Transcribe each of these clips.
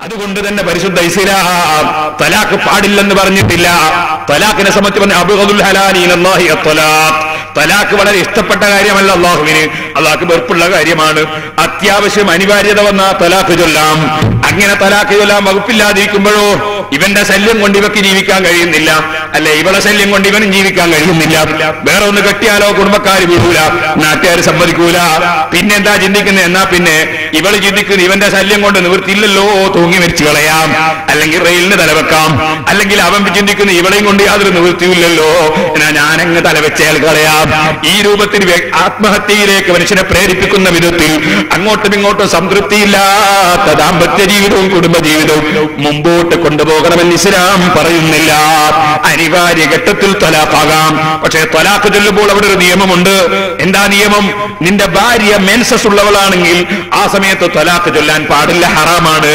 അതുകൊണ്ട് തന്നെ പരിശുദ്ധ ഇസ്ലാം തലാഖ് പാടില്ലെന്ന് പറഞ്ഞിട്ടില്ല. തലാഖിനെ സംബന്ധിച്ച് പറഞ്ഞ അബ്ഗദുൽ ഹലാലി ഇലല്ലാഹി അത്വലാഖ്. തലാഖ് വളരെ ഇഷ്ടപ്പെട്ട കാര്യമല്ല അള്ളാഹുവിന്, അള്ളാഹ്ക്ക് വെറുപ്പുള്ള കാര്യമാണ്. അത്യാവശ്യം അനിവാര്യത വന്ന തലാഖ് ചൊല്ലാം. അങ്ങനെ തലാഖ് ചൊല്ലാൻ വകുപ്പില്ലാതിരിക്കുമ്പോഴോ ഇവന്റെ ശല്യം കൊണ്ട് ഇവക്ക് ജീവിക്കാൻ കഴിയുന്നില്ല, അല്ലെ ഇവളെ ശല്യം കൊണ്ട് ഇവനും ജീവിക്കാൻ കഴിയുന്നില്ല. വേറെ ഒന്ന് കെട്ടിയാലോ കുടുംബക്കാർ വിടൂല, നാട്ടുകാർ സമ്മതിക്കൂല. പിന്നെ എന്താ ചിന്തിക്കുന്നത്? എന്നാ പിന്നെ ഇവള് ചിന്തിക്കുന്നു ഇവന്റെ ശല്യം കൊണ്ട് നിവൃത്തിയില്ലല്ലോ, തൂങ്ങി മരിച്ചു കളയാം, അല്ലെങ്കിൽ റെയിലിന് തലവെക്കാം. അല്ലെങ്കിൽ അവൻ ചിന്തിക്കുന്നു ഇവളെയും കൊണ്ട് യാതൊരു നിവൃത്തിയില്ലല്ലോ, എന്നാ ഞാനങ്ങ് തലവെച്ചയാൾ കളയാം. ഈ രൂപത്തിൽ ആത്മഹത്യയിലേക്ക് മനുഷ്യനെ പ്രേരിപ്പിക്കുന്ന വിധത്തിൽ അങ്ങോട്ടും ഇങ്ങോട്ടും സംതൃപ്തിയില്ലാത്ത ദാമ്പത്യ ജീവിതവും കുടുംബജീവിതവും മുമ്പോട്ട് കൊണ്ടുപോകണമെന്ന് ഇസ്ലാം പറയുന്നില്ല. അനിവാര്യ ഘട്ടത്തിൽ തലാഖാകാം. പക്ഷേ തലാഖ് ചൊല്ലുമ്പോൾ അവിടെ ഒരു നിയമമുണ്ട്. എന്താ നിയമം? നിന്റെ ഭാര്യ മെൻസസ് ഉള്ളവളാണെങ്കിൽ ആ സമയത്ത് തലാഖ് ചൊല്ലാൻ പാടില്ല, ഹറാമാണ്.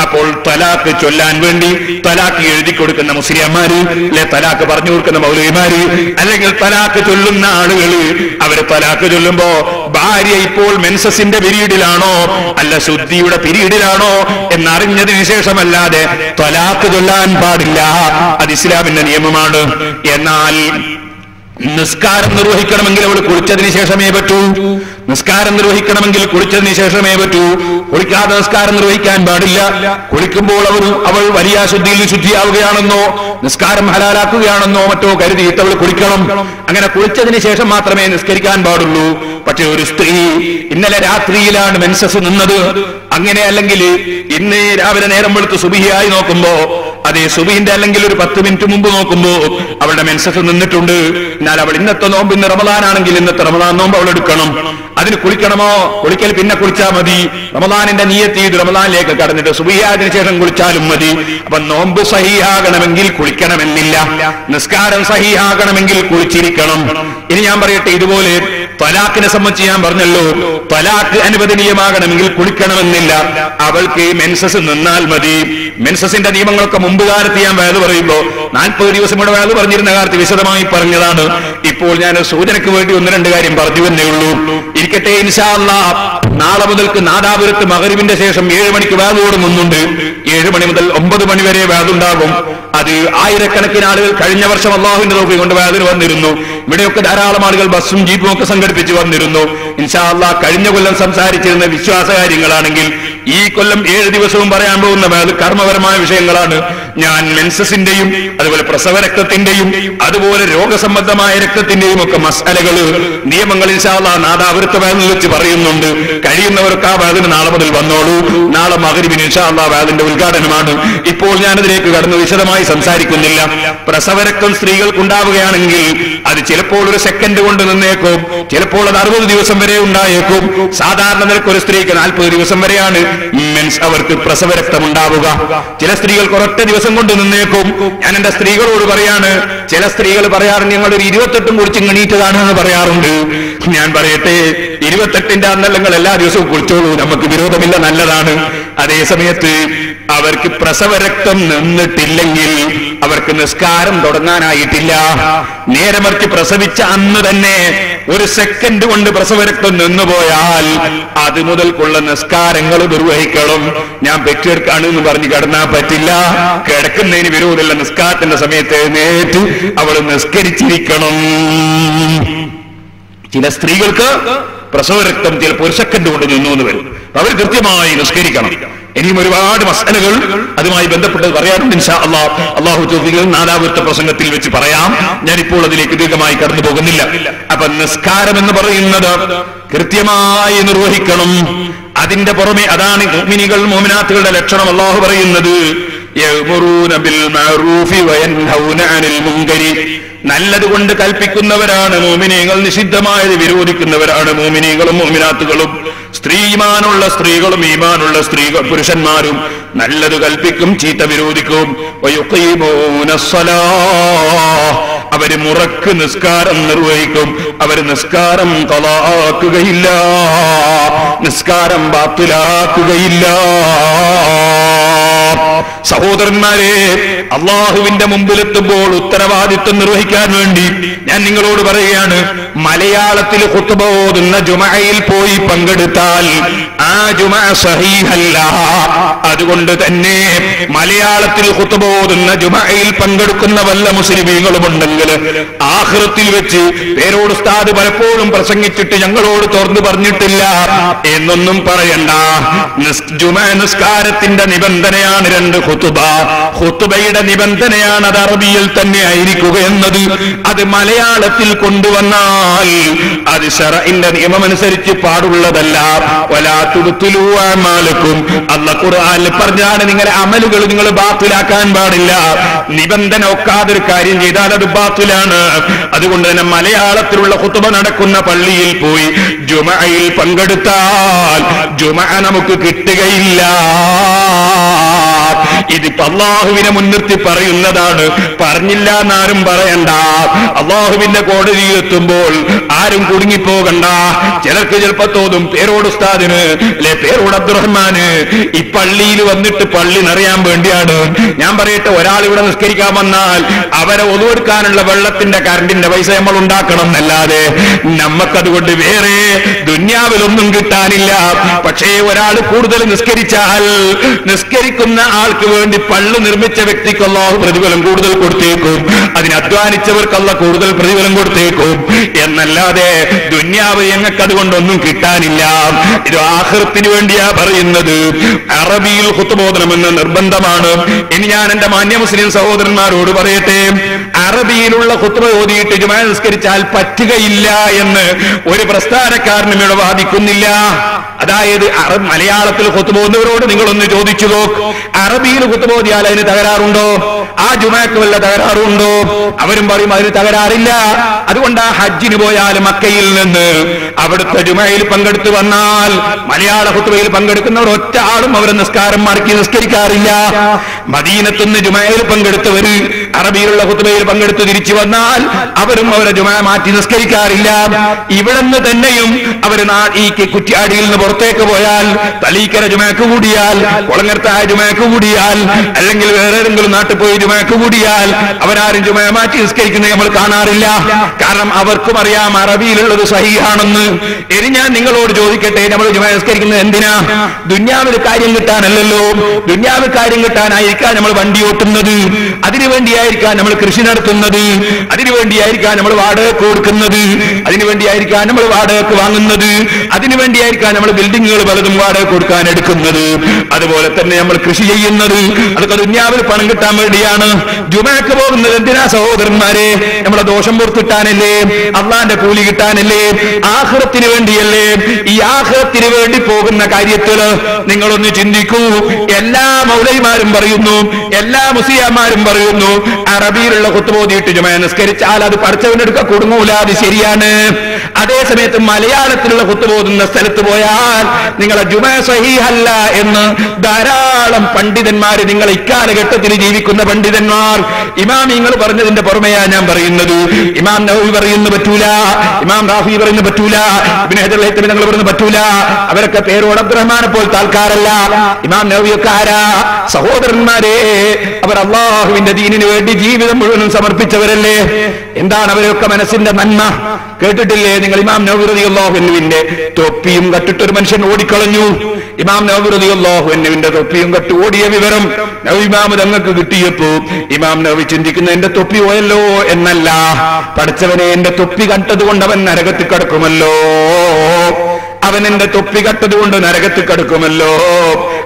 അപ്പോൾ തലാഖ് ചൊല്ലാൻ വേണ്ടി തലാഖ് എഴുതി കൊടുക്കുന്ന മുസ്ലിംമാര്, അല്ലെ തലാഖ് പറഞ്ഞു കൊടുക്കുന്ന മൗലവിമാര്, അല്ലെങ്കിൽ തലാഖ് ചൊല്ലുന്ന ആളുകള്, അവര് തലാഖ് ചൊല്ലുമ്പോ ഭാര്യ ഇപ്പോൾ മെൻസസിന്റെ പീരീഡിലാണോ അല്ല ശുദ്ധിയുടെ പീരീഡിലാണോ എന്നറിഞ്ഞതിന് ശേഷമല്ലാതെ തലാഖ് ചൊല്ലാൻ പാടില്ല. അത് ഇസ്ലാമിന്റെ നിയമമാണ്. എന്നാൽ നിസ്കാരം നിർവഹിക്കണമെങ്കിൽ അവൾ കുളിച്ചതിന് ശേഷമേ പറ്റൂ. നിസ്കാരം നിർവഹിക്കണമെങ്കിൽ കുളിച്ചതിന് ശേഷമേ പറ്റൂ. കുളിക്കാതെ നിസ്കാരം നിർവഹിക്കാൻ പാടില്ല. കുളിക്കുമ്പോൾ അവൾ വലിയ ശുദ്ധിയിൽ ശുദ്ധിയാവുകയാണെന്നോ നിസ്കാരം ഹലാലാക്കുകയാണെന്നോ മറ്റോ കരുതിയിട്ട് അവൾ കുളിക്കണം. അങ്ങനെ കുളിച്ചതിന് ശേഷം മാത്രമേ നിസ്കരിക്കാൻ പാടുള്ളൂ. പക്ഷെ ഒരു സ്ത്രീ ഇന്നലെ രാത്രിയിലാണ് മെൻസസ് നിന്നത്, അങ്ങനെ അല്ലെങ്കിൽ ഇന്ന് രാവിലെ നേരം വെളുത്ത് സുബഹിയായി നോക്കുമ്പോ, അതെ സുബഹിന്റെ അല്ലെങ്കിൽ ഒരു 10 മിനിറ്റ് മുമ്പ് നോക്കുമ്പോ അവളുടെ മെൻസസ് നിന്നിട്ടുണ്ട്. എന്നാൽ അവൾ ഇന്നത്തെ നോമ്പ്, ഇന്ന് റമദാനാണെങ്കിൽ ഇന്നത്തെ റമദാൻ നോമ്പ് അവൾ എടുക്കണം. അതിന് കുളിക്കണമോ? കുളിക്കൽ പിന്നെ കുളിച്ചാൽ മതി. റമദാനിന്റെ നിയ്യത്ത് ചെയ്ത് റമദാനിലേക്ക് കടന്നിട്ട് സുബഹിയായതിനു ശേഷം കുളിച്ചാലും മതി. അപ്പൊ നോമ്പ് സഹീഹാകണമെങ്കിൽ കുളിക്കണമെന്നില്ല, നിസ്കാരം സഹീഹാകണമെങ്കിൽ കുളിച്ചിരിക്കണം. ഇനി ഞാൻ പറയട്ടെ, ഇതുപോലെ തലാഖിനെ സംബന്ധിച്ച് ഞാൻ പറഞ്ഞല്ലോ, തലാഖ് അനുവദനീയമാകണമെങ്കിൽ കുളിക്കണമെന്നില്ല. അവൾക്ക് മെൻസസ് നിന്നാൽ മതി. മെൻസസിന്റെ നിയമങ്ങളൊക്കെ മുമ്പ് കാലത്ത് ഞാൻ വേദ പറയുമ്പോ 40 ദിവസം കൂടെ വേദ പറഞ്ഞിരുന്ന കാലത്ത് വിശദമായി പറഞ്ഞതാണ്. ഇപ്പോൾ ഞാൻ സൂചനയ്ക്ക് വേണ്ടി 1-2 കാര്യം പറഞ്ഞു എന്നേ ഉള്ളൂ. ഇരിക്കട്ടെ, ഇൻഷാ അല്ലാഹ് നാളെ മുതൽക്ക് നാദാപുരത്ത് മഗ്‌രിബിന്റെ ശേഷം 7 മണിക്ക് വേദ ഓടുന്നുണ്ട്. 7 മണി മുതൽ 9 മണി വരെ വേദുണ്ടാകും. അത് ആയിരക്കണക്കിന് ആളുകൾ കഴിഞ്ഞ വർഷം അള്ളാഹുവിന്റെ തൗഫീഖ് കൊണ്ട് വേദന വന്നിരുന്നു. ഇവിടെയൊക്കെ ധാരാളം ആളുകൾ ബസ്സും ജീപ്പും ഒക്കെ സംഘടിപ്പിച്ച് വന്നിരുന്നു. ഇൻഷാ അല്ലാഹ് കഴിഞ്ഞ കൊല്ലം സംസാരിച്ചിരുന്ന വിശ്വാസ കാര്യങ്ങളാണെങ്കിൽ ഈ കൊല്ലം 7 ദിവസവും പറയാൻ പോകുന്ന വേദ കർമ്മപരമായ വിഷയങ്ങളാണ്. ഞാൻ മെൻസസിന്റെയും അതുപോലെ പ്രസവ രക്തത്തിന്റെയും അതുപോലെ രോഗസംബന്ധമായ രക്തത്തിന്റെയും ഒക്കെ മസാലകള്, നിയമങ്ങൾ ഇൻഷാ അല്ലാഹ് നാദാപുരത്ത് വേദന വെച്ച് പറയുന്നുണ്ട്. കഴിയുന്നവർക്ക് ആ വേദന നാളെ മുതൽ വന്നോളൂ. നാളെ മഗ്‌രിബിന് ഇൻഷാ അല്ലാഹ് വേദന്റെ ഉദ്ഘാടനമാണ്. ഇപ്പോൾ ഞാനതിലേക്ക് കടന്ന് വിശദമായി സംസാരിക്കുന്നില്ല. പ്രസവരക്തം സ്ത്രീകൾക്കുണ്ടാവുകയാണെങ്കിൽ അത് ചിലപ്പോൾ ഒരു സെക്കൻഡ് കൊണ്ട് നിന്നേക്കും, ചിലപ്പോൾ അത് 60 ദിവസം വരെ ഉണ്ടായേക്കും. സാധാരണ നിലക്ക് ഒരു സ്ത്രീക്ക് 40 ദിവസം വരെയാണ് അവർക്ക് പ്രസവരക്തം ഉണ്ടാവുക. ചില സ്ത്രീകൾക്ക് ഒരൊറ്റ ദിവസം കൊണ്ട് നിന്നേക്കും. ഞാൻ എന്റെ സ്ത്രീകളോട് പറയാണ്, ചില സ്ത്രീകൾ പറയാറുണ്ട് ഞങ്ങൾ ഒരു 28 കുറിച്ച് എണീറ്റതാണ് എന്ന് പറയാറുണ്ട്. ഞാൻ പറയട്ടെ, 28ന്റെ അന്നല്ലെങ്കിൽ എല്ലാ ദിവസവും കുളിച്ചോളൂ, നമുക്ക് വിരോധമില്ല, നല്ലതാണ്. അതേ സമയത്ത് അവർക്ക് പ്രസവരക്തം നിന്നിട്ടില്ലെങ്കിൽ അവർക്ക് നിസ്കാരം തുടങ്ങാനായിട്ടില്ല. നേരെ മറിച്ച് പ്രസവിച്ച അന്ന് തന്നെ ഒരു സെക്കൻഡ് കൊണ്ട് പ്രസവരക്തം നിന്നുപോയാൽ അത് മുതൽക്കുള്ള നിസ്കാരങ്ങൾ നിർവഹിക്കണം. ഞാൻ പെറ്റെടുക്കാണ് എന്ന് പറഞ്ഞ് കിടന്നാൻ പറ്റില്ല. കിടക്കുന്നതിന് വിരോധമില്ല. നിസ്കാരത്തിന്റെ സമയത്ത് എഴുന്നേറ്റ് അവൾ നിസ്കരിച്ചിരിക്കണം. ചില സ്ത്രീകൾക്ക് പ്രസവരക്തം ചിലപ്പോൾ ഒരു സെക്കൻഡ് കൊണ്ട് നിന്നു എന്ന് വരും. അവർ കൃത്യമായി നിസ്കരിക്കണം. ഇനിയും ഒരുപാട് മസലകൾ അതുമായി ബന്ധപ്പെട്ടത് പറയാറുണ്ട്. ഇൻഷാ അല്ലാഹ് അല്ലാഹു തൗഫീഖ് നാദാപുരത്തെ പ്രസംഗത്തിൽ വെച്ച് പറയാം. ഞാനിപ്പോൾ അതിലേക്ക് ദീർഘമായി കടന്നു പോകുന്നില്ല. അപ്പൊ നിസ്കാരം എന്ന് പറയുന്നത് കൃത്യമായി നിർവഹിക്കണം. അതിന്റെ പുറമെ അതാണ് മുഅ്മിനീകൾ മുഅ്മിനാത്തുകളുടെ ലക്ഷണം. അല്ലാഹു പറയുന്നത് യഅ്മുറൂന ബിൽ മഅറൂഫി വയൻഹൗന അനിൽ മുൻകരി. നല്ലതുകൊണ്ട് കൽപ്പിക്കുന്നവരാണ് മുഅ്മിനീങ്ങൾ, നിഷിദ്ധമായത് വിരോധിക്കുന്നവരാണ് മുഅ്മിനീകളും മുഅ്മിനാത്തുകളും. ഈമാനുള്ള സ്ത്രീകളും ഈമാനുള്ള സ്ത്രീകൾ പുരുഷന്മാരും നല്ലത് കൽപ്പിക്കും, ചീത്ത വിരോധിക്കും. അവര് മുറക്ക് നിസ്കാരം നിർവഹിക്കും. അവര് നിസ്കാരം ഖളാഅക്കുകയില്ല, നിസ്കാരം ബാത്തിലാക്കുകയില്ല. സഹോദരന്മാരെ, അള്ളാഹുവിന്റെ മുമ്പിലെത്തുമ്പോൾ ഉത്തരവാദിത്വം നിർവഹിക്കാൻ വേണ്ടി ഞാൻ നിങ്ങളോട് പറയുകയാണ്, മലയാളത്തിൽ ഖുത്ബ ഓതുന്ന ജുമഅയിൽ പോയി പങ്കെടുത്താൽ ആ ജുമഅ സഹീഹല്ല. അതുകൊണ്ട് തന്നെ മലയാളത്തിൽ ഖുത്ബ ഓതുന്ന ജുമഅയിൽ പങ്കെടുക്കുന്ന വല്ല മുസ്ലിമീങ്ങളുമുണ്ടെങ്കിൽ ആഖിറത്തിൽ വെച്ച് പേരോട് ഉസ്താദ് പലപ്പോഴും പ്രസംഗിച്ചിട്ട് ഞങ്ങളോട് തുറന്നു പറഞ്ഞിട്ടില്ല എന്നൊന്നും പറയണ്ട. ജുമഅ നിസ്കാരത്തിന്റെ നിബന്ധനയാണ് രണ്ട് ഖുത്ബ. ഖുത്ബയുടെ നിബന്ധനയാണ് അത് അറബിയിൽ തന്നെ ആയിരിക്കുക എന്നത്. അത് മലയാളത്തിൽ കൊണ്ടുവന്നാൽ അത് ശറഇന്റെ നിയമമനുസരിച്ച് പാടുള്ളതല്ല. വലാ തുബ്തിലൂ അഅമാലക്കും, അല്ലാഹു ഖുർആനിൽ പറഞ്ഞാണ് നിങ്ങളുടെ അമലുകൾ നിങ്ങൾ ബാത്തിലാക്കാൻ പാടില്ല. നിബന്ധന ഒക്കാതൊരു കാര്യം ചെയ്താൽ അത് ബാത്തിലാണ്. അതുകൊണ്ട് തന്നെ മലയാളത്തിലുള്ള ഖുത്ബ നടക്കുന്ന പള്ളിയിൽ പോയി ജുമഅയിൽ പങ്കെടുത്താൽ ജുമഅ നമുക്ക് കിട്ടുകയില്ല. ഇതിപ്പോ അള്ളാഹുവിനെ മുൻനിർത്തി പറയുന്നതാണ്, പറഞ്ഞില്ല എന്നാരും പറയണ്ട. അള്ളാഹുവിന്റെ കോടതിയിൽ എത്തുമ്പോൾ ആരും കുടുങ്ങിപ്പോകണ്ട. ചിലർക്ക് ചിലപ്പോ തോന്നും പേരോട് ഉസ്താദിന് അല്ലെ പേരോട് അബ്ദുറഹ്മാന് ഈ പള്ളിയിൽ വന്നിട്ട് പള്ളി നിറയാൻ വേണ്ടിയാണ്. ഞാൻ പറയട്ടെ, ഒരാൾ ഇവിടെ നിസ്കരിക്കാൻ വന്നാൽ അവരെ ഒതുവെടുക്കാനുള്ള വെള്ളത്തിന്റെ കറണ്ടിന്റെ പൈസ നമ്മൾ ഉണ്ടാക്കണം എന്നല്ലാതെ നമുക്കതുകൊണ്ട് വേറെ ദുന്യാവിലൊന്നും കിട്ടാനില്ല. പക്ഷേ ഒരാൾ കൂടുതൽ നിസ്കരിച്ചാൽ നിസ്കരിക്കുന്ന ആൾക്ക് വേണ്ടി പള്ളി നിർമ്മിച്ച വ്യക്തിക്ക് അല്ലാഹു പ്രതിഫലം കൂടുതൽ കൊടുത്തേക്കും, അതിന് അധ്വാനിച്ചവർക്ക് അല്ലാഹു കൂടുതൽ പ്രതിഫലം കൊടുത്തേക്കും എന്നല്ലാതെ ദുന്യാവ് ഞങ്ങൾക്ക് അതുകൊണ്ടൊന്നും കിട്ടാനില്ല. ഇത് ആഖിറത്തിന് വേണ്ടിയാ പറയുന്നത്. അറബിയിൽ ഖുത്ബ ഓതണമെന്ന് നിർബന്ധമാണ്. ഇനി ഞാൻ എന്റെ മാന്യ മുസ്ലിം സഹോദരന്മാരോട് പറയട്ടെ, അറബിയിലുള്ള ഖുത്ബ ഓതിയിട്ട് ജുമഅ നിസ്കരിച്ചാൽ പറ്റുകയില്ല എന്ന് ഒരു പ്രസ്ഥാനക്കാരനും ഇവിടെ വാദിക്കുന്നില്ല. അതായത് മലയാളത്തിൽ ഖുത്ബ ഓതുന്നവരോട് നിങ്ങളൊന്ന് ചോദിച്ചു നോക്ക്, അറബിയിൽ ഖുത്ബ ഓതിയാൽ അതിന് തകരാറുണ്ടോ? ആ ജുമഅക്ക് വല്ല തകരാറുണ്ടോ? അവരും പറയും അതിന് തകരാറില്ല. അതുകൊണ്ട് ആ ഹജ്ജിന് പോയാൽ മക്കയിൽ നിന്ന് അവിടുത്തെ ജുമഅയിൽ പങ്കെടുത്തു വന്നാൽ മലയാള ഖുത്ബയിൽ പങ്കെടുക്കുന്നവർ ഒറ്റ ആളും അവരെ നിസ്കാരം മടക്കി നിസ്കരിക്കാറില്ല. മദീനത്തുനിന്ന് ജുമഅയിൽ പങ്കെടുത്തവര് അറബിയിലുള്ള ഖുത്ബയിൽ പങ്കെടുത്ത് തിരിച്ചു വന്നാൽ അവരും അവരെ ജുമഅ മാറ്റി നിസ്കരിക്കാറില്ല. ഇവിടുന്ന് തന്നെയും അവര് ഈ കുറ്റ്യാടിയിൽ നിന്ന് പുറത്തേക്ക് പോയാൽ, തലീക്കര ജുമഅക്ക് കൂടിയാൽ, കുളങ്ങരത്തായ ജുമഅക്ക് കൂടിയാൽ, അല്ലെങ്കിൽ വേറെ ഏതെങ്കിലും നാട്ടിൽ പോയി ജുമഅക്ക് കൂടിയാൽ അവരാരും ജുമഅ മാറ്റി നിസ്കരിക്കുന്നത് നമ്മൾ കാണാറില്ല. കാരണം അവർക്കും അറിയാം അറബിയിലുള്ളത് സഹീഹാണെന്ന്. ഇനി ഞാൻ നിങ്ങളോട് ചോദിക്കട്ടെ, നമ്മൾ ജുമഅ നിസ്കരിക്കുന്നത് എന്തിനാ? ദുന്യാവിൽ കാര്യം കിട്ടാനല്ലല്ലോ. ദുന്യാവിൽ കാര്യം കിട്ടാനായിരിക്കാം നമ്മൾ വണ്ടി ഓട്ടുന്നത്, അതിനുവേണ്ടിയായിരിക്കാം നമ്മൾ കൃഷി നടത്തുന്നത്, അതിനുവേണ്ടിയായിരിക്കാം നമ്മൾ വാടകയ്ക്ക് കൊടുക്കുന്നത്, അതിനുവേണ്ടിയായിരിക്കാം നമ്മൾ വാടകയ്ക്ക് വാങ്ങുന്നത്, അതിനുവേണ്ടിയായിരിക്കാം നമ്മൾ ബിൽഡിങ്ങുകൾ പലതും വാടക കൊടുക്കാൻ എടുക്കുന്നത്. അതുപോലെ തന്നെ നമ്മൾ കൃഷി ചെയ്യുന്നത് അതൊക്കെ ദുന്യാവിൽ പണം കിട്ടാൻ വേണ്ടിയാണ്. ജുമഅക്ക് പോകുന്നത് എന്തിനാ സഹോദരന്മാരെ? നമ്മളെ ദോഷം പുറത്തിട്ടാനല്ലേ? അള്ളാന്റെ കൂലി കിട്ടാനല്ലേ? ആഖിറത്തിന് വേണ്ടിയല്ലേ? ഈ ആഖിറത്തിന് വേണ്ടി പോകുന്ന കാര്യത്തില് നിങ്ങളൊന്ന് ചിന്തിക്കൂ. എല്ലാ മൗലവിമാരും പറയുന്നു, എല്ലാ മുസ്ലിയാമാരും പറയുന്നു, അറബിയിലുള്ള ഖുത്ബ ഓതിയിട്ട് ജുമഅ നിസ്കരിച്ചാൽ അത് പഠിച്ചവനെടുക്ക കൊടുങ്ങൂല, അത് ശരിയാണ്. അതേസമയത്ത് മലയാളത്തിലുള്ള ഖുത്ബ ഓതുന്ന സ്ഥലത്ത് പോയാൽ നിങ്ങളെ ജുമഅ സഹീഹല്ല എന്ന് ധാരാളം പണ്ഡിതന്മാര്, നിങ്ങൾ ഇക്കാലഘട്ടത്തിൽ ജീവിക്കുന്ന പണ്ഡിതന്മാർ, ഇമാമിങ്ങൾ പറഞ്ഞതിന്റെ പുറമെയാ ഞാൻ പറയുന്നത്. ഇമാം നവവി പറയുന്നു പറ്റൂല, ഇമാം റാഫി പറയുന്നു പറ്റൂല, ഇബ്നു ഹജർ ഹൈതമി തങ്ങൾ പറയുന്നു പറ്റൂല. അവരൊക്കെ പേരോട് അബ്ദുറഹ്മാനെ പോലത്തെ ആൾക്കാരല്ല. ഇമാം നവവിയൊക്കെ ആരാ? സഹോദരന്മാരെ, അവർ അള്ളാഹുവിന്റെ ദീനിന് വേണ്ടി ജീവിതം മുഴുവനും സമർപ്പിച്ചവരല്ലേ. എന്താണ് അവരൊക്കെ മനസ്സിന്റെ നന്മ? കേട്ടിട്ടില്ലേ നിങ്ങൾ? ഇമാം നവവി റളിയല്ലാഹു അൻഹുവിന്റെ തൊപ്പിയും കട്ടിട്ടൊരു മനുഷ്യൻ ഓടിക്കളഞ്ഞു. ഇമാം നവവി റളിയല്ലാഹു അൻഹുവിന്റെ തൊപ്പിയും കട്ട് ഓടിയ വിവരം നവവി ഇമാം തങ്ങൾക്ക് കിട്ടിയപ്പോ ഇമാം നവവി ചിന്തിക്കുന്ന എന്റെ തൊപ്പി പോയല്ലോ എന്നല്ല, പഠിച്ചവനെ എന്റെ തൊപ്പി കണ്ടത് കൊണ്ട് അവൻ നരകത്തിൽ കിടക്കുമല്ലോ, അവൻ എന്റെ തൊപ്പി കട്ടത് കൊണ്ട് നരകത്തിൽ കിടക്കുമല്ലോ,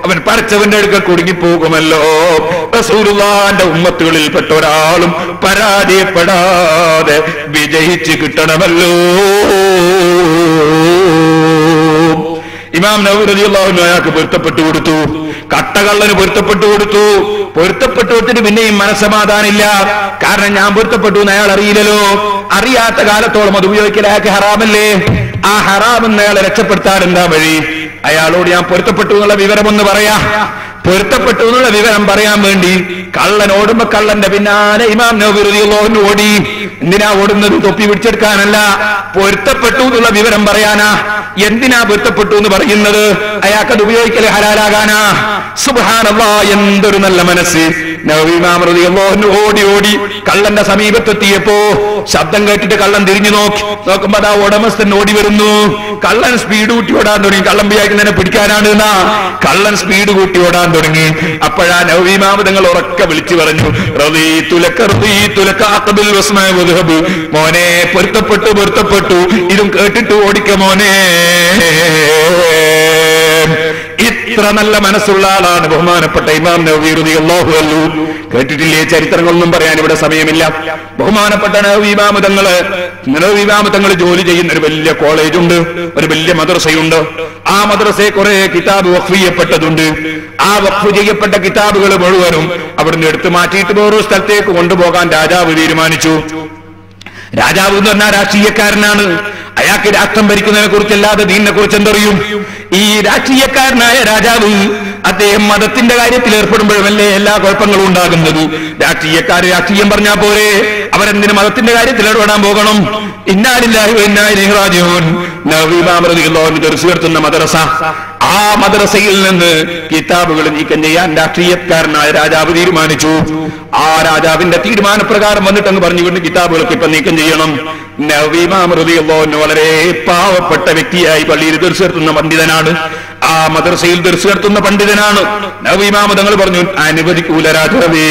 അവൻ പഠിച്ചവന്റെ അടുക്ക കുടുങ്ങിപ്പോകുമല്ലോ. റസൂലുള്ളാഹിന്റെ ഉമ്മത്തുകളിൽപ്പെട്ട ഒരാളും പരാജയപ്പെടാതെ വിജയിച്ച് കിട്ടണമല്ലോ. ഇമാം നവവി റളിയല്ലാഹു അൻഹു അയാൾക്ക് പൊരുത്തപ്പെട്ടു കൊടുത്തു, കട്ടകള്ളന് പൊരുത്തപ്പെട്ടു കൊടുത്തു. പൊരുത്തപ്പെട്ടു കൊടുത്തിട്ട് പിന്നെയും മനസ്സമാധാനില്ല. കാരണം ഞാൻ പൊരുത്തപ്പെട്ടു എന്ന് അയാൾ അറിയില്ലല്ലോ. അറിയാത്ത കാലത്തോളം അത് ഉപയോഗിക്കൽ അയാൾക്ക് ഹറാമല്ലേ? ആ ഹറാമെന്ന് അയാളെ രക്ഷപ്പെടുത്താൻ എന്താ വഴി? അയാളോട് ഞാൻ പൊരുത്തപ്പെട്ടു എന്നുള്ള വിവരമൊന്ന് പറയാ. പൊരുത്തപ്പെട്ടു എന്നുള്ള വിവരം പറയാൻ വേണ്ടി കള്ളൻ ഓടുമ്പോ കള്ളന്റെ പിന്നാലെ ഇമാം നവവി റളിയല്ലാഹു അൻഹു ഓടി. എന്തിനാ ഓടുന്നത്? തൊപ്പി പിടിച്ചെടുക്കാനല്ല, പൊരുത്തപ്പെട്ടു എന്നുള്ള വിവരം പറയാനാ. എന്തിനാ പൊരുത്തപ്പെട്ടു എന്ന് പറയുന്നത്? അയാൾക്കത് ഉപയോഗിക്കൽ ഹലാലാകാനാ. സുബ്ഹാനല്ലാഹ്, എന്തൊരു നല്ല മനസ്സ്. നവവി ഇമാം റളിയല്ലാഹു അൻഹു ഓടി ഓടി കള്ളന്റെ സമീപത്തെത്തിയപ്പോ ശബ്ദം കേട്ടിട്ട് കള്ളൻ തിരിഞ്ഞു നോക്കുമ്പോ അതാ ഉടമസ്ഥൻ ഓടി വരുന്നു. കള്ളൻ സ്പീഡ് കൂട്ടി ഓടാൻ തുടങ്ങി. കള്ളൻ വിചാരിക്കുന്നതിനെ പിടിക്കാനാണ് എന്നാ. കള്ളൻ സ്പീഡ് കൂട്ടി ഓടാൻ തുടങ്ങി. അപ്പോഴാ നവവി ഇമാം തങ്ങൾ ഉറക്കെ വിളിച്ചു പറഞ്ഞു, മോനെ, പൊരുത്തപ്പെട്ടു, ഇതും കേട്ടിട്ട് ഓടിക്ക മോനെ. ഇത്ര നല്ല മനസ്സുള്ള ആളാണ് ബഹുമാനപ്പെട്ട ഇമാം നവവി റളിയല്ലാഹു അൻഹു. കേട്ടിട്ടില്ലേ? ചരിത്രങ്ങളൊന്നും പറയാൻ ഇവിടെ സമയമില്ല. ബഹുമാനപ്പെട്ട നവവി ഇമാം തങ്ങൾ ജോലി ചെയ്യുന്ന ഒരു വലിയ കോളേജുണ്ട്, ഒരു വലിയ മദ്രസയുണ്ട്. ആ മദ്രസയെ കുറെ കിതാബ് വഖഫ് ചെയ്യപ്പെട്ടതുണ്ട്. ആ വഖഫ് ചെയ്യപ്പെട്ട കിതാബുകൾ മുഴുവനും അവിടുന്ന് എടുത്തു മാറ്റിയിട്ട് വേറൊരു സ്ഥലത്തേക്ക് കൊണ്ടുപോകാൻ രാജാവ് തീരുമാനിച്ചു. രാജാവ് എന്ന് പറഞ്ഞാൽ രാഷ്ട്രീയക്കാരനാണ്. അയാൾക്ക് രാഷ്ട്രം ഭരിക്കുന്നതിനെ കുറിച്ചല്ലാതെ ദീനിനെ കുറിച്ച് എന്തറിയും? ഈ രാഷ്ട്രീയക്കാരനായ രാജാവ് അദ്ദേഹം മതത്തിന്റെ കാര്യത്തിൽ ഏർപ്പെടുമ്പോഴല്ലേ എല്ലാ കുഴപ്പങ്ങളും ഉണ്ടാകുന്നത്. രാഷ്ട്രീയം പറഞ്ഞാൽ പോരെ, അവരെന്തിന് മതത്തിന്റെ കാര്യത്തിൽ ഇടപെടാൻ പോകണം? ഇന്നാ ലില്ലാഹി വ ഇന്നാ ഇലൈഹി റാജിഊൻ. നവവി ഇമാം റളിയല്ലാഹു അൻഹു ദർസ് നടത്തുന്ന മദ്രസ, ആ മദ്രസയിൽ നിന്ന് കിതാബുകൾ നീക്കം ചെയ്യാൻ രാഷ്ട്രീയക്കാരനായ രാജാവ് തീരുമാനിച്ചു. ആ രാജാവിന്റെ തീരുമാനപ്രകാരം വന്നിട്ടങ്ങ് പറഞ്ഞുകൊണ്ട് കിതാബുകളൊക്കെ ഇപ്പൊ നീക്കം ചെയ്യണം. നവവി ഇമാം റളിയല്ലാഹു അൻഹു വളരെ പാവപ്പെട്ട വ്യക്തിയായി പള്ളിയിൽ ദർസ് നടത്തുന്ന പണ്ഡിതനാണ്. ആ മദ്രസയിൽ ദർസ് നടത്തുന്ന പണ്ഡിതനാണ്. നവവി ഇമാം തങ്ങൾ പറഞ്ഞു, അനുവദിക്കൂല രാജാവേ,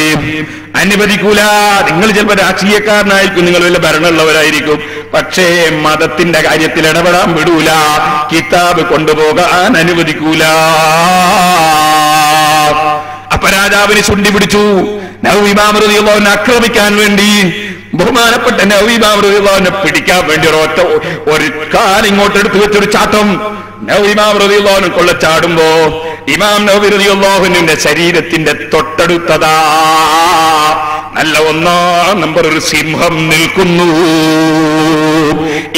അനുവദിക്കൂല. നിങ്ങൾ ചിലപ്പോൾ രാഷ്ട്രീയക്കാരനായിരിക്കും, നിങ്ങൾ വല്ല ഭരണമുള്ളവരായിരിക്കും, പക്ഷേ മതത്തിന്റെ കാര്യത്തിൽ ഇടപെടാൻ വിടൂല, കിതാബ് കൊണ്ടുപോകാൻ അനുവദിക്കൂല. അപ്പൊ രാജാവിന് ചുണ്ടി പിടിച്ചു. നവവി ഇമാം റളിയല്ലാഹു അൻഹു ആക്രമിക്കാൻ വേണ്ടി, ബഹുമാനപ്പെട്ട നവവി ഇമാം റളിയല്ലാഹു അൻഹു പിടിക്കാൻ വേണ്ടി ഒരു കാലിങ്ങോട്ട് എടുത്തു വെച്ചൊരു ചാട്ടം നവവി ഇമാം റളിയല്ലാഹു അൻഹു കൊള്ളച്ചാടുമ്പോ ഇമാം നവവി റളിയല്ലാഹു അൻഹുവിന്റെ ശരീരത്തിന്റെ തൊട്ടടുത്തതാ നല്ല ഒന്നാം നമ്പർ ഒരു സിംഹം നിൽക്കുന്നു.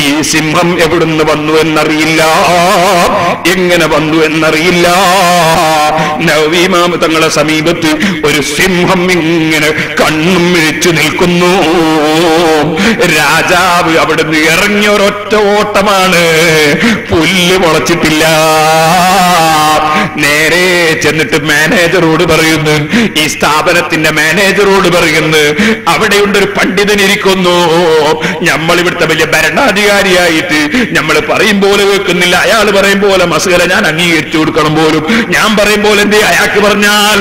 ഈ സിംഹം എവിടുന്ന് വന്നു എന്നറിയില്ല, എങ്ങനെ വന്നു എന്നറിയില്ല. നവവി ഇമാം തങ്ങളെ സമീപത്ത് ഒരു സിംഹം ഇങ്ങനെ കണ്ണും മിഴിച്ചു നിൽക്കുന്നു. രാജാവ് അവിടുന്ന് ഇറങ്ങിയ ഒരൊറ്റ ഓട്ടമാണ്. പുല്ല് മുളച്ചിട്ടില്ല. നേരെ ചെന്നിട്ട് മാനേജറോട് പറയുന്നു, ഈ സ്ഥാപനത്തിന്റെ മാനേജറോട് പറയുന്നു, അവിടെയുണ്ടൊരു പണ്ഡിതൻ ഇരിക്കുന്നു, നമ്മൾ ഇവിടുത്തെ വലിയ ഭരണാധികാരിയായിട്ട് നമ്മൾ പറയും പോലെ വെക്കുന്നില്ല, അയാൾ പറയും പോലെ മസല ഞാൻ അംഗീകരിച്ചു കൊടുക്കണം പോലും, ഞാൻ പറയും പോലെ എന്തേ അയാൾക്ക് പറഞ്ഞാൽ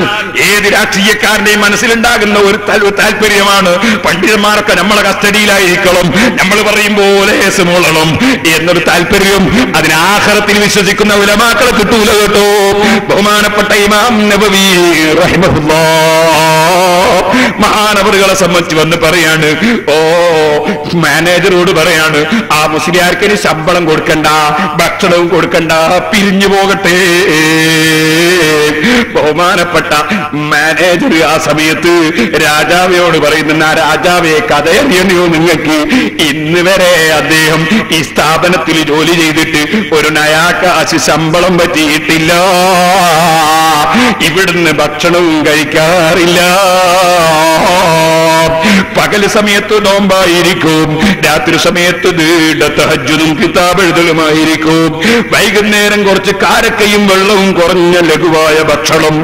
ഏത് രാഷ്ട്രീയക്കാരന്റെയും മനസ്സിലുണ്ടാകുന്ന ഒരു താല്പര്യമാണ് പണ്ഡിതന്മാരൊക്കെ നമ്മളെ കസ്റ്റഡിയിലായിരിക്കണം, നമ്മൾ പറയും പോലെ മൂളണം എന്നൊരു താല്പര്യം. അതിന് ആഖിറത്തിൽ വിശ്വസിക്കുന്ന ഉലമാക്കളെ കിട്ടൂല കേട്ടോ. ബഹുമാനപ്പെട്ട ഇമാം നബവി റഹിമഹുല്ലാഹ് മഹാനവറുകളെ സംബന്ധിച്ച് വന്ന് പറയാണ്, മാനേജറോട് പറയാണ്, ആ മുസ്ലിയാർക്കിന് ശമ്പളം കൊടുക്കണ്ട, ഭക്ഷണവും കൊടുക്കണ്ട, പിരിഞ്ഞു പോകട്ടെ. ബഹുമാനപ്പെട്ട മാനേജർ ആ സമയത്ത് രാജാവിനോട് പറയുന്ന, രാജാവെ കഥയറിയണോ നിങ്ങൾക്ക്? ഇന്ന് വരെ അദ്ദേഹം ഈ സ്ഥാപനത്തിൽ ജോലി ചെയ്തിട്ട് ഒരു നയാക്കാശ് ശമ്പളം പറ്റിയിട്ടില്ല, ഇവിടുന്ന് ഭക്ഷണവും കഴിക്കാറില്ല, പകല് സമയത്ത് നോമ്പായിരിക്കും, രാത്രി സമയത്ത് നീണ്ട തഹജ്ജുദും കിതാബ് എഴുതലുമായിരിക്കും, വൈകുന്നേരം കുറച്ച് കാരക്കയും വെള്ളവും കുറഞ്ഞ ലഘുവായ ഭക്ഷണം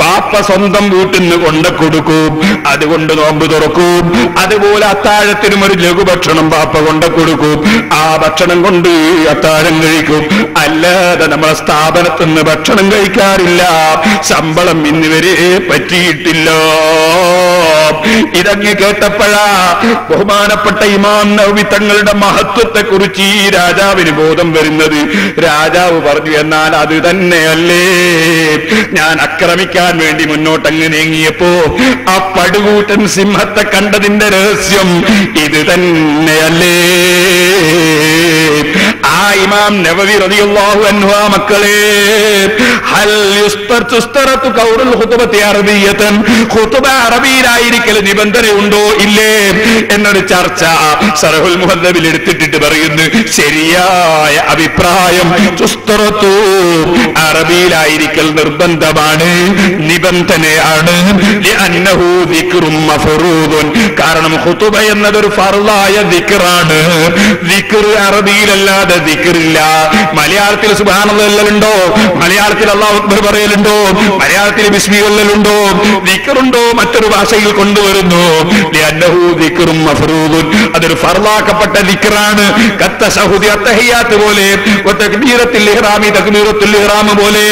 ബാപ്പ സ്വന്തം വീട്ടിൽ നിന്ന് കൊണ്ട കൊടുക്കും, അതുകൊണ്ട് നോമ്പ് തുറക്കും. അതുപോലെ അത്താഴത്തിനും ഒരു ലഘുഭക്ഷണം ബാപ്പ കൊണ്ട കൊടുക്കും, ആ ഭക്ഷണം കൊണ്ട് അത്താഴം കഴിക്കും. അല്ലാതെ നമ്മളെ സ്ഥാപനത്തിൽ നിന്ന് ഭക്ഷണം കഴിക്കാറില്ല, ശമ്പളം ഇന്ന് വരെ പറ്റിയിട്ടില്ല. ഇതങ്ങ് കേട്ടപ്പോഴാ ബഹുമാനപ്പെട്ട ഇമാം നവവി തങ്ങളുടെ മഹത്വത്തെ കുറിച്ച് ഈ രാജാവിന് ബോധം വരുന്നത്. രാജാവ് പറഞ്ഞു, എന്നാൽ അത് തന്നെയല്ലേ ഞാൻ ആക്രമിക്കാൻ വേണ്ടി മുന്നോട്ടങ്ങ് നീങ്ങിയപ്പോ ആ പടുകൂട്ടൻ സിംഹത്തെ കണ്ടതിന്റെ രഹസ്യം ഇത് തന്നെയല്ലേ? ആ ആ ഇമാം നവവി റളിയല്ലാഹു അൻഹു മക്കളെ ഹൽ യുസ്തറതു ഖൗലുൽ ഖുതുബത്തി അറബിയ്യതൻ ഖുതുബ അറബിയിലായിരിക്കൽ നിബന്ധനയുണ്ടോ ഇല്ലേ എന്നൊരു ചർച്ച ശറഹുൽ മുഹദ്ദബിൽ എടുത്തിട്ട് പറയുന്നു ശരിയായ അഭിപ്രായം തുസ്തറതു അറബിയിലായിരിക്കൽ നിർബന്ധമാണ്, നിബന്ധനയാണ്. ലിഅന്നഹു ദിക്റും മഫ്റൂദുൻ, കാരണം ഖുതുബ എന്നതൊരു ഫർളായ ദിക്റാണ്. ദിക്ർ അറബിയിലല്ലാതെ ദിക്റില്ല. മലയാളത്തിൽ സുബ്ഹാനല്ലാഹ് ഉണ്ടോ? മലയാളത്തിൽ അല്ലാഹു അക്ബർ പറയലുണ്ടോ? മലയാളത്തിൽ ബിസ്മി ചൊല്ലലുണ്ടോ? ദിക്റുണ്ടോ? മറ്റൊരു ഭാഷയിൽ കൊണ്ടുവരുന്നു. ലിഅന്നഹു ദിക്റും മഫ്റൂദുൻ, അതൊരു ഫർളാക്കപ്പെട്ട ദിക്റാണ്. കത്തശഹുദി അത്തഹിയാത്ത് പോലെ തക്ബീറത്തുൽ ഇഹ്റാമി തക്ബീറത്തുൽ ഇഹ്റാം പോലെ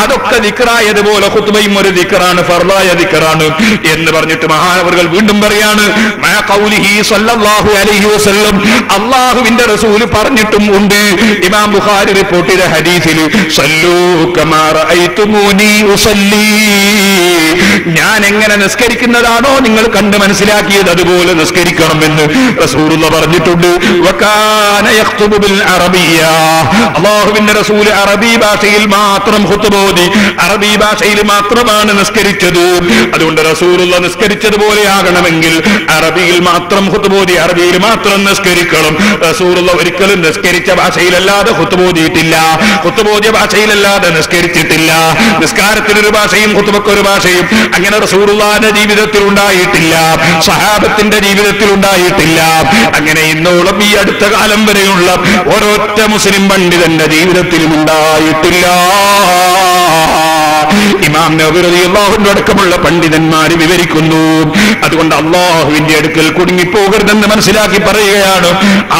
അതൊക്കെ ദിക്റായതുപോലെ ഖുതുബയും ഒരു ദിക്റാണ്, ഫർളായ ദിക്റാണ് എന്ന് പറഞ്ഞിട്ട് മഹാനവറുകൾ വീണ്ടും പറയാണ് മാ ഖൗലിഹി സ്വല്ലല്ലാഹു അലൈഹി വസല്ലം, അല്ലാഹുവിന്റെ റസൂൽ പറഞ്ഞിട്ടും ഉണ്ട്. ഇമാം ബുഖാരി റിപ്പോർട്ട് ചെയ്ത ഹദീസിൽ സല്ലൂ കമാ റഅയ്തുമൂനി ഉസല്ലി, ഞാൻ എങ്ങനെ നിസ്കരിക്കുന്നതാണോ നിങ്ങൾ കണ്ട് മനസ്സിലാക്കിയത് അതുപോലെ നിസ്കരിക്കണമെന്ന് റസൂലുള്ളാഹി പറഞ്ഞിട്ടുണ്ട്. വകാന യഖ്തുബു ബിൽ അറബിയ്യ, അല്ലാഹുവിന്റെ റസൂൽ അറബി ഭാഷയിൽ മാത്രം ഖുതുബ ഓതി, അറബി ഭാഷയിൽ മാത്രമാണ് നിസ്കരിച്ചത്. അതുകൊണ്ട് റസൂലുള്ളാഹി നിസ്കരിച്ചതുപോലെ ആകണമെങ്കിൽ അറബിയിൽ മാത്രം ഖുതുബ ഓതി, അറബിയിൽ മാത്രം നിസ്കരിക്കണം. റസൂലുള്ളാഹി ഒരിക്കലും നിസ്കരിച്ച ഭാഷയിലല്ലാതെ ഖുതുബ ഓതിയിട്ടില്ല, ഖുതുബ ഓതിയ ഭാഷയിലല്ലാതെ നിസ്കരിച്ചിട്ടില്ല. നിസ്കാരത്തിനൊരു ഭാഷയും ഖുതുബക്കൊരു ഭാഷയും അങ്ങനെ റസൂലുള്ളാഹിന്റെ ജീവിതത്തിൽ ഉണ്ടായിട്ടില്ല, സഹാബത്തിന്റെ ജീവിതത്തിൽ ഉണ്ടായിട്ടില്ല. അങ്ങനെ ഇന്നോളം ഈ അടുത്ത കാലം വരെയുള്ള ഒരൊറ്റ മുസ്ലിം പണ്ഡിതന്റെ ജീവിതത്തിലും ഉണ്ടായിട്ടില്ല. ഇമാം നവവി റളിയല്ലാഹു അൻഹു അടക്കമുള്ള പണ്ഡിതന്മാർ വിവരിക്കുന്നു. അതുകൊണ്ട് അല്ലാഹുവിന്റെ അടുക്കൽ കുടുങ്ങിപ്പോകരുതെന്ന് മനസ്സിലാക്കി പറയുകയാണ്.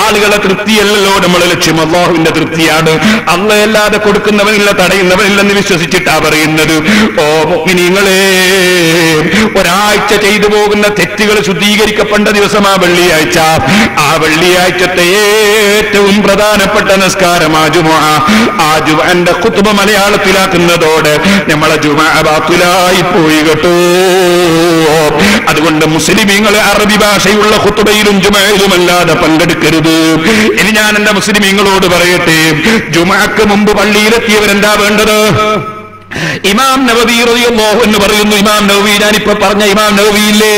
ആളുകളെ തൃപ്തിയല്ലല്ലോ നമ്മുടെ ലക്ഷ്യം, അല്ലാഹുവിന്റെ തൃപ്തിയാണ്. അല്ലാഹുവല്ലാതെ കൊടുക്കുന്നവനില്ല, തടയുന്നവനില്ലെന്ന് വിശ്വസിച്ചിട്ടാ പറയുന്നത്. ഓ മുഅ്മിനീങ്ങളെ, ഒരാഴ്ച ചെയ്തു പോകുന്ന തെറ്റുകൾ ശുദ്ധീകരിക്കപ്പെട്ട ദിവസമാ വെള്ളിയാഴ്ച. ആ വെള്ളിയാഴ്ചത്തെ ഏറ്റവും പ്രധാനപ്പെട്ട നിസ്കാരമാ ജുമുഅ. ആ ജുമുഅന്റെ ഖുതുബ മലയാളത്തിലാക്കുന്നതോടെ നമ്മളെ ജുമുഅ ബാത്തിലായി പോയി കേട്ടോ. അതുകൊണ്ട് മുസ്ലിമീങ്ങളെ അറബി ഭാഷയുള്ള ഖുതുബയിലും ജുമുഅയിലും അല്ലാതെ പങ്കെടുക്കരുത്. ഇനി ഞാൻ എന്റെ മുസ്ലിമീങ്ങളോട് പറയട്ടെ, ജുമുഅക്ക് മുമ്പ് പള്ളിയിലെത്തിയവരെന്താ വേണ്ടത്? ഇമാം നവവി റളിയല്ലാഹു അൻഹു പറയുന്നു. ഇമാം നവവി, ഞാനിപ്പോ പറഞ്ഞ ഇമാം നവവി ഇല്ലേ,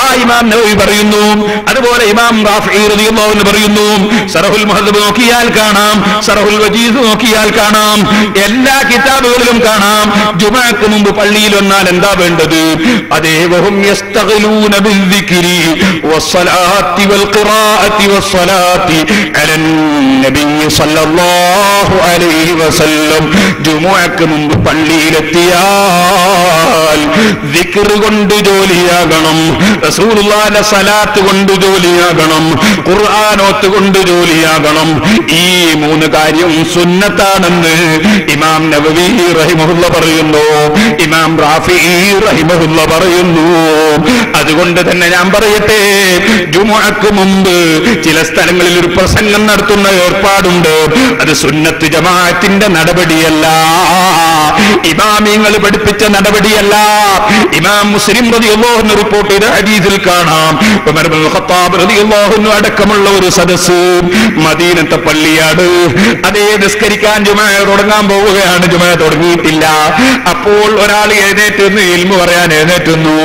ആ ഇമാം നവവി പറയുന്നു. അതുപോലെ ഇമാം റാഫി റളിയല്ലാഹു അൻഹു പറയുന്നു. ശറഹുൽ മുഹദ്ദബ് നോക്കിയാൽ കാണാം, ശറഹുൽ വജീസ് നോക്കിയാൽ കാണാം, എല്ലാ കിതാബുകളിലും കാണാം ജുമുഅക്ക് മുമ്പ് പള്ളിയിൽ വന്നാൽ എന്താ വേണ്ടത്? അതേ വഹും യസ്തഗിലൂന ബിദ്ദിക്രി വസ്സലാത്തി വൽഖിറാഅത്തി വസ്സലാത്തി അലൻ നബി സല്ലല്ലാഹു അലൈഹി വസല്ലം. ജുമുഅക്ക് മുമ്പ് പള്ളിയിലെത്തിയാൽ ദിക്ർ കൊണ്ട് ജോലിയാകണം, റസൂലുള്ളാഹിന്റെ സലാത്ത് കൊണ്ട് ജോലിയാകണം, ഖുർആനോത്ത് കൊണ്ട് ജോലിയാകണം. ഈ മൂന്ന് കാര്യം സുന്നത്താണെന്ന് ഇമാം നവവി റഹിമഹുല്ലാ പറയുന്നു, ഇമാം റാഫിഈ റഹിമഹുല്ലാ പറയുന്നു. അതുകൊണ്ട് തന്നെ ഞാൻ പറയട്ടെ, ജുമുഅക്ക് മുമ്പ് ചില സ്ഥലങ്ങളിൽ ഒരു പ്രസംഗം നടത്തുന്ന ഏർപ്പാടുണ്ട്. അത് സുന്നത്ത് ജമാഅത്തിന്റെ നടപടിയല്ല, ഇമാമിങ്ങൾ പഠിപ്പിച്ച നടപടിയല്ല. ഇമാം മുസ്ലിം റളിയല്ലാഹു അൻഹു റിപ്പോർട്ട് ചെയ്ത ഹദീസിൽ കാണാം, ഉമർ ഇബ്നുൽ ഖത്താബ് റളിയല്ലാഹു അൻഹു അടക്കമുള്ള ഒരു സദസ്സ് മദീനത്തെ പള്ളിയാണ്. അതേ നിസ്കരിക്കാൻ ജുമുഅ തുടങ്ങാൻ പോവുകയാണ്, ജുമുഅ തുടങ്ങിയിട്ടില്ല. അപ്പോൾ ഒരാൾ എഴുന്നേറ്റ് നിന്ന് ഇൽമു പറയാൻ എഴുന്നേറ്റ് നിന്നു.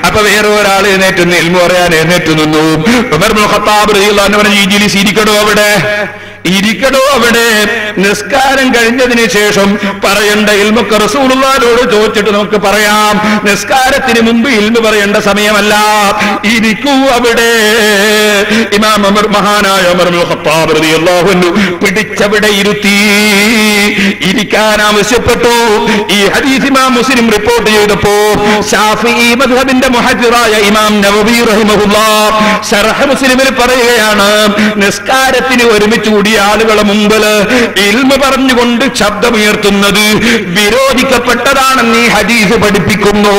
അപ്പൊ വേറെ ഒരാൾ എഴുന്നേറ്റ് നിന്ന് ഇൽമു പറയാൻ എഴുന്നേറ്റ് നിന്നു. ഉമർ ഇബ്നുൽ ഖത്താബ് റളിയല്ലാഹു അൻഹു പറഞ്ഞു, ഈ ജിലിസ് ഇരിക്കണോ അവിടെ, ഇരിക്കണോ അവിടെ. നിസ്കാരം കഴിഞ്ഞതിന് ശേഷം പറയേണ്ട ഇൽമൊക്കെ റസൂലുള്ളാഹിനോട് ചോദിച്ചിട്ട് നമുക്ക് പറയാം. നിസ്കാരത്തിന് മുമ്പ് ഇൽമു പറയേണ്ട സമയമല്ല, ഇരിക്കൂ അവിടെ. ഇമാം ഉമർ, മഹാനായ ഉമർ ഇബ്നുൽ ഖത്താബ് റളിയല്ലാഹു അൻഹു പിടിച്ചവിടെ ഇരുത്തി, ഇരിക്കാൻ ആവശ്യപ്പെട്ടു. ഈ ഹദീസ് ഇമാം മുസ്ലിം റിപ്പോർട്ട് ചെയ്തപ്പോ ശാഫിഈ മദ്ഹബിന്റെ മുഹദ്ദിറായ ഇമാം നവവി റഹിമഹുല്ലാഹ് ശറഹ് മുസ്ലിമിൽ പറയുകയാണ്, നിസ്കാരത്തിന് ഒരുമിച്ച് കൂടി ആളുകളെ മുമ്പിൽ ഇൽമു പറഞ്ഞുകൊണ്ട് ശബ്ദമുയർത്തുന്നത് വിരോധിക്കപ്പെട്ടതാണെന്ന് ഈ ഹദീസ് പഠിപ്പിക്കുന്നു.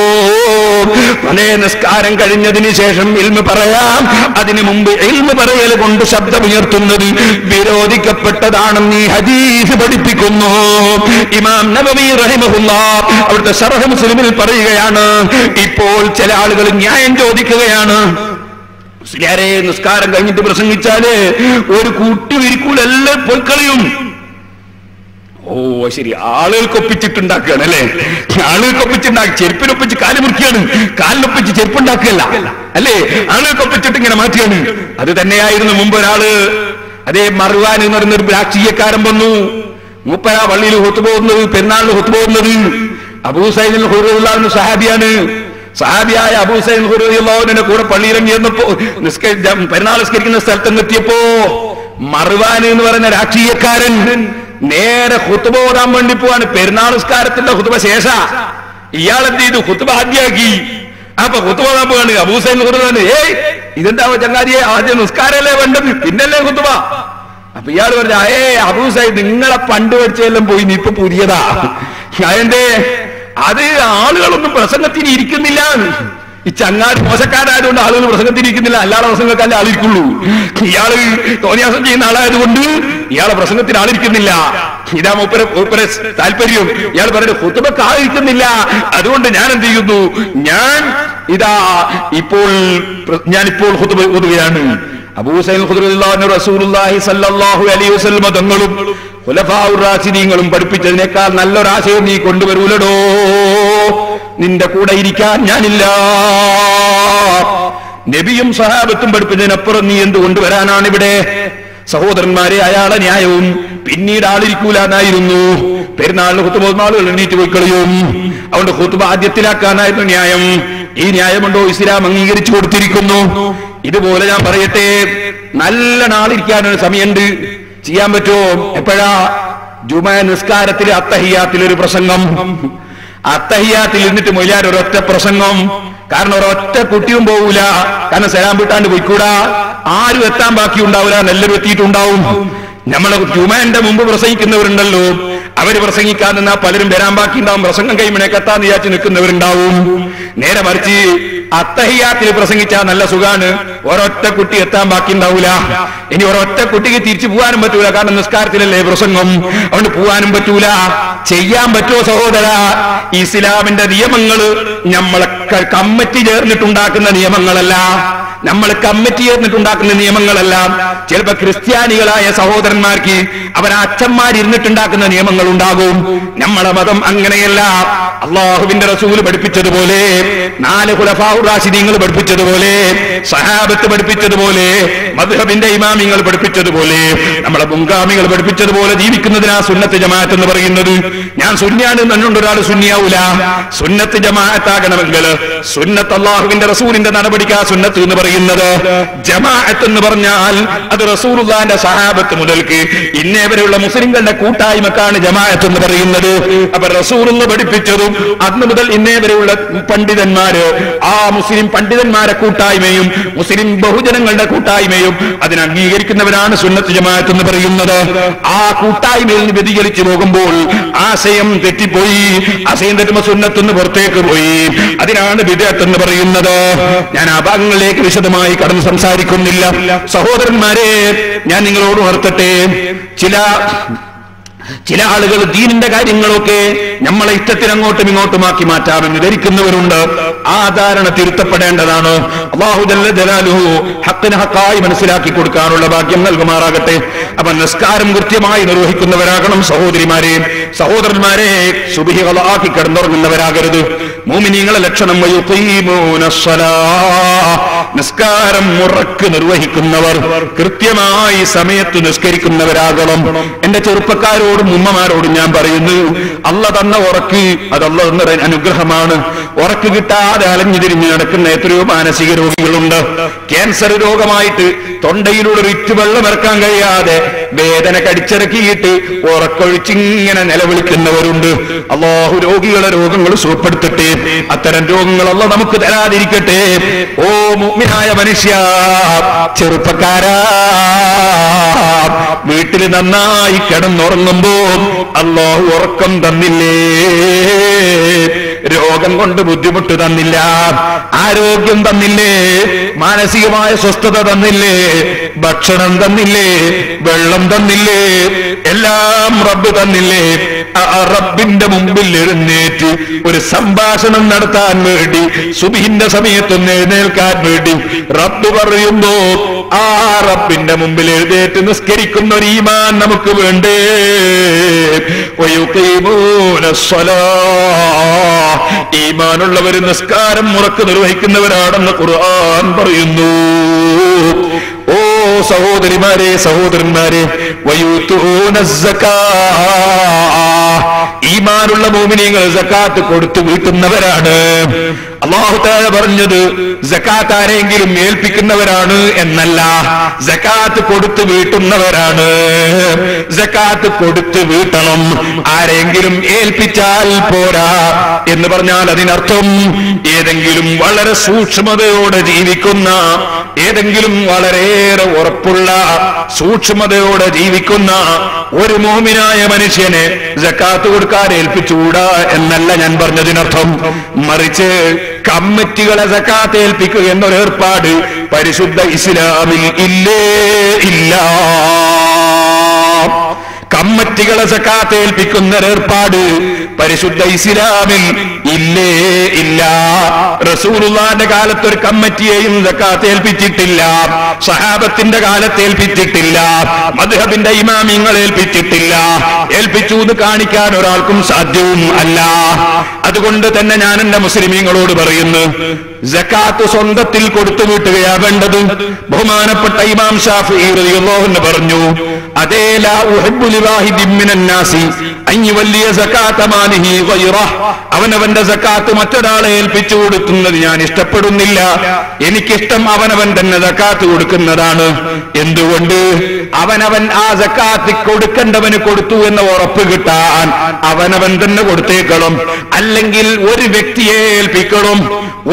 അതേ നിസ്കാരം കഴിഞ്ഞതിന് ശേഷം ഇൽമു പറയാം, അതിനു മുമ്പ് ഇൽമു പറയൽ കൊണ്ട് ശബ്ദമുയർത്തുന്നത് വിരോധിക്കപ്പെട്ടതാണെന്ന് ഈ ഹദീസ് പഠിപ്പിക്കുന്നു. ഇമാം നവവി റഹിമഹുല്ലാഹ് അവിടുത്തെ ശറഹ് മുസ്ലിമിൽ പറയുകയാണ്, ഇപ്പോൾ ചില ആളുകൾ ന്യായം ചോദിക്കുകയാണ്. മുസ്ലിയാരെ നിസ്കാരം കഴിഞ്ഞിട്ട് പ്രസംഗിച്ചാല് ഒരു കൂട്ടുവിരിക്കൂൽ എല്ലാം പൊയ്ക്കളയും. ഓ ശരി, ആളുകൾക്കൊപ്പിച്ചിട്ടുണ്ടാക്കുകയാണ് അല്ലെ? ആളുകൾക്കൊപ്പിച്ചുണ്ടാക്കി ചെരുപ്പിനൊപ്പിച്ച് കാല് മുറിക്കുകയാണ്, കാലിനൊപ്പിച്ച് ചെരുപ്പുണ്ടാക്കുകയല്ല അല്ലേ? ആളുകൾക്കൊപ്പിച്ചിട്ട് ഇങ്ങനെ മാറ്റിയാണ്. അത് തന്നെയായിരുന്നു മുമ്പ് ഒരാള്, അതേ മർവാൻ എന്ന് പറയുന്നൊരു രാഷ്ട്രീയക്കാരൻ വന്നു. മൂപ്പര പള്ളിയിൽ ഒത്തുപോകുന്നത്, പെരുന്നാളിൽ ഒത്തുപോകുന്നത്. അബൂ സഈദ് അൽ ഖുദരി റളിയല്ലാഹു സഹാബിയാണ്. സഹാബിയായ അബൂ സഈദ് അൽ ഖുദരി റളിയല്ലാഹുവിന്റെ കൂടെ പള്ളിയിലും ചേർന്നപ്പോ പെരുന്നാൾ നിസ്കരിക്കുന്ന സ്ഥലത്തെത്തിയപ്പോ മർവാൻ എന്ന് പറയുന്ന രാഷ്ട്രീയക്കാരൻ നേരെ ഖുത്ബ ഓതാൻ വേണ്ടി പോവാണ്. പെരുന്നാൾ നിസ്കാരത്തിന്റെ ഖുത്ബ ശേഷ ഇയാളെന്ത് ചെയ്തു? ഖുത്ബ ആദ്യമാക്കി. അപ്പൊ ഖുത്ബ ഓതാൻ പോവാണ്. അബൂ സഈദ് അൽ ഖുദരി പറഞ്ഞു, ഏയ് ഇതെന്താ ചങ്ങാതിയെ, ആദ്യം നിസ്കാരല്ലേ വേണ്ടത്, പിന്നല്ലേ ഖുത്ബ? അപ്പൊ ഇയാൾ പറഞ്ഞു, അബൂ സഈദ് നിങ്ങളെ പണ്ട് പഠിച്ചെല്ലാം പോയി, നീ ഇപ്പൊ പുതിയതാ. അതെന്തേ? അത് ആളുകളൊന്നും പ്രസംഗത്തിന് ഇരിക്കുന്നില്ല. ഈ ചങ്ങാതി മോശക്കാരായതുകൊണ്ട് ആളുകൾ പ്രസംഗത്തിന് ഇരിക്കുന്നില്ല, അല്ലാതെ പ്രസംഗക്കാരല്ലേ ആളിരിക്കുള്ളൂ. ഇയാള് തോന്നിയാസം ചെയ്യുന്ന ആളായതുകൊണ്ട് ഇയാളെ പ്രസംഗത്തിന് ആളിരിക്കുന്നില്ല. ഇതാ മൂപ്പരെ താല്പര്യം. ഇയാൾ പറഞ്ഞു, ഖുത്ബക്ക് ആളിരിക്കുന്നില്ല, അതുകൊണ്ട് ഞാൻ എന്ത് ചെയ്യുന്നു, ഞാനിപ്പോൾ ഖുത്ബ ഓതുകയാണ്. അബൂ സഈദ് ഖുദരി റളിയല്ലാഹു അൻഹു റസൂലുള്ളാഹി സ്വല്ലല്ലാഹു അലൈഹി വസല്ലം തങ്ങളും ഖുലഫാഉർ റാഷിദീങ്ങളും പഠിപ്പിച്ചതിനേക്കാൾ നല്ലൊരാശയം നീ കൊണ്ടുവരൂലടോ, നിന്റെ കൂടെ ഇരിക്കാൻ ഞാനില്ല. നബിയും സഹാബത്തും പഠിപ്പിച്ചതിനപ്പുറം നീ എന്ത് കൊണ്ടുവരാനാണ് ഇവിടെ? സഹോദരന്മാരെ, അയാളെ ന്യായവും പിന്നീട് ആളിരിക്കൂല എന്നായിരുന്നു. പെരുന്നാളിന് ഖുത്ബ ആളുകൾ എണീറ്റ് പോയി കളയും. അതുകൊണ്ട് ഖുത്ബ ആദ്യത്തിലാക്കാനായിരുന്നു ന്യായം. ഈ ന്യായമുണ്ടോ? ഇസ്ലാം അംഗീകരിച്ചു കൊടുത്തിരിക്കുന്നു. ഇതുപോലെ ഞാൻ പറയട്ടെ, നല്ല നാളിരിക്കാനൊരു സമയമുണ്ട്, ചെയ്യാൻ പറ്റുമോ? എപ്പോഴാ? ജുമാ നിസ്കാരത്തിൽ അത്തഹിയാത്തിൽ ഒരു പ്രസംഗം, അത്തഹിയാത്തിൽ ഇരുന്നിട്ട് മൊയിലാർ ഒരൊറ്റ പ്രസംഗം. കാരണം ഒരൊറ്റ കുട്ടിയും പോകൂല, കാരണം സലാം വിട്ടാണ്ട് പോയിക്കൂടാ. ആരും എത്താൻ ബാക്കി ഉണ്ടാവില്ല, എല്ലാവരും എത്തിയിട്ടുണ്ടാവും. നമ്മളെ ജുമാന്റെ മുമ്പ് പ്രസംഗിക്കുന്നവരുണ്ടല്ലോ, അവര് പ്രസംഗിക്കാൻ നിന്നാ പലരും വരാൻ ബാക്കി ഉണ്ടാവും. പ്രസംഗം കഴിയുമ്പോഴേക്ക് എത്താന്ന് വിചാരിച്ച് നിൽക്കുന്നവരുണ്ടാവും. നേരെ മറിച്ച് അത്തഹിയാത്തിൽ പ്രസംഗിച്ചാൽ നല്ല സുഖാണ്, ഒരൊറ്റ കുട്ടി എത്താൻ ബാക്കി ഉണ്ടാവൂല. ഇനി ഒരൊറ്റ കുട്ടിക്ക് തിരിച്ചു പോകാനും പറ്റൂല, കാരണം നിസ്കാരത്തിലല്ലേ പ്രസംഗം, അതുകൊണ്ട് പോകാനും പറ്റൂല. ചെയ്യാൻ പറ്റുമോ സഹോദര? ഇസ്ലാമിന്റെ നിയമങ്ങള് നമ്മളെ കമ്മിറ്റി ചേർന്നിട്ടുണ്ടാക്കുന്ന നിയമങ്ങളല്ല, നമ്മൾ കമ്മിറ്റി ചേർന്നിട്ടുണ്ടാക്കുന്ന നിയമങ്ങളല്ല. ചിലപ്പോ ക്രിസ്ത്യാനികളായ സഹോദരന്മാർക്ക് അവരെ അച്ഛന്മാരിരുന്നിട്ടുണ്ടാക്കുന്ന നിയമങ്ങൾ ഉണ്ടാകും. നമ്മളെ മതം അങ്ങനെയല്ല. അള്ളാഹുവിന്റെ റസൂൽ പഠിപ്പിച്ചതുപോലെ, 4 ഖുലഫാഉർ റാഷിദീങ്ങൾ പഠിപ്പിച്ചതുപോലെ, സഹാബത്ത് പഠിപ്പിച്ചതുപോലെ, മദ്ഹബിന്റെ ഇമാമിങ്ങൾ പഠിപ്പിച്ചതുപോലെ, നമ്മളെ മുൻഗാമികൾ പഠിപ്പിച്ചതുപോലെ ജീവിക്കുന്നതിനാ സുന്നത്ത് ജമാഅത്ത് എന്ന് പറയുന്നത്. ഞാൻ സുന്നിയാണ് എന്നുകൊണ്ട് ഒരാൾ സുന്നിയാവൂല. സുന്നത്ത് ജമാഅത്താകണമെങ്കിൽ സുന്നത്ത് അള്ളാഹുവിന്റെ റസൂലിന്റെ നടപടിക്കാ സുന്നത്ത് എന്ന് പറയുന്നത്. ജമാഅത്ത് എന്ന് പറഞ്ഞാൽ അത് റസൂലുള്ളാഹിന്റെ സഹാബത്ത് മുതൽക്ക് ഇന്നേ വരെയുള്ള മുസ്ലിങ്ങളുടെ കൂട്ടായ്മക്കാണ് ജമാഅത്ത് എന്ന് പറയുന്നത്. അപ്പൊ റസൂലുള്ള പഠിപ്പിച്ചതും അന്ന് മുതൽ ഇന്നേ വരെയുള്ള പണ്ഡിതന്മാര്, ആ മുസ്ലിം പണ്ഡിതന്മാരെ കൂട്ടായ്മയും മുസ്ലിം ബഹുജനങ്ങളുടെ കൂട്ടായ്മയും അതിനെ അംഗീകരിക്കുന്നവരാണ് സുന്നത്ത് ജമാഅത്ത് എന്ന് പറയുന്നത്. ആ കൂട്ടായ്മയിൽ നിന്ന് വ്യതിചലിച്ചു പോകുമ്പോൾ ആശയം തെറ്റിപ്പോയി. ആശയം തെറ്റുമ്പോൾ സുന്നത്ത് പുറത്തേക്ക് പോയി. അതിനാണ് ബിദ്അത്ത് എന്ന് പറയുന്നത്. ഞാൻ ആ ഭാഗങ്ങളിലേക്ക് വിശദമായി കടന്ന് സംസാരിക്കുന്നില്ല. സഹോദരന്മാരെ, ഞാൻ നിങ്ങളോട് ഉണർത്തട്ടെ, ചില ആളുകൾ ദീനിന്റെ കാര്യങ്ങളൊക്കെ നമ്മളെ ഇഷ്ടത്തിന് അങ്ങോട്ടും ഇങ്ങോട്ടുമാക്കി മാറ്റാമെന്ന് ധരിക്കുന്നവരുണ്ട്. ആ ധാരണ തിരുത്തപ്പെടേണ്ടതാണ്. അല്ലാഹു ജല്ല ജലാലുഹു ഹഖിനെ ഹഖായി മനസ്സിലാക്കി കൊടുക്കാനുള്ള ഭാഗ്യം നൽകുമാറാകട്ടെ. അപ്പൊ നിസ്കാരം കൃത്യമായി നിർവഹിക്കുന്നവരാകണം സഹോദരിമാരെ. സഹോദരന്മാരെ, സുബ്ഹി ഖളാക്കി കിടന്നുറങ്ങുന്നവരാകരുത്. മുഅ്മിനീങ്ങളെ ലക്ഷണം നിസ്കാരം മുറക്ക് നിർവഹിക്കുന്നവർ, കൃത്യമായി സമയത്ത് നിസ്കരിക്കുന്നവരാകണം. എന്റെ ചെറുപ്പക്കാരോടും ഉമ്മമാരോടും ഞാൻ പറയുന്നു, അള്ള തന്ന ഉറക്ക് അത് അള്ള തന്ന അനുഗ്രഹമാണ്. ഉറക്ക് കിട്ടാതെ അലഞ്ഞു തിരിഞ്ഞ് നടക്കുന്ന എത്രയോ മാനസിക രോഗികളുണ്ട്. ക്യാൻസർ രോഗമായിട്ട് തൊണ്ടയിലൂടെ റിറ്റ് വെള്ളം ഇറക്കാൻ കഴിയാതെ വേദന കടിച്ചിറക്കിയിട്ട് ഉറക്കൊഴിച്ചിങ്ങനെ നിലവിളിക്കുന്നവരുണ്ട്. അല്ലാഹു രോഗികളെ രോഗങ്ങൾ സുഖപ്പെടുത്തട്ടെ. അത്തരം രോഗങ്ങൾ അല്ലാഹു നമുക്ക് തരാതിരിക്കട്ടെ. ഓ മുഅ്മിനായ മനുഷ്യ, ചെറുപ്പക്കാരാ, വീട്ടിൽ നന്നായി കിടന്നുറങ്ങുമ്പോ അല്ലാഹു ഉറക്കം തന്നില്ലേ? രോഗം കൊണ്ട് ബുദ്ധിമുട്ട് തന്നില്ല, ആരോഗ്യം തന്നില്ലേ, മാനസികമായ സ്വസ്ഥത തന്നില്ലേ, ഭക്ഷണം തന്നില്ലേ, വെള്ളം തന്നില്ലേ, എല്ലാം റബ്ബ് തന്നില്ലേ? റബ്ബിന്റെ മുമ്പിൽ എഴുന്നേറ്റ് ഒരു സംഭാഷണം നടത്താൻ വേണ്ടി സുബ്ഹിന്റെ സമയത്തൊന്ന് എഴുന്നേൽക്കാൻ വേണ്ടി റബ്ബ് പറയുന്നു, ആ റബ്ബിന്റെ മുമ്പിൽ എഴുന്നേറ്റ് നിസ്കരിക്കുന്ന ഒരു ഈമാൻ നമുക്ക് വേണ്ടേ. ഈമാനുള്ളവർ നിസ്കാരം മുറക്ക് നിർവഹിക്കുന്നവരാണെന്ന് ഖുർആൻ പറയുന്നു. ഓ സഹോദരിമാരെ, സഹോദരന്മാരെ, വയൂതൂന സക്കാ, ഈമാനുള്ള മുഅ്മിനീങ്ങൾ സക്കാത്ത് കൊടുത്തു വീട്ടുന്നവരാണ്. അല്ലാഹു തആല പറഞ്ഞത് സക്കാത്ത് ആരെങ്കിലും ഏൽപ്പിക്കുന്നവരാണ് എന്നല്ല, സക്കാത്ത് കൊടുത്തു വീട്ടുന്നവരാണ്. സക്കാത്ത് കൊടുത്തു വീട്ടണം, ആരെങ്കിലും ഏൽപ്പിച്ചാൽ പോരാ എന്ന് പറഞ്ഞാൽ അതിനർത്ഥം ഏതെങ്കിലും വളരെ സൂക്ഷ്മതയോടെ ജീവിക്കുന്ന, ഏതെങ്കിലും വളരെയേറെ ഉറപ്പുള്ള സൂക്ഷ്മതയോടെ ജീവിക്കുന്ന ഒരു മോമിനായ മനുഷ്യനെ സക്കാത്ത് കൊടുക്കാൻ ഏൽപ്പിച്ചുകൂടാ എന്നല്ല ഞാൻ പറഞ്ഞതിനർത്ഥം. മറിച്ച് കമ്മിറ്റികളെ സക്കാത്ത് ഏൽപ്പിക്കുക എന്നൊരു ഏർപ്പാട് പരിശുദ്ധ ഇസ്ലാമിൽ ഇല്ലേ ഇല്ല. കമ്മിറ്റികളെ സക്കാത്ത് ഏൽപ്പിക്കുന്ന ഏർപ്പാട് പരിശുദ്ധ ഇസ്ലാമിൽ ഇല്ലേ ഇല്ല. റസൂലുള്ളാഹിന്റെ കാലത്ത് ഒരു കമ്മിറ്റിയെയും സക്കാത്ത് ഏൽപ്പിച്ചിട്ടില്ല, സഹാബത്തിന്റെ കാലത്ത് ഏൽപ്പിച്ചിട്ടില്ല, മദ്ഹബിന്റെ ഇമാമിങ്ങൾ ഏൽപ്പിച്ചിട്ടില്ല. ഏൽപ്പിച്ചു എന്ന് കാണിക്കാൻ ഒരാൾക്കും സാധ്യവും അല്ല. അതുകൊണ്ട് തന്നെ ഞാൻ എന്റെ മുസ്ലിമീങ്ങളോട് പറയുന്നു, സക്കാത്ത് സ്വന്തത്തിൽ കൊടുത്തു വീട്ടുകയാ വേണ്ടത്. ബഹുമാനപ്പെട്ട ഇമാം ശാഫിഈ റളിയല്ലാഹു അൻഹു പറഞ്ഞു, അതേ ലാ ഉഹിബ്ബു ലിവാഹിദിൻ മിനൻ നാസി അൻ യുവല്ലിയ സകാത മാലിഹി ഗൈറഹ്, അവനവന്റെ സക്കാത്ത് മറ്റൊരാളെ ഏൽപ്പിച്ചു കൊടുക്കുന്നത് ഞാൻ ഇഷ്ടപ്പെടുന്നില്ല. എനിക്കിഷ്ടം അവനവൻ തന്നെ സക്കാത്ത് കൊടുക്കുന്നതാണ്. എന്തുകൊണ്ട്? അവനവൻ ആ സക്കാത്ത് കൊടുക്കേണ്ടവന് കൊടുത്തു എന്ന ഉറപ്പ് കിട്ടാൻ അവനവൻ തന്നെ കൊടുത്തേക്കണം. അല്ലെങ്കിൽ ഒരു വ്യക്തിയെ ഏൽപ്പിക്കണം.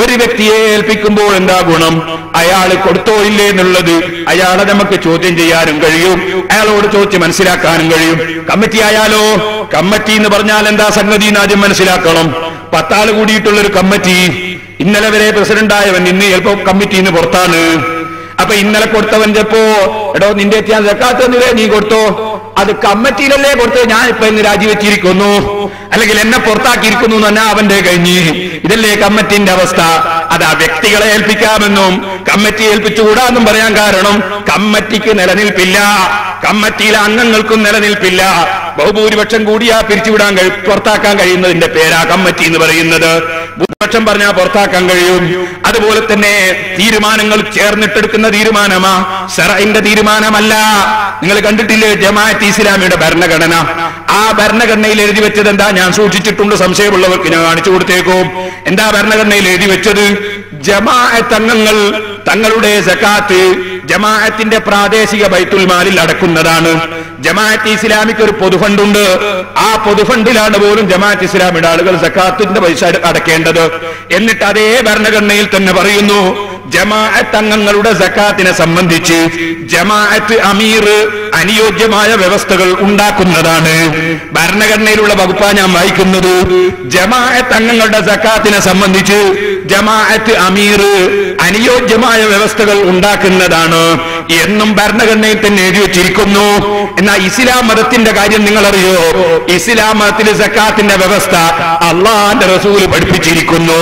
ഒരു വ്യക്തിയെ ഏൽപ്പിക്കുമ്പോൾ എന്താ ഗുണം? അയാൾ കൊടുത്തോ ഇല്ലേ എന്നുള്ളത് അയാളെ നമുക്ക് ചോദ്യം ചെയ്യാനും കഴിയും, അയാളോട് ചോദിച്ച് മനസ്സിലാക്കാനും കഴിയും. കമ്മിറ്റി ആയാലോ, കമ്മിറ്റി എന്ന് പറഞ്ഞാൽ എന്താ സംഗതി എന്ന് ആദ്യം മനസ്സിലാക്കണം. 10 ആള് കൂടിയിട്ടുള്ളൊരു കമ്മിറ്റി, ഇന്നലെ വരെ പ്രസിഡന്റായവൻ ഇന്ന് ചിലപ്പോ കമ്മിറ്റിന്ന് പുറത്താണ്. അപ്പൊ ഇന്നലെ കൊടുത്തവൻ ചിലപ്പോ എടോ നിന്റെ ഞാൻ സക്കാത്ത് എന്നിവേ നീ കൊടുത്തോ, അത് കമ്മിറ്റിയിലല്ലേ കൊടുത്തത്, ഞാൻ ഇപ്പൊ ഇന്ന് രാജിവെച്ചിരിക്കുന്നു, അല്ലെങ്കിൽ എന്നെ പുറത്താക്കിയിരിക്കുന്നു എന്ന് പറഞ്ഞാൽ അവന്റെ കഴിഞ്ഞ്. ഇതല്ലേ കമ്മിറ്റിന്റെ അവസ്ഥ. അത് ആ വ്യക്തികളെ ഏൽപ്പിക്കാമെന്നും കമ്മിറ്റി ഏൽപ്പിച്ചുകൂടാന്നും പറയാൻ കാരണം കമ്മിറ്റിക്ക് നിലനിൽപ്പില്ല, കമ്മിറ്റിയിലെ അംഗങ്ങൾക്കും നിലനിൽപ്പില്ല. ബഹുഭൂരിപക്ഷം കൂടിയാ പിരിച്ചുവിടാൻ പുറത്താക്കാൻ കഴിയുന്നതിന്റെ പേരാ കമ്മിറ്റി എന്ന് പറയുന്നത്. ഭൂരിപക്ഷം പറഞ്ഞാൽ പുറത്താക്കാൻ കഴിയും. അതുപോലെ തന്നെ തീരുമാനങ്ങൾ ചേർന്നിട്ടെടുക്കുന്ന തീരുമാനമാ, ശറഇന്റെ തീരുമാനമല്ല. നിങ്ങൾ കണ്ടിട്ടില്ലേ ജമാഅത്ത് ഇസ്ലാമിയുടെ ഭരണഘടന? ആ ഭരണഘടനയിൽ എഴുതി വെച്ചത് എന്താ? ഞാൻ സൂക്ഷിച്ചിട്ടുണ്ട്, സംശയമുള്ളവർക്ക് ഞാൻ കാണിച്ചു കൊടുത്തേക്കും. എന്താ ഭരണഘടനയിൽ എഴുതി വെച്ചത്? ജമാഅത്ത് അംഗങ്ങൾ തങ്ങളുടെ സക്കാത്ത് ജമാഅത്തിന്റെ പ്രാദേശിക ബൈത്തുൽ മാലിൽ അടക്കുന്നതാണ്. ജമാഅത്ത് ഇസ്ലാമിക്ക് ഒരു പൊതുഫണ്ടുണ്ട്. ആ പൊതുഫണ്ടിലാണ് പോലും ജമാഅത്ത് ഇസ്ലാമിയുടെ ആളുകൾ സക്കാത്തിന്റെ പൈസ അടക്കേണ്ടത്. എന്നിട്ട് അതേ ഭരണഘടനയിൽ തന്നെ പറയുന്നു, ജമാഅത്ത് അംഗങ്ങളുടെ സക്കാത്തിനെ സംബന്ധിച്ച് ജമാഅത്ത് അമീർ അനുയോജ്യമായ വ്യവസ്ഥകൾ ഉണ്ടാക്കുന്നതാണ്. ഭരണഘടനയിലുള്ള വകുപ്പാ ഞാൻ വായിക്കുന്നത്. ജമാഅത്ത് അംഗങ്ങളുടെ സക്കാത്തിനെ സംബന്ധിച്ച് ജമാഅത്ത് അമീർ അനുയോജ്യമായ വ്യവസ്ഥകൾ ഉണ്ടാക്കുന്നതാണ് എന്നും ഭരണഘടനയിൽ തന്നെ എഴുതി വെച്ചിരിക്കുന്നു. എന്നാൽ ഇസ്ലാം മതത്തിന്റെ കാര്യം നിങ്ങൾ അറിയോ? ഇസ്ലാം മതത്തിലെ സക്കാത്തിന്റെ വ്യവസ്ഥ അള്ളാന്റെ റസൂൽ പഠിപ്പിച്ചിരിക്കുന്നു,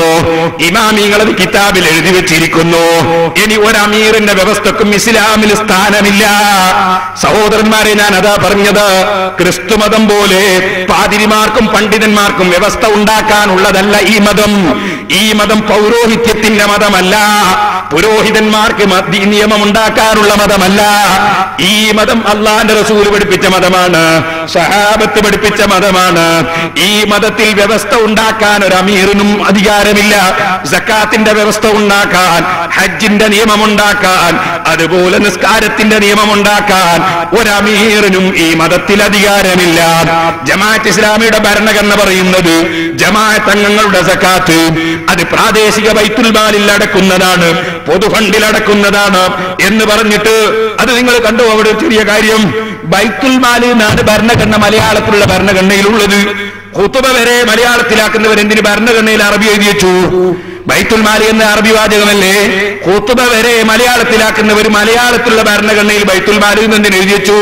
ഇമാമിങ്ങൾ അത് കിതാബിൽ എഴുതി വെച്ചിരിക്കുന്നു. ഇനി ഒരു അമീറിന്റെ വ്യവസ്ഥക്കും ഇസ്ലാമിൽ സ്ഥാനമില്ല. സഹോദരന്മാരെ, ഞാൻ അതാ പറഞ്ഞത്, ക്രിസ്തുമതം പോലെ പാതിരിമാർക്കും പണ്ഡിതന്മാർക്കും വ്യവസ്ഥ ഉണ്ടാക്കാനുള്ളതല്ല ഈ മതം. ഈ മതം പൗരോഹിത്യത്തിന്റെ മതമല്ല, പുരോഹിതന്മാർക്ക് നിയമം ഉണ്ടാക്കാനുള്ള മതമല്ല. ഈ മതം അള്ളാന്റെ റസൂൽ പഠിപ്പിച്ച മതമാണ്, സഹാബത്ത് പഠിപ്പിച്ച മതമാണ്. ഈ മതത്തിൽ വ്യവസ്ഥ ഉണ്ടാക്കാൻ ഒരു അമീറിനും അധികാരമില്ല. സക്കാത്തിന്റെ വ്യവസ്ഥ ഉണ്ടാക്കാൻ, ഹജ്ജിന്റെ നിയമമുണ്ടാക്കാൻ, അതുപോലെ നിസ്കാരത്തിന്റെ നിയമമുണ്ടാക്കാൻ ഒരു അമീറിനും ഈ മതത്തിൽ അധികാരമില്ല. ജമാഅത്ത് ഇസ്ലാമിയുടെ ഭരണഘടന പറയുന്നത് ജമാഅത്ത് അംഗങ്ങളുടെ സക്കാത്ത് അത് പ്രാദേശിക ബൈത്തുൽ മാലിൽ അടക്കുന്നതാണ്, പൊതുഫണ്ടിൽ അടക്കുന്നതാണ് എന്ന് പറഞ്ഞിട്ട് അത് നിങ്ങൾ കണ്ടു. അവിടെ ചെറിയ കാര്യം, ബൈത്തുൽ മാൽ എന്നാണ് ഭരണഘടന മലയാളത്തിലുള്ള ഭരണഘടനയിലുള്ളത്. ഖുതുബ വരെ മലയാളത്തിലാക്കുന്നവർ എന്തിന് ഭരണഘടനയിൽ അറബി എഴുതി വെച്ചു? ബൈത്തുൽ മാൽ എന്ന അറബി വാചകമല്ലേ? ഖുത്ബ വരെ മലയാളത്തിലാക്കുന്നവർ മലയാളത്തിലുള്ള ഭരണഘടനയിൽ ബൈത്തുൽ മാലിൽ നിന്ന് എഴുതി വെച്ചു.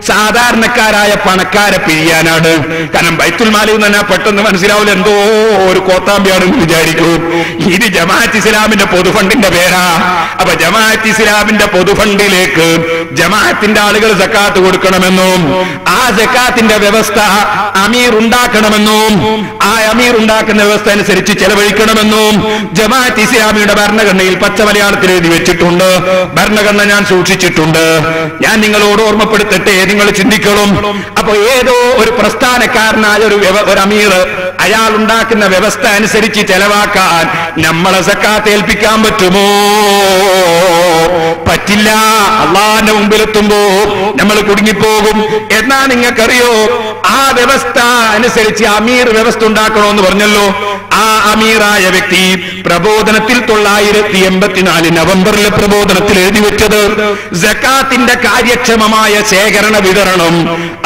സാധാരണക്കാരായ പണക്കാരെ പിരിയാനാണ്. കാരണം ബൈത്തുൽ മാലിൽ നിന്ന് പെട്ടെന്ന് മനസ്സിലാവില്ല, എന്തോ ഒരു കോത്താമ്പിയാണെന്ന് വിചാരിക്കൂ. ഇത് ജമാഅത്ത് ഇസ്ലാമിന്റെ പൊതുഫണ്ടിന്റെ പേരാ. അപ്പൊ ജമാഅത്ത് ഇസ്ലാമിന്റെ പൊതുഫണ്ടിലേക്ക് ജമാഅത്തിന്റെ ആളുകൾ സക്കാത്ത് കൊടുക്കണമെന്നും ആ സക്കാത്തിന്റെ വ്യവസ്ഥ അമീർ ഉണ്ടാക്കണമെന്നും ആ അമീർ ഉണ്ടാക്കുന്ന വ്യവസ്ഥ അനുസരിച്ച് ചെലവഴിക്കണമെന്നും ജമാഅത്ത് ഇസ്ലാമിയുടെ ഭരണഘടനയിൽ പച്ച മലയാളത്തിൽ എഴുതി വെച്ചിട്ടുണ്ട്. ഭരണഘടന ഞാൻ സൂക്ഷിച്ചിട്ടുണ്ട്. ഞാൻ നിങ്ങളോട് ഓർമ്മപ്പെടുത്തട്ടെ, നിങ്ങൾ ചിന്തിക്കണം. അപ്പൊ ഏതോ ഒരു പ്രസ്ഥാനക്കാരനായ ഒരു അമീർ അയാൾ ഉണ്ടാക്കുന്ന വ്യവസ്ഥ അനുസരിച്ച് ചെലവാക്കാൻ നമ്മളെ സക്കാത്ത് ഏൽപ്പിക്കാൻ പറ്റുമോ? പറ്റില്ല. അള്ളാന്റെ മുമ്പിലെത്തുമ്പോ നമ്മൾ കുടുങ്ങിപ്പോകും. എന്നാ നിങ്ങൾക്കറിയോ, ആ വ്യവസ്ഥ അനുസരിച്ച് അമീർ വ്യവസ്ഥ ഉണ്ടാക്കണമെന്ന് പറഞ്ഞല്ലോ. ആ അമീറായ വ്യക്തി പ്രബോധനത്തിൽ 984 നവംബറിലെ പ്രബോധനത്തിൽ എഴുതി വെച്ചത് സക്കാത്തിന്റെ കാര്യക്ഷമമായ ശേഖരണ വിതരണം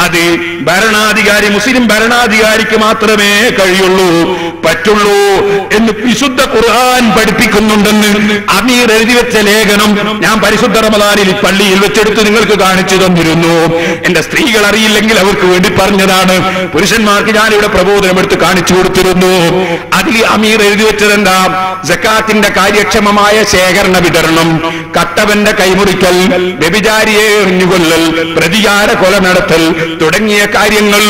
അത് ഭരണാധികാരി, മുസ്ലിം ഭരണാധികാരിക്ക് മാത്രമേ കഴിയുള്ളൂ, പറ്റുള്ളൂ എന്ന് വിശുദ്ധ ഖുർആൻ പഠിപ്പിക്കുന്നുണ്ടെന്ന് അമീർ എഴുതി വെച്ച ലേഖനം ഞാൻ പരിശുദ്ധ റമദാനിൽ പള്ളിയിൽ വെച്ചെടുത്ത് നിങ്ങൾക്ക് കാണിച്ചു തന്നിരുന്നു. എന്റെ സ്ത്രീകൾ അറിയില്ലെങ്കിൽ അവർക്ക് വേണ്ടി പറഞ്ഞതാണ്. പുരുഷന്മാർക്ക് ഞാനിവിടെ പ്രബോധനം എടുത്ത് കാണിച്ചു കൊടുത്തിരുന്നു. അതിൽ അമീർ എഴുതി വെച്ചതെന്താ? സക്കാത്തിന്റെ കാര്യക്ഷമമായ ശേഖരണ വിതരണം, കട്ടവന്റെ കൈമുറിക്കൽ, വ്യഭിചാരിയെ എറിഞ്ഞുകൊല്ലൽ, പ്രതികാര കൊല നടത്തൽ തുടങ്ങിയ കാര്യങ്ങൾ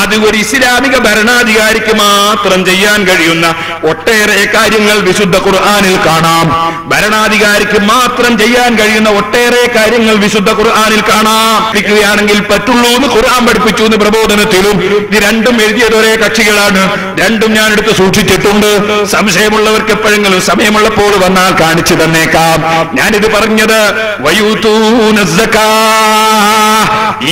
അത് ഒരു ഇസ്ലാമിക ഭരണാധികാരിക്ക് മാത്രം ചെയ്യാൻ കഴിയുന്ന ഒട്ടേറെ കാര്യങ്ങൾ വിശുദ്ധ ഖുർആനിൽ കാണാം. ഭരണാധികാരിക്ക് മാത്രം ചെയ്യാൻ കഴിയുന്ന ഒട്ടേറെ കാര്യങ്ങൾ വിശുദ്ധ ഖുർആനിൽ കാണാം. ാണെങ്കിൽ പറ്റുള്ളൂ എന്ന് ഖുർആൻ പഠിപ്പിച്ചു എന്ന് പ്രബോധനത്തിലും. ഇത് രണ്ടും എഴുതിയത് ഒരേ കക്ഷികളാണ്. രണ്ടും ഞാൻ എടുത്ത് സൂക്ഷിച്ചിട്ടുണ്ട്. സംശയമുള്ളവർക്ക് എപ്പോഴെങ്കിലും സമയമുള്ളപ്പോൾ വന്നാൽ കാണിച്ചു തന്നേക്കാം. ഞാനിത് പറഞ്ഞത് വയൂതൂന സക്കാ,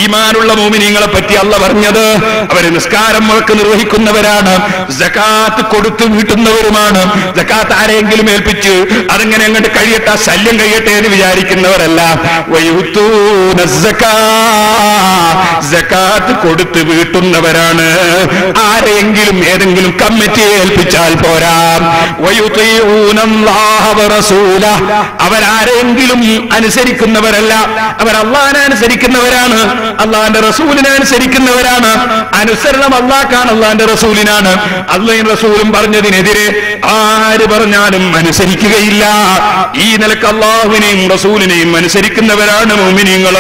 ഈമാനുള്ള മുഅ്മിനീങ്ങളെ പറ്റി അല്ലാഹു പറഞ്ഞത് അവര് നിസ്കാരം മുഴക്ക് നിർവഹിക്കുന്നവരാണ്, സക്കാത്ത് കൊടുത്തു വീട്ടുന്നവരുമാണ്. സക്കാത്ത് ആരെങ്കിലും ഏൽപ്പിച്ച് അതങ്ങനെ അങ്ങോട്ട് കഴിയട്ടെ, ശല്യം കഴിയട്ടെ എന്ന് വിചാരിക്കുന്നവരല്ല. വയൂതൂന സക്കാ, സക്കാത്ത് കൊടുത്ത് വീട്ടുന്നവരാണ്. ആരെങ്കിലും ഏതെങ്കിലും കമ്മിറ്റിയെ ഏൽപ്പിച്ചാൽ പോരാ. വയുതീഊനല്ലാഹ വറസൂലഹ, അവരാരെങ്കിലും അനുസരിക്കുന്നവരല്ല, അവർ അല്ലാഹുവിനെ അനുസരിക്കുന്നവരാണ്, അല്ലാഹുവിന്റെ റസൂലിനെ അനുസരിക്കുന്നവരാണ്. അനുസരണം അല്ലാഹ്ക്കാണ്, അല്ലാഹുവിന്റെ റസൂലിനാണ്. അല്ലാഹുവും റസൂലും പറഞ്ഞതിനെതിരെ ആര് പറഞ്ഞാലും അനുസരിക്കുകയില്ല. ഈ നിലക്ക് അല്ലാഹുവിനെയും റസൂലിനെയും അനുസരിക്കുന്നവരാണ് മുഅ്മിനീങ്ങൾ.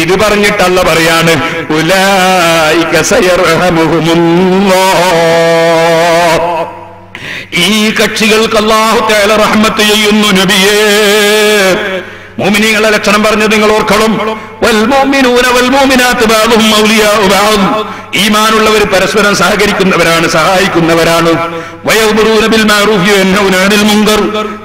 ഇത് പറഞ്ഞിട്ട് അല്ലാഹു പറയാണ് ഉലൈക സയർഹമുഹുമുല്ലാഹ്, ഈ കക്ഷികൾക്ക് അല്ലാഹു തആല റഹ്മത്ത് ചെയ്യുന്നു നബിയേ. മുഅ്മിനീങ്ങളുടെ ലക്ഷണം പറഞ്ഞത് നിങ്ങൾ ഓർക്കണം. വൽ മുഅ്മിനൂന വൽ മുഅ്മിനാത്ത് ബഅ്ദുഹും ഔലിയാഉ ബഅ്ദ്, ഈമാനുള്ളവർ പരസ്പരം സഹകരിക്കുന്നവരാണ്, സഹായിക്കുന്നവരാണ്. വയഅ്മുറൂന ബിൽ മഅറൂഫി വയൻഹൗന അനിൽ മുൻകർ,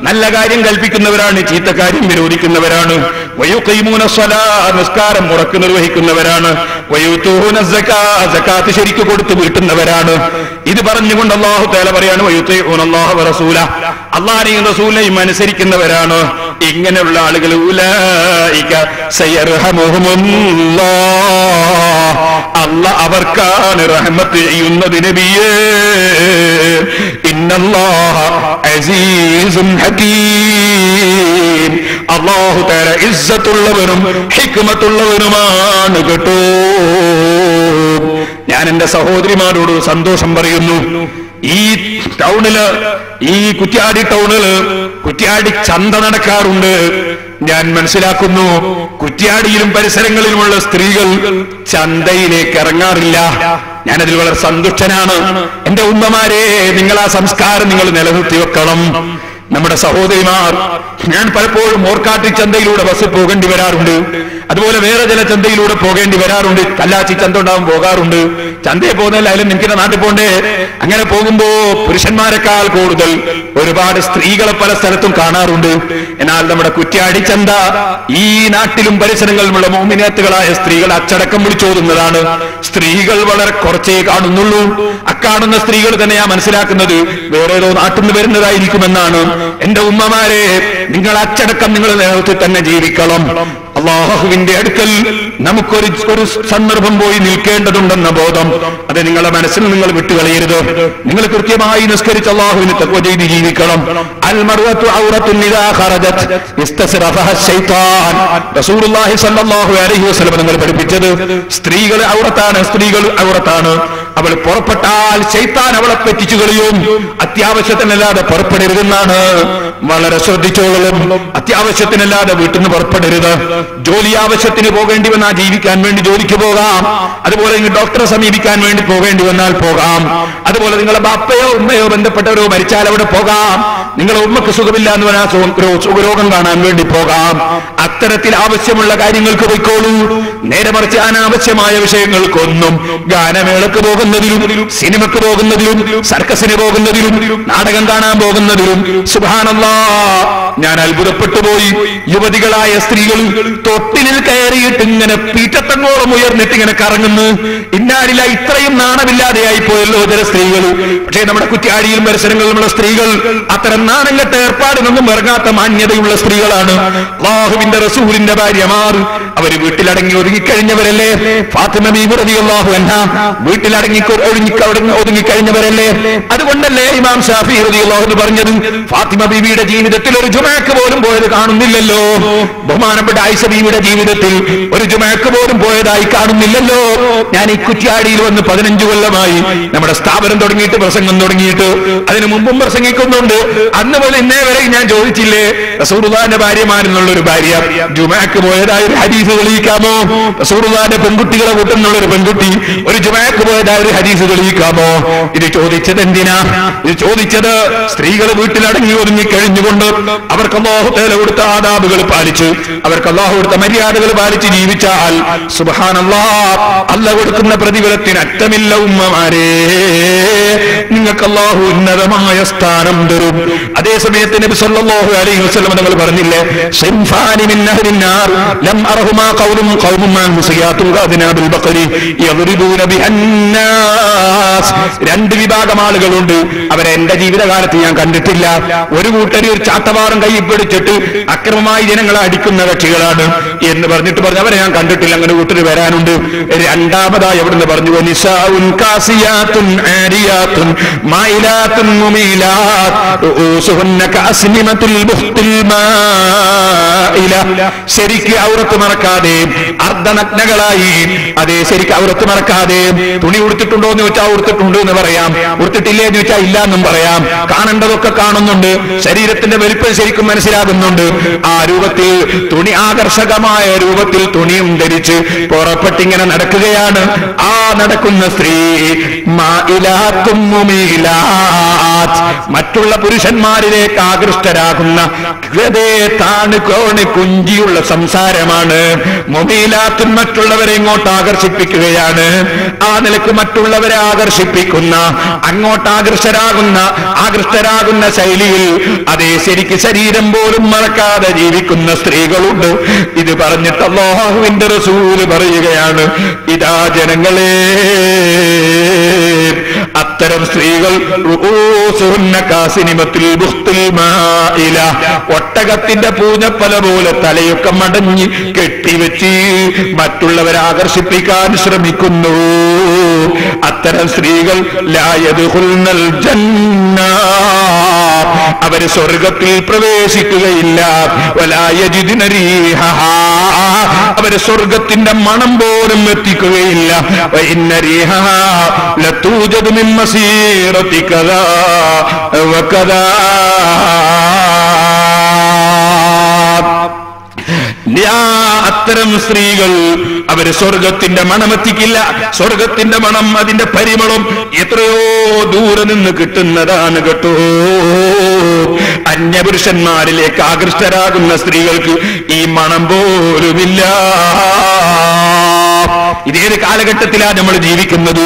നല്ല കാര്യം കൽപ്പിക്കുന്നവരാണ്, ചീത്ത കാര്യം വിരോധിക്കുന്നവരാണ്. വയുഖീമൂന സ്വലാത്ത്, നിസ്കാരം മുറക്ക് നിർവഹിക്കുന്നവരാണ്. വയുതൂന സക്കാ, സക്കാത്ത് ശരിക്ക് കൊടുത്തു വീട്ടുന്നവരാണ്. ഇത് പറഞ്ഞുകൊണ്ട് അല്ലാഹു തആല പറയാണ് വയുതീഊനല്ലാഹ വറസൂലഹ, അല്ലാഹുവിനെയും റസൂലിനെയും അനുസരിക്കുന്നവരാണ്. ഇങ്ങനെയുള്ള ആളുകൾ ഉലൈക സയർഹമുഹുമുല്ലാഹ്, അല്ലാഹ് അവർക്കാണ് റഹ്മത്ത് ചെയ്യുന്നത് നബിയേ. ഇന്നല്ലാഹ അസീസുൻ ഹകീം, അല്ലാഹു തആല ഇസ്സത്തുള്ളവനും ഹിക്മത്തുള്ളവനുമാണ് കേട്ടോ. ഞാൻ എന്റെ സഹോദരിമാരോട് സന്തോഷം പറയുന്നു. ഈ ടൗണില്, ഈ കുറ്റ്യാടി ടൗണില് കുറ്റ്യാടി ചന്ത നടക്കാറുണ്ട്. ഞാൻ മനസ്സിലാക്കുന്നു കുറ്റ്യാടിയിലും പരിസരങ്ങളിലുമുള്ള സ്ത്രീകൾ ചന്തയിലേക്ക് ഇറങ്ങാറില്ല. ഞാനതിൽ വളരെ സന്തുഷ്ടനാണ്. എന്റെ ഉമ്മമാരെ, നിങ്ങൾ ആ സംസ്കാരം നിങ്ങൾ നിലനിർത്തി വെക്കണം. നമ്മുടെ സഹോദരിമാർ, ഞാൻ പലപ്പോഴും ഓർക്കാട്ടി ചന്തയിലൂടെ ബസ് പോകേണ്ടി വരാറുണ്ട്, അതുപോലെ വേറെ ചില ചന്തയിലൂടെ പോകേണ്ടി വരാറുണ്ട്. കല്ലാച്ചി ചന്ത ഉണ്ടാവും, പോകാറുണ്ട്. ചന്തയിൽ പോകുന്നതിലായാലും നിങ്ങളുടെ നാട്ടിൽ പോണ്ടേ. അങ്ങനെ പോകുമ്പോ പുരുഷന്മാരെക്കാൾ കൂടുതൽ ഒരുപാട് സ്ത്രീകളെ പല സ്ഥലത്തും കാണാറുണ്ട്. എന്നാൽ നമ്മുടെ കുറ്റ്യാടി ചന്ത ഈ നാട്ടിലും പരിസരങ്ങളിലുമുള്ള മുഅ്മിനാത്തുകളായ സ്ത്രീകൾ അച്ചടക്കം വിളിച്ചോതുന്നതാണ്. സ്ത്രീകൾ വളരെ കുറച്ചേ കാണുന്നുള്ളൂ. അക്കാണുന്ന സ്ത്രീകൾ തന്നെയാ മനസ്സിലാക്കുന്നത് വേറെ ഏതോ നാട്ടിൽ നിന്ന് വരുന്നതായിരിക്കുമെന്നാണ്. എന്റെ ഉമ്മമാരെ, നിങ്ങൾ അച്ചടക്കം നിങ്ങൾ നേതൃത്വത്തിൽ തന്നെ ജീവിക്കണം. അല്ലാഹുവിന്റെ അടുക്കൽ നമുക്കൊരു സന്ദർഭം പോയി നിൽക്കേണ്ടതുണ്ടെന്ന ബോധം അത് നിങ്ങളുടെ മനസ്സിൽ നിങ്ങൾ വിട്ടുകളയരുത്. നിങ്ങൾ കൃത്യമായി നിസ്കരിച്ച് അല്ലാഹുവിനെ തഖ്വ ചെയ്ത് ജീവിക്കണം. അൽ മർവതു ഔറത്തുൻ ഇദാ ഖറജത് ഇസ്തസ്റഫഹ ശൈത്താൻ. റസൂലുള്ളാഹി സ്വല്ലല്ലാഹു അലൈഹി വസല്ലം നിങ്ങൾ പഠിപ്പിച്ചത് സ്ത്രീകൾ ഔറത്താണ്, സ്ത്രീകൾ ഔറത്താണ്. അവൾ പുറപ്പെട്ടാൽ ശൈത്താൻ അവളെ പറ്റിച്ചു കളയും. അത്യാവശ്യത്തിനല്ലാതെ പുറപ്പെടരുതെന്നാണ്. വളരെ ശ്രദ്ധിച്ചോളും. അത്യാവശ്യത്തിനല്ലാതെ വീട്ടിൽ നിന്ന് പുറപ്പെടരുത്. ജോലി ആവശ്യത്തിന് പോകേണ്ടി വന്നാൽ ജീവിക്കാൻ വേണ്ടി ജോലിക്ക് പോകാം. അതുപോലെ നിങ്ങൾ ഡോക്ടറെ സമീപിക്കാൻ വേണ്ടി പോകേണ്ടി വന്നാൽ പോകാം. അതുപോലെ നിങ്ങളെ ബാപ്പയോ ഉമ്മയോ ബന്ധപ്പെട്ടവരോ മരിച്ചാൽ അവിടെ പോകാം. നിങ്ങളെ ഉമ്മക്ക് സുഖമില്ല എന്ന് പറഞ്ഞാൽ സുഖരോഗം കാണാൻ വേണ്ടി പോകാം. അത്തരത്തിൽ ആവശ്യമുള്ള കാര്യങ്ങൾക്ക് പോയിക്കോളൂ. നേരെ മറിച്ച് അനാവശ്യമായ വിഷയങ്ങൾക്കൊന്നും, ഗാനമേളക്ക് പോകുന്നതിലും സിനിമക്ക് പോകുന്നതിലും സർക്കസിന് പോകുന്നതിലും നാടകം കാണാൻ പോകുന്നതിലും സുബ്ഹാനല്ലാഹ് ഞാൻ അത്ഭുതപ്പെട്ടു പോയി. യുവതികളായ സ്ത്രീകൾ തൊട്ടിലിൽ കയറിയിട്ട് ഇങ്ങനെ പീറ്റത്തങ്ങോളം ഉയർന്നിട്ട് ഇങ്ങനെ കറങ്ങുന്നു. ഇന്നാലില്ല, ഇത്രയും നാണമില്ലാതെയായി പോയല്ലോ ചില സ്ത്രീകൾ. പക്ഷേ നമ്മുടെ കുറ്റ്യാടിയിലും പരിസരങ്ങളിലുമുള്ള സ്ത്രീകൾ അത്തരം നാണംകെട്ട ഏർപ്പാടിനൊന്നും ഇറങ്ങാത്ത മാന്യതയുള്ള സ്ത്രീകളാണ്. അല്ലാഹുവിന്റെ റസൂലിന്റെ ഭാര്യമാർ അവര് വീട്ടിലടങ്ങി ഒതുങ്ങിക്കഴിഞ്ഞവരല്ലേ. ഫാത്തിമ ബീവി റളിയല്ലാഹു അൻഹാ വീട്ടിലടങ്ങി ഒതുങ്ങിക്കഴിഞ്ഞവരല്ലേ. അതുകൊണ്ടല്ലേ ഇമാം ഷാഫി റളിയല്ലാഹു അൻഹു പറഞ്ഞത്, ഫാത്തിമ ബീവിയുടെ ജീവിതത്തിൽ ഒരു ജുമഅക്ക് പോലും പോയത് കാണുന്നില്ലല്ലോ. ബഹുമാനപ്പെട്ട ആയിഷ ബീവിയുടെ ജീവിതത്തിൽ ഒരു ജുമഅക്ക് പോലും പോയതായി കാണുന്നില്ലല്ലോ. ഞാൻ ഈ കുറ്റ്യാടിയിൽ വന്ന് 15 കൊല്ലമായി. നമ്മുടെ സ്ഥാപനം തുടങ്ങിയിട്ട്, പ്രസംഗം തുടങ്ങിയിട്ട്, അതിനു മുമ്പും പ്രസംഗിക്കുന്നുണ്ട്. അന്ന് പോലെ ഇന്നേ വരെ ഞാൻ ചോദിച്ചില്ലേ, റസൂലുള്ളാഹിന്റെ ഭാര്യമാരെന്നുള്ളൊരു ഭാര്യ ജുമഅക്ക് പോയതായ ഒരു ഹദീസ് തെളിയിക്കാമോ? റസൂലുള്ളാഹിന്റെ പെൺകുട്ടികളെ കൂട്ടുന്നുള്ളൊരു പെൺകുട്ടി ഒരു ജുമഅക്ക് പോയതായ ഒരു ഹദീസ് തെളിയിക്കാമോ? ഇത് ചോദിച്ചത് എന്തിനാ? ഇത് ചോദിച്ചത് സ്ത്രീകൾ വീട്ടിലടങ്ങി ഒതുങ്ങി കഴിഞ്ഞുകൊണ്ട് അവർക്ക് അല്ലാഹു തആല കൊടുത്ത ആദാബുകൾ പാലിച്ച്, അവർക്ക് അല്ലാഹു കൊടുത്ത മര്യാദകൾ പാലിച്ച് ജീവിച്ചാൽ സുബ്ഹാനല്ലാഹ് അല്ലാഹു കൊടുക്കുന്ന പ്രതിഫലത്തിന് അറ്റമില്ല. ഉമ്മമാരെ, നിങ്ങൾക്ക് അല്ലാഹു ഉന്നതമായ സ്ഥാനം തരും. അതേ സമയത്ത് നബി സല്ലല്ലാഹു അലൈഹി വസല്ലം തങ്ങൾ പറഞ്ഞില്ലേ, സിൻഫാനി മിൻ അഹ്ലിൻ നാർ ലം അർഹുമാ ഖൗമുൻ മുസിയാത്തുൻ ഖാദിനാബിൽ ബഖരി യദ്രിബൂന ബിഅന്നാസ്. 2 വിഭാഗം ആളുകളുണ്ട്, അവരെ എന്റെ ജീവിതകാലത്ത് ഞാൻ കണ്ടിട്ടില്ല. ഒരു കൂട്ടരി ഒരു ചാട്ടവാറും കൈ പിടിച്ചിട്ട് അക്രമമായി ജനങ്ങളെ അടിക്കുന്ന കക്ഷികളാണ് എന്ന് പറഞ്ഞിട്ട് പറഞ്ഞു അവരെ ഞാൻ കണ്ടിട്ടില്ല. അങ്ങനെ കൂട്ടർ വരാനുണ്ട്. രണ്ടാമതായി എവിടുന്ന് പറഞ്ഞു, നിസാഉൻ കാസിയാത്തുൻ ആരിയാത്തുൻ മൈലാത്തുൻ മുമീലാത്ത് റൂസുഹുന്ന കഅസ്നിമത്തുൽ ബുഖ്തിൽ മാഇല. ശരിക്ക് ഔറത്ത് മറക്കാതെ, അർദ്ധനഗ്നകളായി, അതേ ശരിക്ക് ഔറത്ത് മറക്കാതെ, തുണി ഉടുത്തിട്ടുണ്ടോ എന്ന് ചോദിച്ചാൽ ഉടുത്തിട്ടുണ്ട് എന്ന് പറയാം, ഉടുത്തിട്ടില്ലേ എന്ന് ചോദിച്ചാൽ ഇല്ല എന്നും പറയാം. കാണേണ്ടതൊക്കെ കാണുന്നുണ്ട്, ശരീരത്തിന്റെ വലിപ്പം ശരിക്കും മനസ്സിലാകുന്നുണ്ട്. ആ രൂപത്തിൽ തുണി, ആകർഷകമായ രൂപത്തിൽ തുണിയും ധരിച്ച് പുറപ്പെട്ടിങ്ങനെ നടക്കുകയാണ്. ആ നടക്കുന്ന സ്ത്രീ മാഇലാത്തും മുമീലാത്ത്, മറ്റുള്ള പുരുഷന്മാരിലേക്ക് ആകൃഷ്ടരാകുന്ന താണ് കോണി കുഞ്ചിയുള്ള സംസാരമാണ്. മുമീലാത്തും മറ്റുള്ളവരെ ഇങ്ങോട്ട് ആകർഷിപ്പിക്കുകയാണ്. ആ നിലക്ക് മറ്റുള്ളവരെ ആകർഷിപ്പിക്കുന്ന, അങ്ങോട്ട് ആകൃഷ്ടരാകുന്ന ശൈലിയിൽ അതേ ശരിക്ക് ശരീരം പോലും മറക്കാതെ ജീവിക്കുന്ന സ്ത്രീകളുണ്ട്. ഇത് പറഞ്ഞിട്ട് അല്ലാഹുവിന്റെ റസൂല് പറയുകയാണ്, ഇതാ ജനങ്ങളെ, അത്തരം സ്ത്രീകൾ ഒട്ടകത്തിന്റെ പൂഞ്ഞപ്പല പോലെ തലയൊക്കെ മടഞ്ഞ് കെട്ടിവെച്ച് മറ്റുള്ളവരെ ആകർഷിപ്പിക്കാൻ ശ്രമിക്കുന്നു. അത്തരം സ്ത്രീകൾ ലാ യദ്ഖുൽനൽ ജന്ന, അവര് സ്വർഗത്തിൽ പ്രവേശിക്കുകയില്ല. വലാ യജിദ്ന റീഹഹാ, അവര് സ്വർഗത്തിന്റെ മണം പോലും എത്തിക്കുകയില്ല. വഇന്ന റീഹഹാ ലതൂജദു മിൻ മസീറതി കദാ വകദാ. അത്തരം സ്ത്രീകൾ അവര് സ്വർഗത്തിന്റെ മണമെത്തിക്കില്ല. സ്വർഗത്തിന്റെ മണം, അതിന്റെ പരിമളം എത്രയോ ദൂരെ നിന്ന് കിട്ടുന്നതാണ് കേട്ടോ. അന്യപുരുഷന്മാരിലേക്ക് ആകൃഷ്ടരാകുന്ന സ്ത്രീകൾക്ക് ഈ മണം പോലുമില്ല. ഇതേത് കാലഘട്ടത്തിലാണ് നമ്മൾ ജീവിക്കുന്നത്?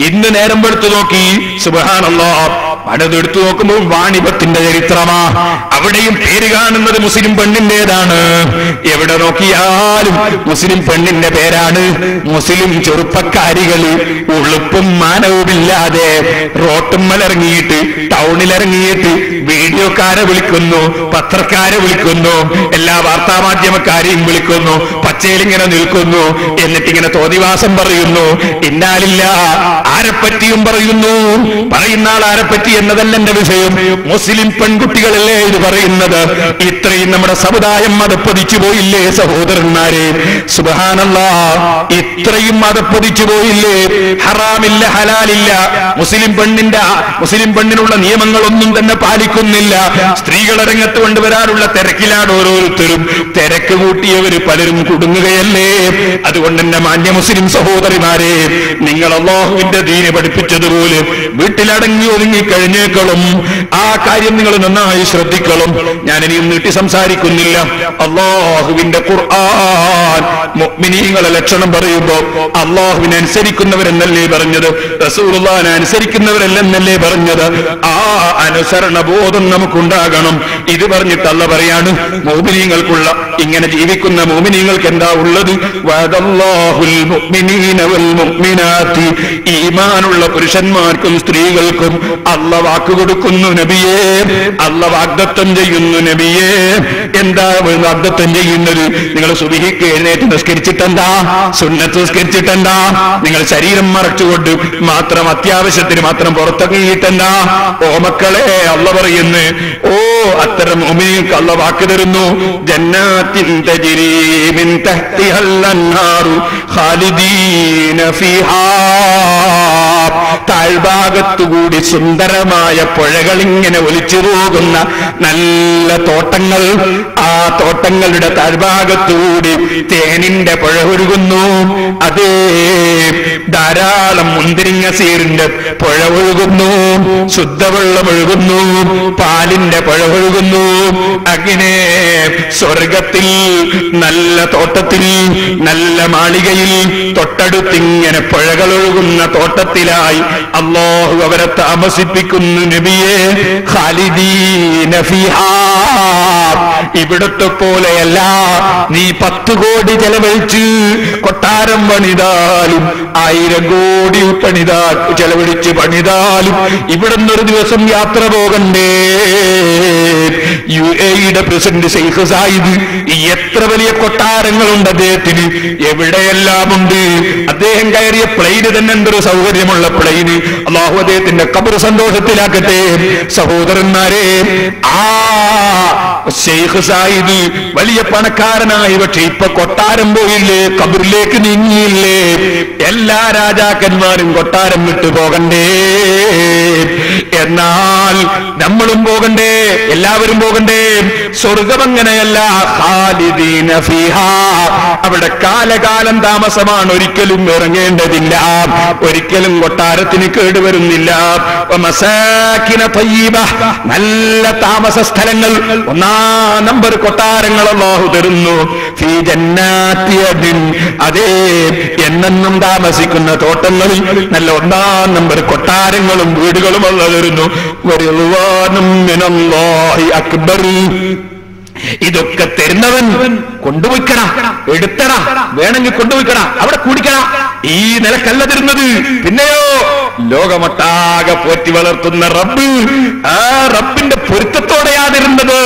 ഇന്ന് നേരം വെളുത്തു നോക്കി സുബ്ഹാനല്ലാഹ്, പലതെടുത്തു നോക്കുമ്പോൾ വാണിഭത്തിന്റെ ചരിത്രമാ. അവിടെയും പേര് കാണുന്നത് മുസ്ലിം പെണ്ണിന്റേതാണ്. എവിടെ നോക്കിയാലും മുസ്ലിം പെണ്ണിന്റെ പേരാണ്. മുസ്ലിം ചെറുപ്പക്കാരികള് ഉളുപ്പും മാനവുമില്ലാതെ റോട്ടുമ്മലിറങ്ങിയിട്ട് ടൗണിലിറങ്ങിയിട്ട് വീഡിയോക്കാരെ വിളിക്കുന്നു, പത്രക്കാരെ വിളിക്കുന്നു, എല്ലാ വാർത്താമാധ്യമക്കാരെയും വിളിക്കുന്നു, പച്ചയിലിങ്ങനെ നിൽക്കുന്നു, എന്നിട്ടിങ്ങനെ തോന്നിവാസം പറയുന്നു. ഇന്നാലില്ല, ആരെപ്പറ്റിയും പറയുന്നു. പറയുന്ന ആൾ ആരെപ്പറ്റി എന്നതല്ല എന്റെ വിഷയം. മുസ്ലിം പെൺകുട്ടികളല്ലേ ഇത് പറയുന്നത്. ഇത്രയും നമ്മുടെ സമുദായം മതപ്പതിച്ചു പോയില്ലേ സഹോദരന്മാരെ? സുബ്ഹാനല്ലാഹ്, ഇത്രയും മതപ്പതിച്ചു പോയില്ലേ? ഹറാമില്ല, ഹലാലില്ല. മുസ്ലിം പെണ്ണിനുള്ള നിയമങ്ങളൊന്നും തന്നെ പാലിക്കുന്നില്ല. സ്ത്രീകളെ രംഗത്ത് കൊണ്ടുവരാനുള്ള തിരക്കിലാണ് ഓരോരുത്തരും. തിരക്ക് കൂട്ടിയവര് പലരും കുടുങ്ങുകയല്ലേ? അതുകൊണ്ട് എന്റെ മാന്യ മുസ്ലിം സഹോദരിമാരെ, നിങ്ങൾ അല്ലാഹുവിന്റെ ദീന് പഠിപ്പിച്ചതുപോലെ വീട്ടിലടങ്ങി ഒതുങ്ങി കഴിഞ്ഞേക്കളും. ആ കാര്യം നിങ്ങൾ നന്നായി ശ്രദ്ധിക്കണം. ഞാൻ ഇനിയും നീട്ടി സംസാരിക്കുന്നില്ല. അല്ലാഹുവിന്റെ ഖുർആൻ മുഅ്മിനീങ്ങളെ ലക്ഷണം പറയുമ്പോ അല്ലാഹുവിനെ അനുസരിക്കുന്നവരെന്നല്ലേ പറഞ്ഞത്? റസൂലുള്ളാഹിനെ അനുസരിക്കുന്നവരല്ലെന്നല്ലേ പറഞ്ഞത്? ആ അനുസരണ ബോധം നമുക്കുണ്ടാകണം. ഇത് പറഞ്ഞിട്ട് അല്ലാഹു പറയാണ്, മുഅ്മിനീങ്ങൾക്കുള്ള, ഇങ്ങനെ ജീവിക്കുന്ന മുഅ്മിനീങ്ങൾക്ക് എന്താ ഉള്ളത്? വഅദല്ലാഹുൽ മുഅ്മിനീന വൽ മുഅ്മിനാത്തി, ഈമാനുള്ള പുരുഷന്മാർക്കും സ്ത്രീകൾക്കും അല്ലാഹു വാക്ക് കൊടുക്കുന്നു നബിയേ, അല്ലാഹു വാഗ്ദത്തം ചെയ്യുന്നു നബിയേ. എന്താ വാഗ്ദത്തം ചെയ്യുന്നത്? നിങ്ങൾ സുബ്ഹിക്ക് എഴുന്നേറ്റ് നിസ്കരിച്ചിട്ടെന്താ? സുന്നത്ത് നിസ്കരിച്ചിട്ടെന്താ? നിങ്ങൾ ശരീരം മറച്ചുകൊണ്ട് മാത്രം അത്യാവശ്യത്തിന് മാത്രം പുറത്തിറങ്ങിയിട്ടെന്താ? ഓ മക്കളെ, അല്ലാഹു പറയുന്നു, ഓ അത്തരം മുഅ്മിനീങ്ങൾക്ക് അല്ലാഹു വാക്ക് തരുന്നു, ജന്നാത്തിൻ തജ്രീ മിൻ തഹ്തിഹൽ അൻഹാറു ഖാലിദീന ഫീഹാ, താഴ്ഭാഗത്തുകൂടി സുന്ദരമായ പുഴകൾ ഇങ്ങനെ ഒലിച്ചു പോകുന്ന നല്ല തോട്ടങ്ങൾ. ആ തോട്ടങ്ങളുടെ താഴ്ഭാഗത്തുകൂടി തേനിന്റെ പുഴ ഒഴുകുന്നു. അതേ, ധാരാളം മുന്തിരിങ്ങ സീറിന്റെ പുഴ ഒഴുകുന്നു, ശുദ്ധവെള്ളം ഒഴുകുന്നു, പാലിന്റെ പുഴ ഒഴുകുന്നു. അങ്ങനെ സ്വർഗത്തിൽ നല്ല തോട്ടത്തിൽ നല്ല മാളികയിൽ തൊട്ടടുത്തിങ്ങനെ പുഴകൾ ഒഴുകുന്ന തോട്ടത്തിലായി അല്ലാഹു അവരെ താമസിപ്പിക്കുന്നു നബിയെ. ഖാലിദീന ഫീഹാ, ഇവിടത്തെ പോലെയല്ല. നീ 10 കോടി ചെലവഴിച്ച് കൊട്ടാരം പണിതാലും 1000 കോടി ചെലവഴിച്ച് പണിതാലും ഇവിടുന്നൊരു ദിവസം യാത്ര പോകണ്ടേ? UAE-യുടെ പ്രസിഡന്റ് ഷെയ്ഖ് സായിദ് എത്ര വലിയ കൊട്ടാരങ്ങളുണ്ട് അദ്ദേഹത്തിന്, എവിടെയെല്ലാമുണ്ട്. അദ്ദേഹം കയറിയ പ്ലെയിന് തന്നെ എന്തൊരു സൗകര്യമുള്ള പ്ലെയിന്. അല്ലാഹു അദ്ദേഹത്തിന്റെ ഖബർ സന്തോഷത്തിലാക്കട്ടെ. സഹോദരന്മാരെ, ആ ഷെയ്ഖ് സായിദ് വലിയ പണക്കാരനായി, പക്ഷെ ഇപ്പൊ കൊട്ടാരം പോയില്ലേ, ഖബറിലേക്ക് നീങ്ങിയില്ലേ? എല്ലാ രാജാക്കന്മാരും കൊട്ടാരം വിട്ടു പോകണ്ടേ? എന്നാൽ നമ്മളും പോകണ്ടേ? എല്ലാവരും പോകണ്ടേ? സ്വർഗം അങ്ങനെയല്ല. ഖാലിദീന ഫീഹാ, അവിടെ കാലകാലം താമസമാണ്. ഒരിക്കലും ഇറങ്ങേണ്ടതില്ല, ഒരിക്കലും കൊട്ടാരത്തിന് കേടുവരുന്നില്ല. വമസാകിന തയ്യിബ, നല്ല താമസ സ്ഥലങ്ങൾ, 1 നമ്പർ കൊട്ടാരങ്ങൾ അല്ലാഹു തരുന്നു. ഫീ ജന്നാത്തി അദ്ൻ, അതേ എന്നെന്നും താമസിക്കുന്ന തോട്ടങ്ങളിൽ നല്ല 1 നമ്പർ കൊട്ടാരങ്ങളും വീടുകളും അല്ലാഹു തരുന്നു. വറിദ്വാനും മിനല്ലാഹി അക്ബർ, ഇതൊക്കെ തരുന്നവൻ കൊണ്ടുപോയിക്കട, എടുത്തട, വേണമെങ്കിൽ കൊണ്ടുപോയിക്കട, അവിടെ കൂടിക്കട. ഈ നിലക്കല്ല തരുന്നത്. പിന്നെയോ ലോകമൊട്ടാകെ പോറ്റി വളർത്തുന്ന റബ്ബ്, ആ റബ്ബിന്റെ പൊരുത്തത്തോടെയാ തരുന്നത്,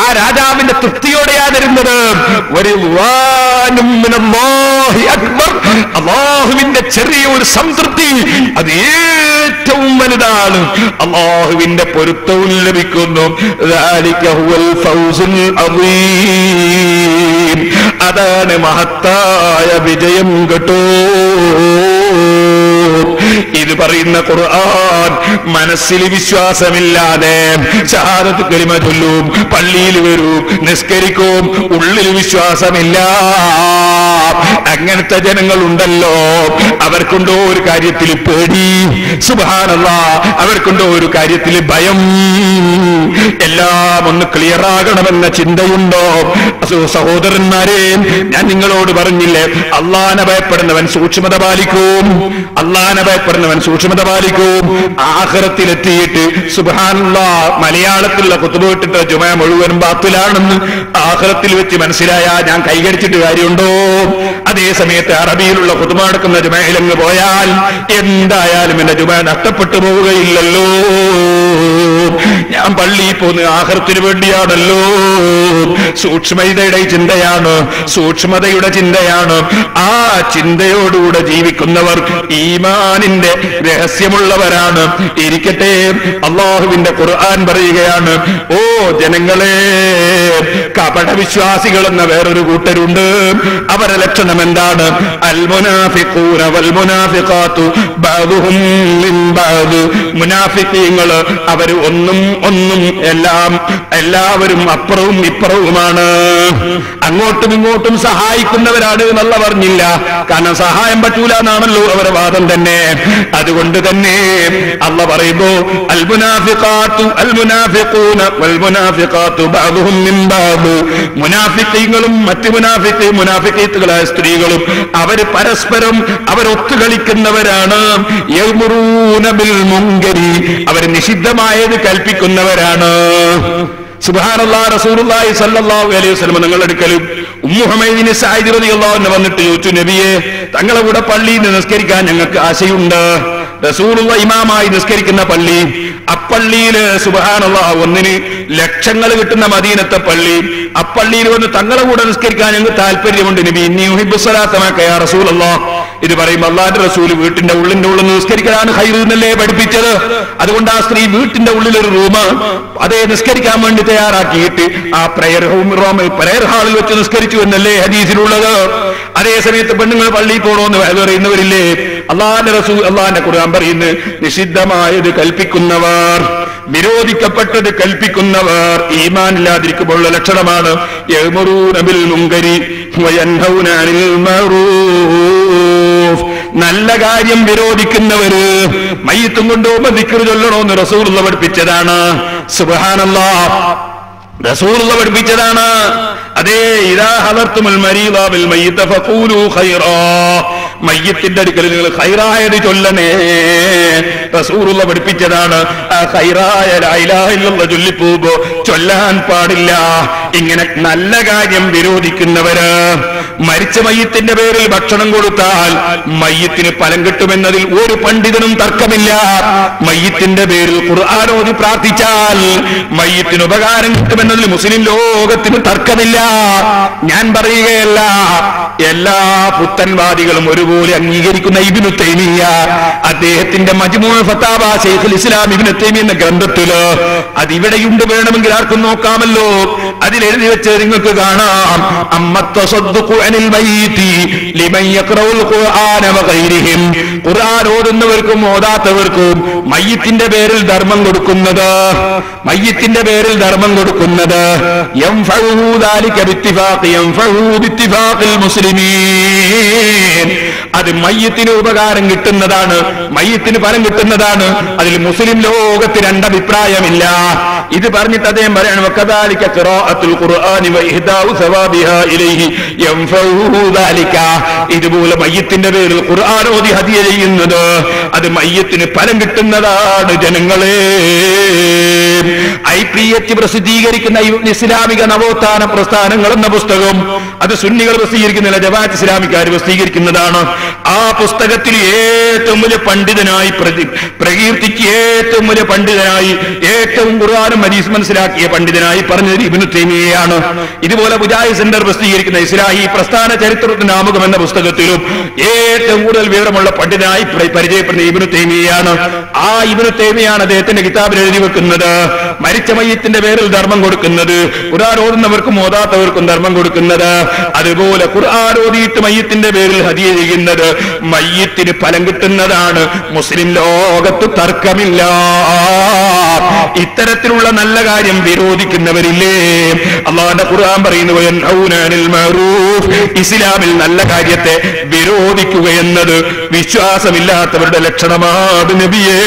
ആ രാജാവിന്റെ തൃപ്തിയോടെയാ തരുന്നത്. അല്ലാഹുവിന്റെ ചെറിയ ഒരു സംതൃപ്തി, അത് ഏറ്റവും വലുതാണ്. അല്ലാഹുവിന്റെ പൊരുത്തവും ലഭിക്കുന്നു. അതാണ് മഹത്തായ വിജയം കേട്ടോ. ഇത് പറയുന്ന ഖുർആൻ മനസ്സിൽ വിശ്വാസമില്ലാതെ ശഹാദത്ത് കലിമ ചൊല്ലും, പള്ളിയിൽ വരും, നിസ്കരിക്കും, ഉള്ളിൽ വിശ്വാസമില്ല. അങ്ങനത്തെ ജനങ്ങളുണ്ടല്ലോ, അവർക്കുണ്ടോ ഒരു കാര്യത്തിൽ പേടി, സുബ്ഹാനല്ലാഹ്, അവർക്കുണ്ടോ ഒരു കാര്യത്തിൽ ഭയം, എല്ലാം ഒന്ന് ക്ലിയർ ആകണമെന്ന ചിന്തയുണ്ടോ? സഹോദരന്മാരെ, ഞാൻ നിങ്ങളോട് പറഞ്ഞില്ലേ, അള്ളാഹനെ ഭയപ്പെടുന്നവൻ സൂക്ഷ്മത പാലിക്കും, അള്ളാഹനെ ഭയപ്പെടുന്നവൻ സൂക്ഷ്മത പാലിക്കും. ആഖിറത്തിലെത്തിയിട്ട് സുബ്ഹാനല്ലാഹ്, മലയാളത്തിലുള്ള ഖുതുബ ഇട്ടിട്ട് ജുമഅ മുഴുവൻ ബാത്തിലാണെന്ന് ആഖിറത്തിൽ വെച്ച് മനസ്സിലായാ ഞാൻ കൈകരിച്ചിട്ട് കാര്യമുണ്ടോ? അതേ സമയത്ത് അറബിയിലുള്ള ഖുതുബ നടക്കുന്ന ജുമഅയിലങ്ങ് പോയാൽ എന്തായാലും എന്റെ ജുമഅ നഷ്ടപ്പെട്ടു പോവുകയില്ലല്ലോ. ഞാൻ പള്ളിയിൽ പോകുന്ന ആഖിറത്തിന് വേണ്ടിയാണല്ലോ. സൂക്ഷ്മതയുടെ ചിന്തയാണ്, സൂക്ഷ്മതയുടെ ചിന്തയാണ്. ആ ചിന്തയോടുകൂടെ ജീവിക്കുന്നവർ ഈമാനിന്റെ രഹസ്യമുള്ളവരാണ്. ഇരിക്കട്ടെ, അള്ളാഹുവിന്റെ ഖുർആൻ പറയുകയാണ്, ഓ ജനങ്ങളെ, കപട വിശ്വാസികൾ എന്ന വേറൊരു കൂട്ടരുണ്ട്. അവരുടെ ലക്ഷണം എന്താണ്? അൽ മുനാഫിഖൂന വൽ മുനാഫിഖാത്തു ബഅദുഹും മിൻ ബഅദ്. മുനാഫിഖീങ്ങൾ അവർ ഒന്നും എല്ലാവരും അപ്പുറവും ഇപ്പുറവുമാണ്, അങ്ങോട്ടും ഇങ്ങോട്ടും സഹായിക്കുന്നവരാണ് എന്നല്ല പറഞ്ഞില്ല. കാരണം സഹായം പറ്റൂല എന്നാണല്ലോ അവരുടെ വാദം തന്നെ. അതുകൊണ്ട് തന്നെ അല്ലാഹ് പറയുന്നു, അൽ മുനാഫിഖാത്തു അൽ മുനാഫിഖൂന വൽ മുനാഫിഖാത്തു ബഅദുഹും മിൻ ബഅദ്. മുനാഫിഖീങ്ങളും മറ്റു മുനാഫിഖീത്തുകളായ സ്ത്രീകളും അവർ പരസ്പരം ഒത്തുകളിക്കുന്നവരാണ്. യഅ്മുറൂന ബിൽ മുൻകരി, അവർ നിഷിദ്ധമായത് കൽപ്പിക്കുന്നവരാണ്. സുബ്ഹാനല്ലാഹ്, റസൂലുള്ളാഹി സ്വല്ലല്ലാഹു അലൈഹി വസല്ലം തങ്ങളുടെ അടുക്കലും ഉമ്മു ഹുമൈദിന് സഅദ് റളിയല്ലാഹു അൻഹു വന്നിട്ട് ചോദിച്ചു, നബിയെ, തങ്ങളെ കൂടെ പള്ളിയിൽ നിസ്കരിക്കാൻ ഞങ്ങൾക്ക് ആശയുണ്ട്. റസൂലുള്ള ഇമാമായി നിസ്കരിക്കുന്ന പള്ളി, അപ്പള്ളിയില് സുബ്ഹാനല്ലാഹ് ഒന്നിന് ലക്ഷങ്ങൾ കിട്ടുന്ന മദീനത്തെ പള്ളി, അപ്പള്ളിയിൽ വന്ന് തങ്ങളെ കൂടെ നിസ്കരിക്കാൻ ഞങ്ങൾക്ക് താല്പര്യമുണ്ട് നബി. ഇന്നി ഉഹിബ്ബു സ്വലാത്ത മഅക യാ റസൂലല്ലാഹ്. ഇത് പറയുമ്പോൾ അല്ലാഹുവിന്റെ റസൂൽ വീട്ടിന്റെ ഉള്ളിൽ നിസ്കരിക്കാനാണ് ഖൈർ എന്നല്ലേ പഠിപ്പിച്ചത്. അതുകൊണ്ട് ആ സ്ത്രീ വീട്ടിന്റെ ഉള്ളിലൊരു റൂം അതേ നിസ്കരിക്കാൻ വേണ്ടി തയ്യാറാക്കിയിട്ട് ആ പ്രയർ ഹാളിൽ വെച്ച് നിസ്കരിച്ചു എന്നല്ലേ ഹദീസിലുള്ളത്. അതേ സമയത്ത് പെണ്ണുങ്ങൾ പള്ളിയിൽ പോകണമെന്ന് പറയുന്നവരില്ലേ? അള്ളാഹിന്റെ റസൂൽ, അള്ളാഹിന്റെ ഖുർആൻ പറയുന്നു, നിഷിദ്ധമായത് കൽപ്പിക്കുന്നവർ, വിരോധിക്കപ്പെട്ടത് കൽപ്പിക്കുന്നവർ ഈമാനില്ലാതിരിക്കുമ്പോഴുള്ള ലക്ഷണമാണ്. യഅ്മുറൂന ബിൽ മുൻകരി വയൻഹൗന അനിൽ മഅറൂഫ്. നല്ല കാര്യം വിരോധിക്കുന്നവര് മയ്യിത്തും കൊണ്ടുപോകുമ്പോ ദിക്ർ ചൊല്ലണമെന്ന് റസൂലുള്ള പഠിപ്പിച്ചതാണ്. സുബ്ഹാനല്ലാഹ്, റസൂലുള്ള പഠിപ്പിച്ചതാണ്. അതേ, ഇദാ ഹദർതുൽ മരീദ ബിൽ മയ്യിത ഫഖൂലു ഖൈറാ. മയ്യത്തിന്റെ അടുക്കൽ നിങ്ങൾ ഖൈറായത് ചൊല്ലണേ, റസൂലുള്ള പഠിപ്പിച്ചതാണ്. ആ ഖൈറായ ലാ ഇലാഹ ഇല്ലല്ലാഹ് ചൊല്ലിപ്പോകുമ്പോ ചൊല്ലാൻ പാടില്ല. ഇങ്ങനെ നല്ല കാര്യം വിരോധിക്കുന്നവര് മരിച്ച മയ്യത്തിന്റെ പേരിൽ ഭക്ഷണം കൊടുത്താൽ മയ്യത്തിന് ഫലം കിട്ടുമെന്നതിൽ ഒരു പണ്ഡിതനും തർക്കമില്ല. മയ്യത്തിന്റെ പേരിൽ ഖുർആൻ ഓതി പ്രാർത്ഥിച്ചാൽ മയ്യത്തിന് ഉപകാരം കിട്ടുമെന്നതിൽ മുസ്ലിം ലോകത്തിന് തർക്കമില്ല. ഞാൻ പറയുകയല്ല, എല്ലാ പുത്തൻവാദികളും ഒരുപോലെ അംഗീകരിക്കുന്ന ഇബ്നു തൈമിയ്യ അദ്ദേഹത്തിന്റെ മജ്മൂ ഫതാവ ശൈഖുൽ ഇസ്ലാം ഇബ്നു തൈമിയ്യ എന്ന ഗ്രന്ഥത്തില് അതിവിടെയുണ്ട്, വേണമെങ്കിൽ ആർക്കും നോക്കാമല്ലോ. അതിലെഴുതി വെച്ച് നിങ്ങൾക്ക് കാണാം, അമ്മത്തസദ്ദുഖു അനിൽ മയ്യിതി ലിമൻ യഖറഉൽ ഖുർആന വഗൈരിഹിം. ഖുർആൻ ഓതുന്നവർക്കും ഓതാത്തവർക്കും മയ്യിത്തിന്റെ പേരിൽ ധർമ്മം കൊടുക്കുന്നത്, മയ്യിത്തിന്റെ പേരിൽ ധർമ്മം കൊടുക്കുന്നത് യൻഫഉഹു ദാലിക ബിത്തിഫാഖി യൻഫഉഹു ബിത്തിഫാഖിൽ മുസ്ലിമീൻ. അത് മയ്യത്തിന് ഉപകാരം കിട്ടുന്നതാണ്, മയ്യത്തിന് ഫലം കിട്ടുന്നതാണ്. അതിൽ മുസ്ലിം ലോകത്ത് രണ്ടഭിപ്രായമില്ല. ഇത് പറഞ്ഞിട്ട് അദ്ദേഹം പറയാണ്, വകദാലിക ഖിറാഅത്തുൽ ഖുർആനി വഇഹ്ദാഉ സവാബിഹാ ഇലൈഹി യൻഫഉഹു ദാലിക. ഇതുപോലെ മയ്യത്തിന്റെ പേരിൽ ഖുർആൻ ഓതി ഹദിയ ചെയ്യുന്നത് അത് മയ്യത്തിന് ഫലം കിട്ടുന്നതാണ്. ജനങ്ങളെ, IPH പ്രസിദ്ധീകരിക്കുന്ന ഇസ്ലാമിക നവോത്ഥാന പ്രസ്ഥാനങ്ങൾ എന്ന പുസ്തകം, അത് സുന്നികൾ പ്രസിദ്ധീകരിക്കുന്നില്ല, ജമാഅത്ത് ഇസ്ലാമിക്കാർ പ്രസിദ്ധീകരിക്കുന്നതാണ്. ആ പുസ്തകത്തിൽ ഏറ്റവും വലിയ പണ്ഡിതനായി പ്രകീർത്തിക്ക് ഏറ്റവും വലിയ പണ്ഡിതനായി, ഏറ്റവും ഖുർആനും ഹദീസ് മനസ്സിലാക്കിയ പണ്ഡിതനായി പറഞ്ഞത് ഇബ്നു തൈമിയ്യയാണ്. ഇതുപോലെ മുജാഹിദ് സെന്റർ പ്രസിദ്ധീകരിക്കുന്ന ഇസ്ലാഹി പ്രസ്ഥാന ചരിത്രത്തിന്റെ ആമുഖം എന്ന പുസ്തകത്തിലും ഏറ്റവും കൂടുതൽ വിവരമുള്ള പണ്ഡിതനായി പരിചയപ്പെടുന്ന ഇബ്നു തൈമിയ്യയാണ്. ആ ഇബ്നു തൈമിയ്യയാണ് അദ്ദേഹത്തിന്റെ കിതാബിൽ എഴുതി വെക്കുന്നത്, മരിച്ച മയ്യത്തിന്റെ പേരിൽ ധർമ്മം കൊടുക്കുന്നത്, ഖുർആൻ ഓതുന്നവർക്കും ഓതാത്തവർക്കും ധർമ്മം കൊടുക്കുന്നത്, അതുപോലെ ഖുർആൻ ഓതിയിട്ട് മയ്യത്തിന്റെ പേരിൽ ഹദിയ ചെയ്യുന്നത് മയ്യത്തിന് ഫലം കിട്ടുന്നതാണ്. മുസ്ലിം ലോകത്ത് തർക്കമില്ല. ഇത്തരത്തിലുള്ള നല്ല കാര്യം വിരോധിക്കുന്നവരില്ലേ? അല്ലാഹുവിന്റെ ഖുർആൻ പറയുന്നു വയൻഹൗന അനിൽ മഅറൂഫ്, ഇസ്ലാമിൽ നല്ല കാര്യത്തെ വിരോധിക്കുക എന്നത് വിശ്വാസമില്ലാത്തവരുടെ ലക്ഷണമാണ് നബിയേ.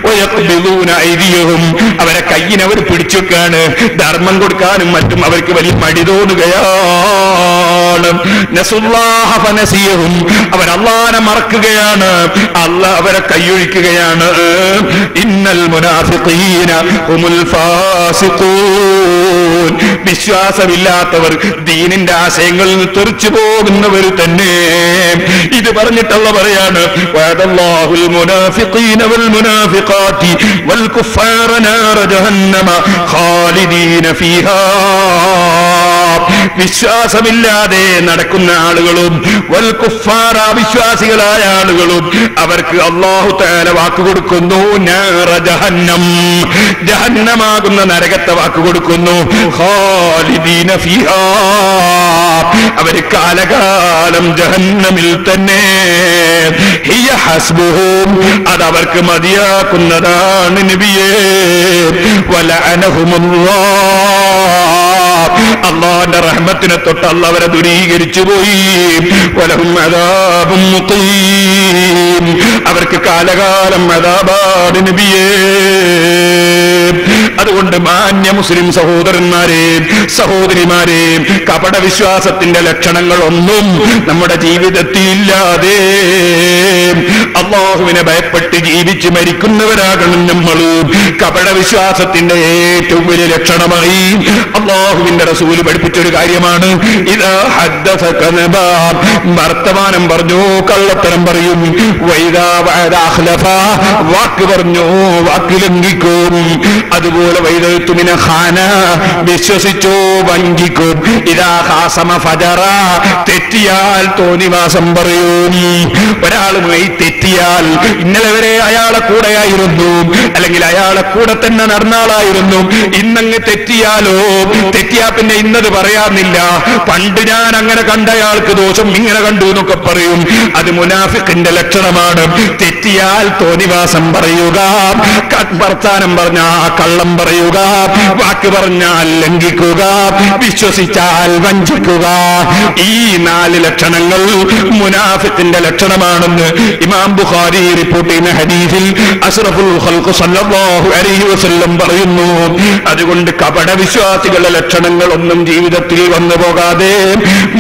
വയഖ്ബിദൂന ഐദിയഹും, അവരെ കയ്യിനെ അവർ പിടിച്ചുവെക്കാണ്. ധർമ്മം കൊടുക്കാനും മറ്റും അവർക്ക് വലിയ മടി തോന്നുകയാണ്. നസുല്ലാഹ ഫനസിയഹും, അവർ അല്ലാഹനെ മറക്കുകയാണ്, അല്ലാഹ് അവരെ കൈയൊഴിക്കുകയാണ്. ഇന്നൽ മുനാഫിഖീന ഹുമുൽ ഫാസിഖൂൻ, വിശ്വാസമില്ലാത്തവർ ദീനിന്റെ ആശയങ്ങളിൽ നിന്ന് തെറിച്ചു പോകുന്നവർ തന്നെ. ഇത് പറഞ്ഞിട്ടുള്ള പറയാണ് വഅദല്ലാഹുൽ മുനാഫിഖീന വൽ മുനാഫിഖാതി വൽ കുഫാറ നാറ ജഹന്നമ ഖാലിദീന ഫീഹാ. വിശ്വാസമില്ലാതെ നടക്കുന്ന ആളുകളും വൽ കുഫാറ, വിശ്വാസികളായ ആളുകളും അവർക്ക് അല്ലാഹു തആല വാക്കുകൊടുക്കുന്നു നാറ ജഹന്നം, ജഹന്നമാകുന്ന നരകത്തെ വാക്കുകൊടുക്കുന്നു. ഖാലിദീന ഫീഹാ, അവർ കാലകാലം ജഹന്നമിൽ തന്നെ. ഹിയ ഹസ്ബുഹും, അതവർക്ക് മതിയാക്കുന്നതാണ് നബിയേ. വലഅനഹുമുല്ലാഹ്, അല്ലാഹുവിന്റെ റഹ്മത്തിനെ തൊട്ട് അല്ലാഹ് അവരെ ദൂരീകരിച്ചു പോയി. വലഹും അദാബും മുഖീം, അവർക്ക് കാലകാലം അദാബാണ് നബിയേ. അതുകൊണ്ട് മാന്യ മുസ്ലിം സഹോദരന്മാരെ, സഹോദരിമാരെ, കപട വിശ്വാസത്തിന്റെ ലക്ഷണങ്ങളൊന്നും നമ്മുടെ ജീവിതത്തിൽ ഇല്ലാതെ അല്ലാഹുവിനെ ഭയപ്പെട്ട് ജീവിച്ച് മരിക്കുന്നവരാകണം നമ്മൾ. കപട വിശ്വാസത്തിന്റെ ഏറ്റവും വലിയ ലക്ഷണമായി അല്ലാഹുവിന്റെ റസൂൽ പഠിപ്പിച്ചൊരു കാര്യമാണ് ഇദാ ഹദ്ദസ കദബ, വർത്തമാനം പറഞ്ഞു കള്ളത്തരം പറയും. വൈദാ വഅദ അഖ്ലഫ, വാക്ക് പറഞ്ഞു വാക്ക് ലംഘിക്കും. അതുപോലെ വൈദത്തുമിന ഖാന, വിശ്വസിച്ചോ വഞ്ചിക്കും. ഇദാ ഖാസമ ഫജറ, തെറ്റിയാൽ തോന്നിവാസം പറയും. ഒരാളുമായി തെറ്റിയാൽ, ഇന്നലെ വരെ അയാളെ കൂടെയായിരുന്നു, അല്ലെങ്കിൽ അയാളെ കൂടെ തന്നെ നടന്നാളായിരുന്നു, ഇന്നങ്ങ് തെറ്റിയാലോ, തെറ്റിയാ പിന്നെ ഇന്നത് പറയാന്നില്ല. പണ്ട് ഞാൻ അങ്ങനെ കണ്ടയാൾക്ക് ദോഷം ഇങ്ങനെ കണ്ടു എന്നൊക്കെ പറയും. അത് മുനാഫിഖിന്റെ ലക്ഷണമാണ്. തെറ്റിയാൽ തോന്നിവാസം പറയുക, വർത്താനം പറഞ്ഞാൽ കള്ളം പറയുക, വാക്ക് പറഞ്ഞാൽ ലംഘിക്കുക, വിശ്വസിച്ചാൽ വഞ്ചിക്കുക. ഈ 4 ലക്ഷണങ്ങൾ മുനാഫിഖിന്റെ ലക്ഷണമാണെന്ന് ഇമാം ബുഖാരി റിപ്പോർട്ട് ചെയ്യുന്ന ഹദീസിൽ അഷ്റഫുൽ ഖൽഖ് സല്ലല്ലാഹു അലൈഹി വസല്ലം പറയുന്നു. അതുകൊണ്ട് കപട വിശ്വാസികളുടെ ലക്ഷണങ്ങളൊന്നും ജീവിതത്തിൽ വന്നു പോകാതെ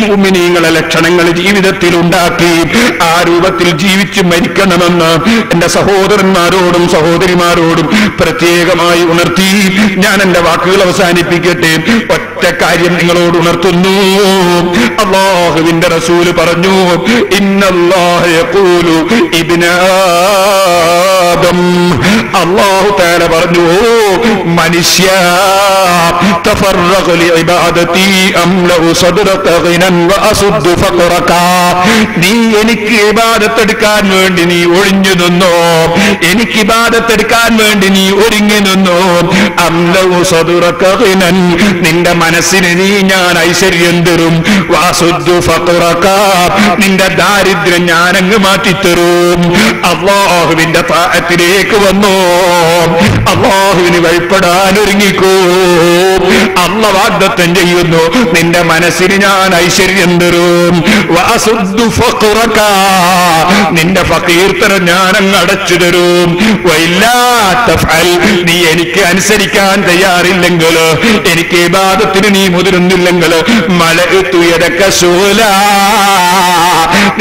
മുഅ്മിനീങ്ങളുടെ ലക്ഷണങ്ങൾ ജീവിതത്തിൽ ഉണ്ടാക്കി ആ രൂപത്തിൽ ജീവിച്ചു മരിക്കണമെന്ന് എന്റെ സഹോദരന്മാരോടും സഹോദരിമാരോടും പ്രത്യേകമായി ഉണർത്തി ഞാൻ എന്റെ വാക്കുകൾ അവസാനിപ്പിക്കട്ടെ. ഒറ്റ കാര്യം നിങ്ങളോട് ഉണർത്തുന്നു. അല്ലാഹുവിന്റെ റസൂൽ പറഞ്ഞു ഇന്നല്ലാഹ യഖൂലു ഇബ്ന ആദം, അല്ലാഹു തആല പറഞ്ഞു മനുഷ്യ തഫറഖ ലിഇബാദതി അംലഉ സദ്റക ഗിനൻ വഅസുദ്ദു ഫഖറക, നീ എനിക്ക് ഇബാദത്ത് എടുക്കാൻ വേണ്ടി നീ ഒഴിഞ്ഞു നിന്നോ, എനിക്ക് ഇബാദത്ത് എടുക്കാൻ വേണ്ടി നീ ഒരുങ്ങി നിന്നോ. അംലഉ സദ്റക ഗിനൻ, നിന്റെ മനസ്സിന് നീ ഞാൻ ഐശ്വര്യം തരും. വഅസുദ്ദു ഫഖറക, നിന്റെ ദാരിദ്ര്യം ഞാനങ്ങ് മാറ്റിത്തരും. അല്ലാഹുവിന്റെ താഅത്തിലേക്ക് വന്നോ, അല്ലാഹുവിന് വഴിപ്പെടാൻ ഒരുങ്ങിക്കോ. അല്ലാഹു വാഗ്ദത്തം ചെയ്യുന്നു നിന്റെ മനസ്സിന് ഞാൻ ഐശ്വര്യം തരും. വഅസുദ്ദു ഫഖറക, നിന്റെ ഫഖീർത്തരം ഞാനങ്ങ് അടച്ചു തരും. വഇല്ലാ തഫ്അൽ, നീ എനിക്ക് അനുസരിക്കാൻ തയ്യാറില്ലെങ്കിൽ, എനിക്ക് ഇബാദത്തിന് നീ മുതിരുന്നില്ലെങ്കിൽ, മലഅതു യദക ശൂലാ,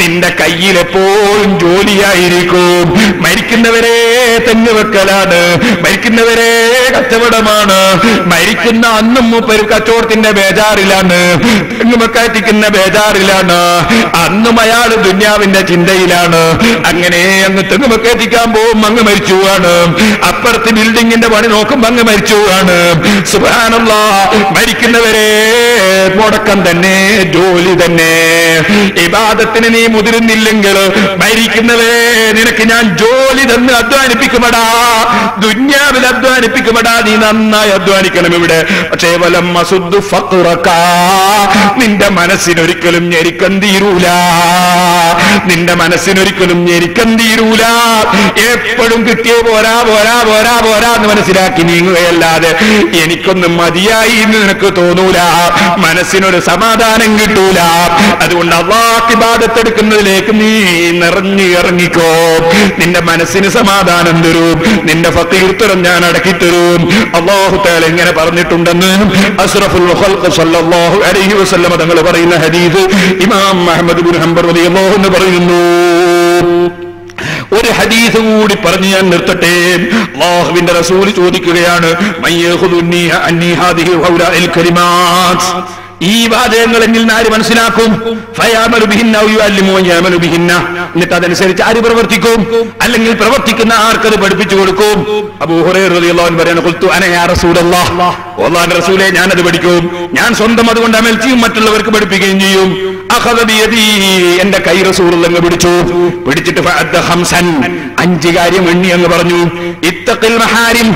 നിന്റെ കയ്യിലെപ്പോഴും ജോലിയായിരിക്കും. മരിക്കുന്നവരെ തെങ്ങ് വെക്കലാണ്, മരിക്കുന്നവരെ കച്ചവടമാണ്, മരിക്കുന്ന അന്നും മൂപ്പര് കച്ചവടത്തിന്റെ ബേജാറിലാണ്, തെങ്ങ് വെക്കാറ്റിക്കുന്ന ബേജാറിലാണ്, അന്നും അയാൾ ദുന്യാവിന്റെ ചിന്തയിലാണ്. അങ്ങനെ അങ്ങ് തെങ്ങ് വെക്കാറ്റിക്കാൻ പോകും അങ്ങ് മരിച്ചുവാണ്, അപ്പുറത്ത് ബിൽഡിങ്ങിന്റെ പണി നോക്കുമ്പോ അങ്ങ് മരിച്ചുവാണ്. സുബ്ഹാനല്ലാഹ്, മരിക്കുന്നവരെ മുടക്കം തന്നെ, ജോലി തന്നെ. ഇബാദത്തിന് നീ മുതിരുന്നില്ലെങ്കിൽ മരിക്കുന്നവരെ നിനക്ക് ഞാൻ ജോലി തന്ന് അധ്വാനിപ്പിക്കുമടാ, ദുന്യാവിൽ അധ്വാനിപ്പിക്കുമടാ. നീ നന്നായി അധ്വാനിക്കണം ഇവിടെ. പക്ഷേ വലം മസുദ്ദു ഫഖ്റക, നിന്റെ മനസ്സിനൊരിക്കലും ഞെരുക്കം തീരൂല, നിന്റെ മനസ്സിനൊരിക്കലും ഞെരുക്കം തീരൂല. എപ്പോഴും കിട്ടിയേ പോരാ പോരാ പോരാ പോരാ എന്ന് മനസ്സിലാക്കി നീങ്ങുകയല്ലാതെ എനിക്കൊന്നും മതിയായി എന്ന് നിനക്ക് തോന്നൂല, മനസ്സിനൊരു സമാധാനം കിട്ടൂല. അതുകൊണ്ട് അല്ലാഹ് ഇബാദത്തെടുക്കുന്നതിലേക്ക് നീ നിറഞ്ഞു ഇറങ്ങിക്കോ. നിന്റെ മനസ്സിന് സമാധാനം തരും, നിന്റെ ഫഖീർത്തരം ഞാൻ അടക്കി തരും. അല്ലാഹു തആല ഇങ്ങനെ പറഞ്ഞിട്ടുണ്ടെന്ന് അസ്റഫുൽ ഖൽഖ് സല്ലല്ലാഹു അലൈഹി വസല്ലം തങ്ങൾ പറയുന്ന ഹദീസ് ഇമാം അഹ്മദ് ഇബ്നു ഹംബൽ റളിയല്ലാഹു അൻഹു പറയുന്നു. ഒരു ഹദീസ് കൂടി പറഞ്ഞ് ഞാൻ നിർത്തട്ടെ. അല്ലാഹുവിന്റെ റസൂൽ ചോദിക്കുകയാണ്, മയ്യഖുദുനി അന്നി ഹാദിഹി ഹൗലാഇൽ കലിമാത്ത്, ഈ വാചകങ്ങൾ എന്നിൽ നിന്ന് ആര് മനസ്സിലാക്കും? ഫയാമലു ബിഹിന്ന ഔ യുഅല്ലിമു യഅമലു ബിഹിന്ന, എന്നിട്ട് അതനുസരിച്ച് ആര് പ്രവർത്തിക്കും, അല്ലെങ്കിൽ പ്രവർത്തിക്കുന്ന ആർക്കത് പഠിപ്പിച്ചു കൊടുക്കും? അബൂ ഹുറൈറ റളിയല്ലാഹു അൻഹു പറയുന്നു, ഖുൽതു അന യാ റസൂലല്ലാഹ്, അല്ലാഹുവിന്റെ റസൂലേ ഞാനത് പഠിക്കും, ഞാൻ സ്വന്തം അതുകൊണ്ട് അമൽ ചെയ്യും, മറ്റുള്ളവർക്ക് പഠിപ്പിക്കുകയും ചെയ്യും. അഖദ ബിയദി, എന്റെ കൈ റസൂലുള്ളാഹി പിടിച്ചു, പിടിച്ചിട്ട് ഫഅദ്ദ ഖംസൻ, 5 കാര്യം എണ്ണി എന്ന് പറഞ്ഞു. ഇത്തഖിൽ മഹാരിം,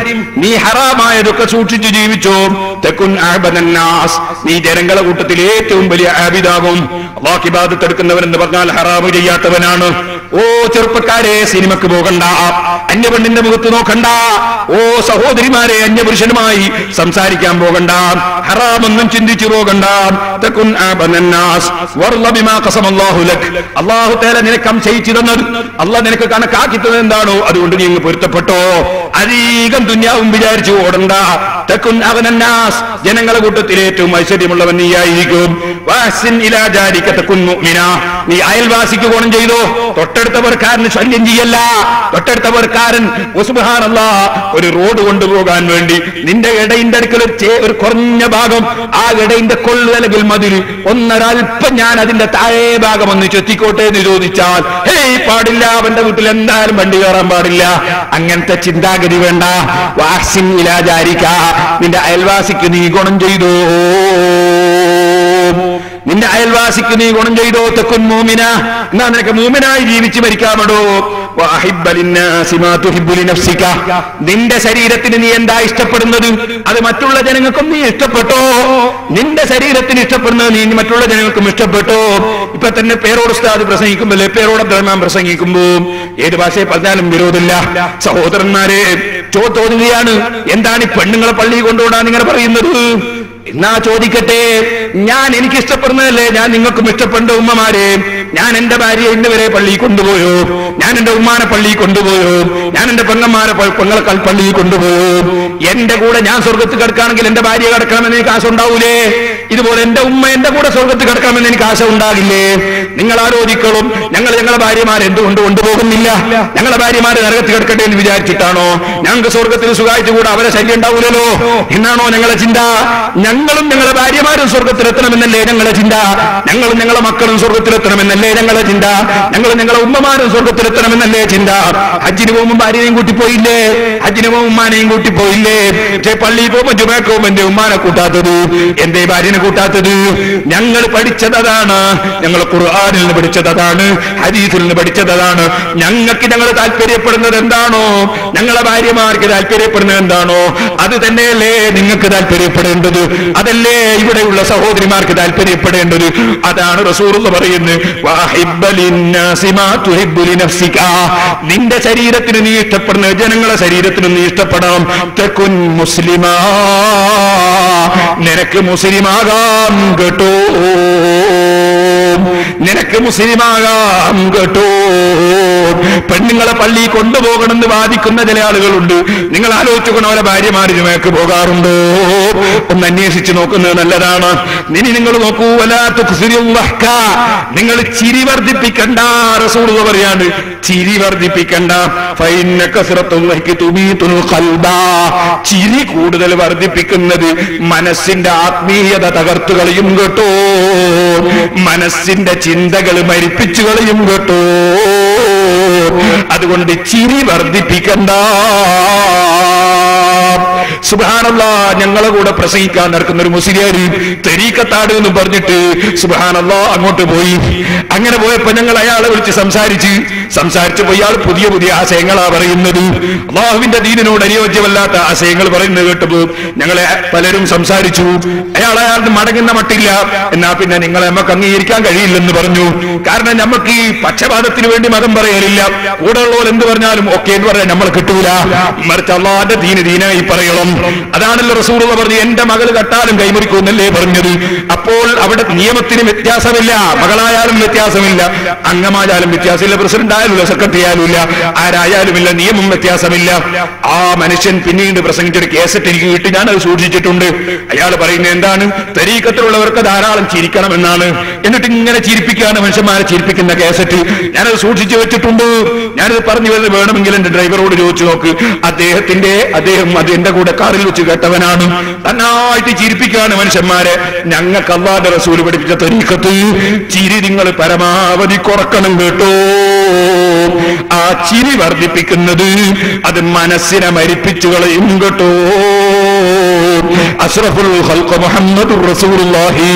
നീ ഹറാമായതൊക്കെ സൂക്ഷിച്ചു ജീവിച്ചോ. തകുൻ അഅബദൻ നാസ്, നീ ജനങ്ങളെ കൂട്ടത്തിൽ ഏറ്റവും വലിയ ആബിദാകും. അല്ലാഹു ഇബാദത്ത് എടുക്കുന്നവൻ എന്ന് പറഞ്ഞാൽ ഹറാമ് ചെയ്യാത്തവനാണ്. ഓ ചെറുപ്പക്കാരെ, സിനിമക്ക് പോകണ്ട, അന്യപെണ്ണിന്റെ മുഖത്ത് നോക്കണ്ട. ഓ സഹോദരിമാരെ, അന്യപുരുഷനുമായി സംസാരിക്കാൻ പോകണ്ട, ഹറാമൊന്നും ചിന്തിച്ചു പോകണ്ട. തകുൻ അഅബദൻ നാസ് വർള ബിമാ ഖസമല്ലാഹു ലക്, അല്ലാഹു തആല നിനക്ക് അംശയിച്ചു തന്നത്, അല്ലാഹു നിനക്ക് കണക്കാക്കി തന്നത് എന്താണോ അതുകൊണ്ട് നീ അങ്ങ് പൊരുത്തപ്പെട്ടോ. അധികം ദുനിയാവും വിചാരിച്ചു ഓടണ്ട. തകുൻ അഗ്നൻ നാസ്, ജനങ്ങളുടെ കൂട്ടത്തിൽ ഏറ്റവും ഐശ്വര്യമുള്ളവൻ നീയായിരിക്കും. വഹ്സിൻ ഇലാ ജാരിക തകുൻ മുഅ്മിന, നീ അയൽവാസിക്ക് ഗുണം ചെയ്തോ, തൊട്ടടുത്തവർക്കാരന് ശല്യം ചെയ്യല്ല. തൊട്ടടുത്തവർക്കാരൻ സുബ്ഹാനല്ലാഹ് ഒരു റോഡ് കൊണ്ടുപോകാൻ വേണ്ടി നിന്റെ ഇടയിന്റെ അടുക്കൽ ഒരു കുറഞ്ഞ ഭാഗം, ആ ഇടയിന്റെ കൊള്ളു അല്ലെങ്കിൽ മതില് ഒന്നൊരൽപ്പം ഞാൻ അതിന്റെ താഴെ ഭാഗം ഒന്ന് ചെത്തിക്കോട്ടെ എന്ന് ചോദിച്ചാൽ ഹേയ് പാടില്ല, അവന്റെ വീട്ടിൽ എന്തായാലും വണ്ടി കയറാൻ പാടില്ല. അങ്ങനത്തെ ചിന്താഗതി വേണ്ട. വഹ്സിൻ ഇലാ ജാരിക, നിന്റെ അയൽവാസിക്ക് നീ ഗുണം ചെയ്തോ, നിന്റെ അയൽവാസിക്ക് നീ ഗുണം ചെയ്തോ. തകുൻ മുഅ്മിന, എന്നാ നിനക്ക് മുഅ്മിനായി ജീവിച്ച് മരിക്കാമടോ. വഅഹിബ്ബ ലിന്നാസി മാ തുഹിബ്ബു ലിനഫ്സിക, നിന്റെ ശരീരത്തിന് നീ എന്താ ഇഷ്ടപ്പെടുന്നത് അത് മറ്റുള്ള ജനങ്ങൾക്കും നീ ഇഷ്ടപ്പെട്ടോ. നിന്റെ ശരീരത്തിന് ഇഷ്ടപ്പെടുന്നത് നീ മറ്റുള്ള ജനങ്ങൾക്കും ഇഷ്ടപ്പെട്ടോ. ഇപ്പൊ തന്നെ പേരോട് ഉസ്താദ് പ്രസംഗിക്കുമ്പോൾ, പേരോട് അബ്ദുറഹ്മാൻ പ്രസംഗിക്കുമ്പോ ഏത് ഭാഷയെ പറഞ്ഞാലും വിരോധമില്ല. സഹോദരന്മാരെ, തോന്നുകയാണ്, എന്താണ് ഈ പെണ്ണുങ്ങളെ പള്ളിയിൽ കൊണ്ടുപോകാൻ നിങ്ങൾ പറയുന്നത്? എന്നാ ചോദിക്കട്ടെ, ഞാൻ എനിക്ക് ഇഷ്ടപ്പെടുന്നതല്ലേ ഞാൻ നിങ്ങൾക്കും ഇഷ്ടപ്പെട്ട ഉമ്മമാരെ? ഞാൻ എന്റെ ഭാര്യയെ ഇന്നുവരെ പള്ളിയിൽ കൊണ്ടുപോയോ? ഞാൻ എന്റെ ഉമ്മാനെ പള്ളിയിൽ കൊണ്ടുപോയോ? ഞാൻ എന്റെ പെങ്ങന്മാരെ പെങ്ങളെ പള്ളിയിൽ കൊണ്ടുപോയോ? എന്റെ കൂടെ ഞാൻ സ്വർഗത്ത് കിടക്കുകയാണെങ്കിൽ എന്റെ ഭാര്യ കിടക്കണമെന്ന് എനിക്ക് ആശ ഉണ്ടാവൂലേ? ഇതുപോലെ എന്റെ ഉമ്മ എന്റെ കൂടെ സ്വർഗത്ത് കിടക്കണമെന്ന് എനിക്ക് ആശ ഉണ്ടാകില്ലേ? നിങ്ങൾ ആലോചിക്കളും, ഞങ്ങളെ ഭാര്യമാരെ എന്തുകൊണ്ട് കൊണ്ടുപോകുന്നില്ല? ഞങ്ങളെ ഭാര്യമാരെ നരകത്ത് കിടക്കട്ടെ എന്ന് വിചാരിച്ചിട്ടാണോ? ഞങ്ങൾക്ക് സ്വർഗത്തിൽ സുഖമായിട്ട് കൂടെ അവരെ ശല്യം ഉണ്ടാവൂലല്ലോ എന്നാണോ ഞങ്ങളെ ചിന്ത? ഞങ്ങളും ഞങ്ങളെ ഭാര്യമാരും സ്വർഗത്തിലെത്തണമെന്നല്ലേ ഞങ്ങളെ ചിന്ത? ഞങ്ങളും ഞങ്ങളെ മക്കളും സ്വർഗത്തിലെത്തണമെന്നല്ലേ ഞങ്ങളെ ചിന്ത? ഞങ്ങളും ഞങ്ങളെ ഉമ്മമാരും സ്വർഗത്തിലെത്തണമെന്നല്ലേ ചിന്ത? ഹജ്ജിന് പോകുമ്പോൾ ഭാര്യനെയും കൂട്ടിപ്പോയില്ലേ? ഹജ്ജിന് പോകുമ്പോൾ ഉമ്മാനെയും കൂട്ടിപ്പോയില്ലേ? പക്ഷേ പള്ളിയിൽ പോകുമ്പോൾ ജുമയ്ക്ക് പോകുമ്പോൾ എന്റെ ഉമ്മാനെ കൂട്ടാത്തത്, എന്റെ ഭാര്യനെ കൂട്ടാത്തത്? ഞങ്ങൾ പഠിച്ചതാണ്, ഞങ്ങൾ ഖുർആനിൽ നിന്ന് പഠിച്ചതാണ്, ഹദീസിൽ നിന്ന് പഠിച്ചതാണ്. ഞങ്ങൾക്ക് ഞങ്ങൾ താല്പര്യപ്പെടുന്നത് എന്താണോ, ഞങ്ങളെ ഭാര്യമാർക്ക് താല്പര്യപ്പെടുന്നത് എന്താണോ അത് തന്നെയല്ലേ നിങ്ങൾക്ക് താല്പര്യപ്പെടേണ്ടത്, അതല്ലേ ഇവിടെയുള്ള സഹോദരിമാർക്ക് താല്പര്യപ്പെടേണ്ടത്. അതാണ് റസൂലുള്ളാഹി പറയുന്നത്, വഅഹിബ്ബ ലിന്നാസി മാ തുഹിബ്ബു ലിനഫ്സിക, നിന്റെ ശരീരത്തിന് നീ ഇഷ്ടപ്പെടുന്ന ജനങ്ങളെ ശരീരത്തിന് നീ ഇഷ്ടപ്പെടണം. തകുൻ മുസ്ലിമാ, നിനക്ക് മുസ്ലിമാകാം കേട്ടോ, നിനക്ക് മുസ്ലിമാകാം കേട്ടോ. പെണ്ണുങ്ങളെ പള്ളി കൊണ്ടുപോകണമെന്ന് വാദിക്കുന്ന ചില ആളുകളുണ്ട്. നിങ്ങൾ ആലോചിച്ചുകൊണ്ട് അവരെ ഭാര്യമാരിലേക്ക് പോകാറുണ്ടോ? ഒന്ന് അന്വേഷിച്ച് നോക്കുന്നത് നല്ലതാണ്. ഇനി നിങ്ങൾ നോക്കൂ, വലാ തുക്സിറു വഹ്ക, നിങ്ങൾ ചിരി വർദ്ധിപ്പിക്കണ്ട. റസൂലുള്ളാഹി പറയാണ്, ചിരി വർദ്ധിപ്പിക്കണ്ട. ഫഇന്ന കസ്റത്തുൽ വഹ്കി തുമീതുൽ ഖൽബ, ചിരി കൂടുതൽ വർദ്ധിപ്പിക്കുന്നത് മനസ്സിന്റെ ആത്മീയത തകർത്തു കളയും കേട്ടോ, മനസ്സിന്റെ ചിന്തകൾ മരിപ്പിച്ചു കളയും കേട്ടോ. അതുകൊണ്ട് ചിരി വർദ്ധിപ്പിക്കണ്ട. സുബ്ഹാനല്ലാഹ്, ഞങ്ങളെ കൂടെ പ്രസംഗിക്കാൻ നടക്കുന്ന ഒരു മുസ്ലിയാര് തരീക്കത്താട് എന്ന് പറഞ്ഞിട്ട് സുബ്ഹാനല്ലാഹ് അങ്ങോട്ട് പോയി. അങ്ങനെ പോയപ്പോ ഞങ്ങൾ അയാളെ വിളിച്ച് സംസാരിച്ചപ്പോ ഇയാൾ പുതിയ പുതിയ ആശയങ്ങളാ പറയുന്നത്. അള്ളാഹുവിന്റെ ദീനിനോട് അനുയോജ്യമല്ലാത്ത ആശയങ്ങൾ പറയുന്നത് കേട്ടപ്പോ ഞങ്ങളെ പലരും സംസാരിച്ചു. അയാളുടെ മടങ്ങുന്ന മട്ടില്ല. എന്നാ പിന്നെ നിങ്ങളെ നമുക്ക് അംഗീകരിക്കാൻ കഴിയില്ലെന്ന് പറഞ്ഞു. കാരണം നമുക്ക് ഈ പക്ഷപാതത്തിന് വേണ്ടി മതം പറയലില്ല. കൂടെ ഉള്ളവർ എന്ത് പറഞ്ഞാലും ഓക്കെ എന്ന് പറയാൻ നമ്മൾ കിട്ടൂല. മറിച്ച് അള്ളാഹുവിന്റെ ദീനായി പറയണം. അതാണല്ലോ റസൂലുള്ള പറഞ്ഞു, എന്റെ മകൾ കട്ടാലും കൈമുറിക്കുമെന്നല്ലേ പറഞ്ഞത്. അപ്പോൾ അവിടെ നിയമത്തിന് വ്യത്യാസമില്ല, മകളായാലും വ്യത്യാസമില്ല, അംഗമായാലും വ്യത്യാസമില്ല, പ്രസിഡന്റ് ആയാലും സെക്രട്ടറി ആയാലും ഇല്ല, ആരായാലുമില്ല, നിയമം വ്യത്യാസമില്ല. ആ മനുഷ്യൻ പിന്നീട് പ്രസംഗിച്ചൊരു കേസറ്റ് എനിക്ക് കിട്ടി, ഞാനത് സൂക്ഷിച്ചിട്ടുണ്ട്. അയാൾ പറയുന്നത് എന്താണ്, തരീഖത്തിലുള്ളവർക്ക് ധാരാളം ചിരിക്കണമെന്നാണ്. എന്നിട്ട് ഇങ്ങനെ ചിരിപ്പിക്കുകയാണ്, മനുഷ്യന്മാരെ ചിരിപ്പിക്കുന്ന കേസറ്റ്. ഞാനത് സൂക്ഷിച്ചു വെച്ചിട്ടുണ്ട്. ഞാനത് പറഞ്ഞു വരുന്നത് വേണമെങ്കിൽ എന്റെ ഡ്രൈവറോട് ചോദിച്ചു നോക്ക്. അദ്ദേഹം അത് എന്റെ കൂടെ കാറിൽ വെച്ച് കേട്ടവനാണ്. നന്നായിട്ട് ചിരിപ്പിക്കുകയാണ് മനുഷ്യന്മാരെ. ഞങ്ങൾക്ക് അല്ലാഹുവിന്റെ റസൂൽ പഠിപ്പിച്ച തരീഖത്ത് ചിരി നിങ്ങൾ പരമാവധി കുറക്കണം കേട്ടോ. ആ ചിരി വർദ്ധിപ്പിക്കുന്നത് അത് മനസ്സിനെ മരിപ്പിച്ചു കളയും കേട്ടോ. അഷ്റഫുൽ ഖൽഖ് മുഹമ്മദുർ റസൂലുള്ളാഹി.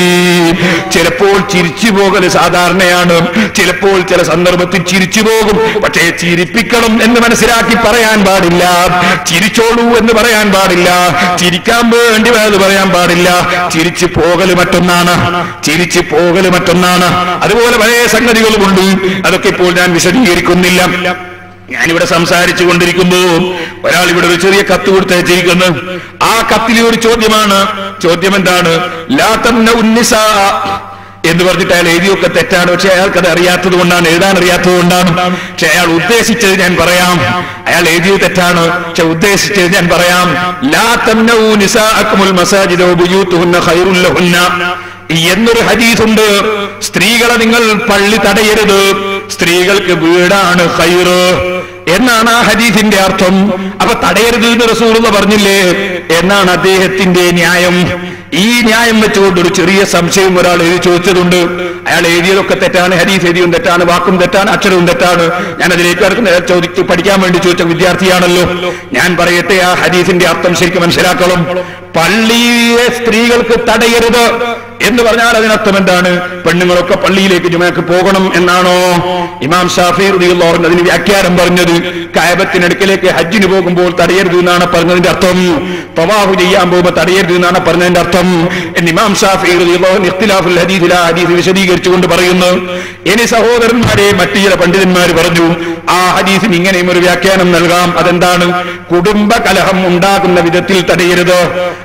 ചിലപ്പോൾ ചിരിച്ചു പോകൽ സാധാരണയാണ്, ചിലപ്പോൾ ചില സന്ദർഭത്തിൽ ചിരിച്ചു പോകും. പക്ഷേ ചിരിപ്പിക്കണം എന്ന് മനസ്സിലാക്കി പറയാൻ പാടില്ല. ചിരിച്ചോളൂ എന്ന് പറയാൻ പാടില്ല. ചിരിക്കാൻ വേണ്ടി അത് പറയാൻ പാടില്ല. ചിരിച്ചു പോകൽ മറ്റൊന്നാണ്. അതുപോലെ പല സംഗതികളുമുണ്ട്. അതൊക്കെ ഇപ്പോൾ ഞാൻ വിശദീകരിക്കുന്നില്ല. ഞാനിവിടെ സംസാരിച്ചു കൊണ്ടിരിക്കുമ്പോ ഒരാൾ ഇവിടെ ഒരു ചെറിയ കത്ത് കൊടുത്തയച്ചിരിക്കുന്നു. ആ കത്തിലെ ഒരു ചോദ്യം എന്താണ്, ലാ തംനഉൻ നിസാ എന്ന് പറഞ്ഞിട്ട് അയാൾ എഴുതിയൊക്കെ തെറ്റാണ്. പക്ഷെ അയാൾക്കത് അറിയാത്തത് കൊണ്ടാണ്, എഴുതാൻ അറിയാത്തത് കൊണ്ടാണ്. പക്ഷെ അയാൾ ഉദ്ദേശിച്ചത് ഞാൻ പറയാം. അയാൾ എഴുതിയത് തെറ്റാണ്, പക്ഷെ ഉദ്ദേശിച്ചത് ഞാൻ പറയാം. ലാ തംനഉ നിസാഅകുൽ മസാജിദ വബുയൂതുഹുന്ന ഖൈറുൽ ലഹുന്ന എന്നൊരു ഹദീസുണ്ട്. സ്ത്രീകളെ നിങ്ങൾ പള്ളി തടയരുത്, സ്ത്രീകൾക്ക് വീടാണ് ഖൈറ് എന്നാണ് ആ ഹദീസിന്റെ അർത്ഥം. അപ്പൊ തടയരുത് എന്ന് റസൂലുള്ള പറഞ്ഞില്ലേ എന്നാണ് അദ്ദേഹത്തിന്റെ ന്യായം. ഈ ന്യായം വെച്ചുകൊണ്ട് ഒരു ചെറിയ സംശയം ഒരാൾ എഴുതി ചോദിച്ചതുണ്ട്. അയാൾ എഴുതിയതൊക്കെ തെറ്റാണ്, ഹദീസ് എഴുതിയും തെറ്റാണ്, വാക്കും തെറ്റാണ്, അക്ഷരവും തെറ്റാണ്. ഞാൻ അതിലേക്ക് ചോദിച്ചു പഠിക്കാൻ വേണ്ടി ചോദിച്ച വിദ്യാർത്ഥിയാണല്ലോ. ഞാൻ പറയട്ടെ, ആ ഹദീസിന്റെ അർത്ഥം ശരിക്കും മനസ്സിലാക്കണം. പള്ളിയെ സ്ത്രീകൾക്ക് തടയരുത് എന്ന് പറഞ്ഞാൽ അതിനർത്ഥം എന്താണ്? പെണ്ണുങ്ങളൊക്കെ പള്ളിയിലേക്ക് ജുമഅക്ക് പോകണം എന്നാണോ? ഇമാം ഷാഫിഈ റളിയല്ലാഹു അൻഹു അതിന് വ്യാഖ്യാനം പറഞ്ഞത് കഅബത്തിനടുക്കലേക്ക് ഹജ്ജിന് പോകുമ്പോൾ തടയരുത് എന്നാണ് പറഞ്ഞതിന്റെ അർത്ഥം. തവാഫ് ചെയ്യാൻ പോകുമ്പോൾ തടയരുത് എന്നാണ് പറഞ്ഞതിന്റെ അർത്ഥം എന്ന് ഇമാം ഷാഫിഈ റളിയല്ലാഹു അൻഹു ഇഖ്തിലാഫുൽ ഹദീസിൽ ആ ഹദീസ് വിശദീകരിച്ചുകൊണ്ട് പറയുന്നു. ഇനി സഹോദരന്മാരെ, മറ്റു ചില പണ്ഡിതന്മാർ പറഞ്ഞു ആ ഹദീസിന് ഇങ്ങനെയും ഒരു വ്യാഖ്യാനം നൽകാം. അതെന്താണ്? കുടുംബ കലഹം ഉണ്ടാകുന്ന വിധത്തിൽ തടയരുത്.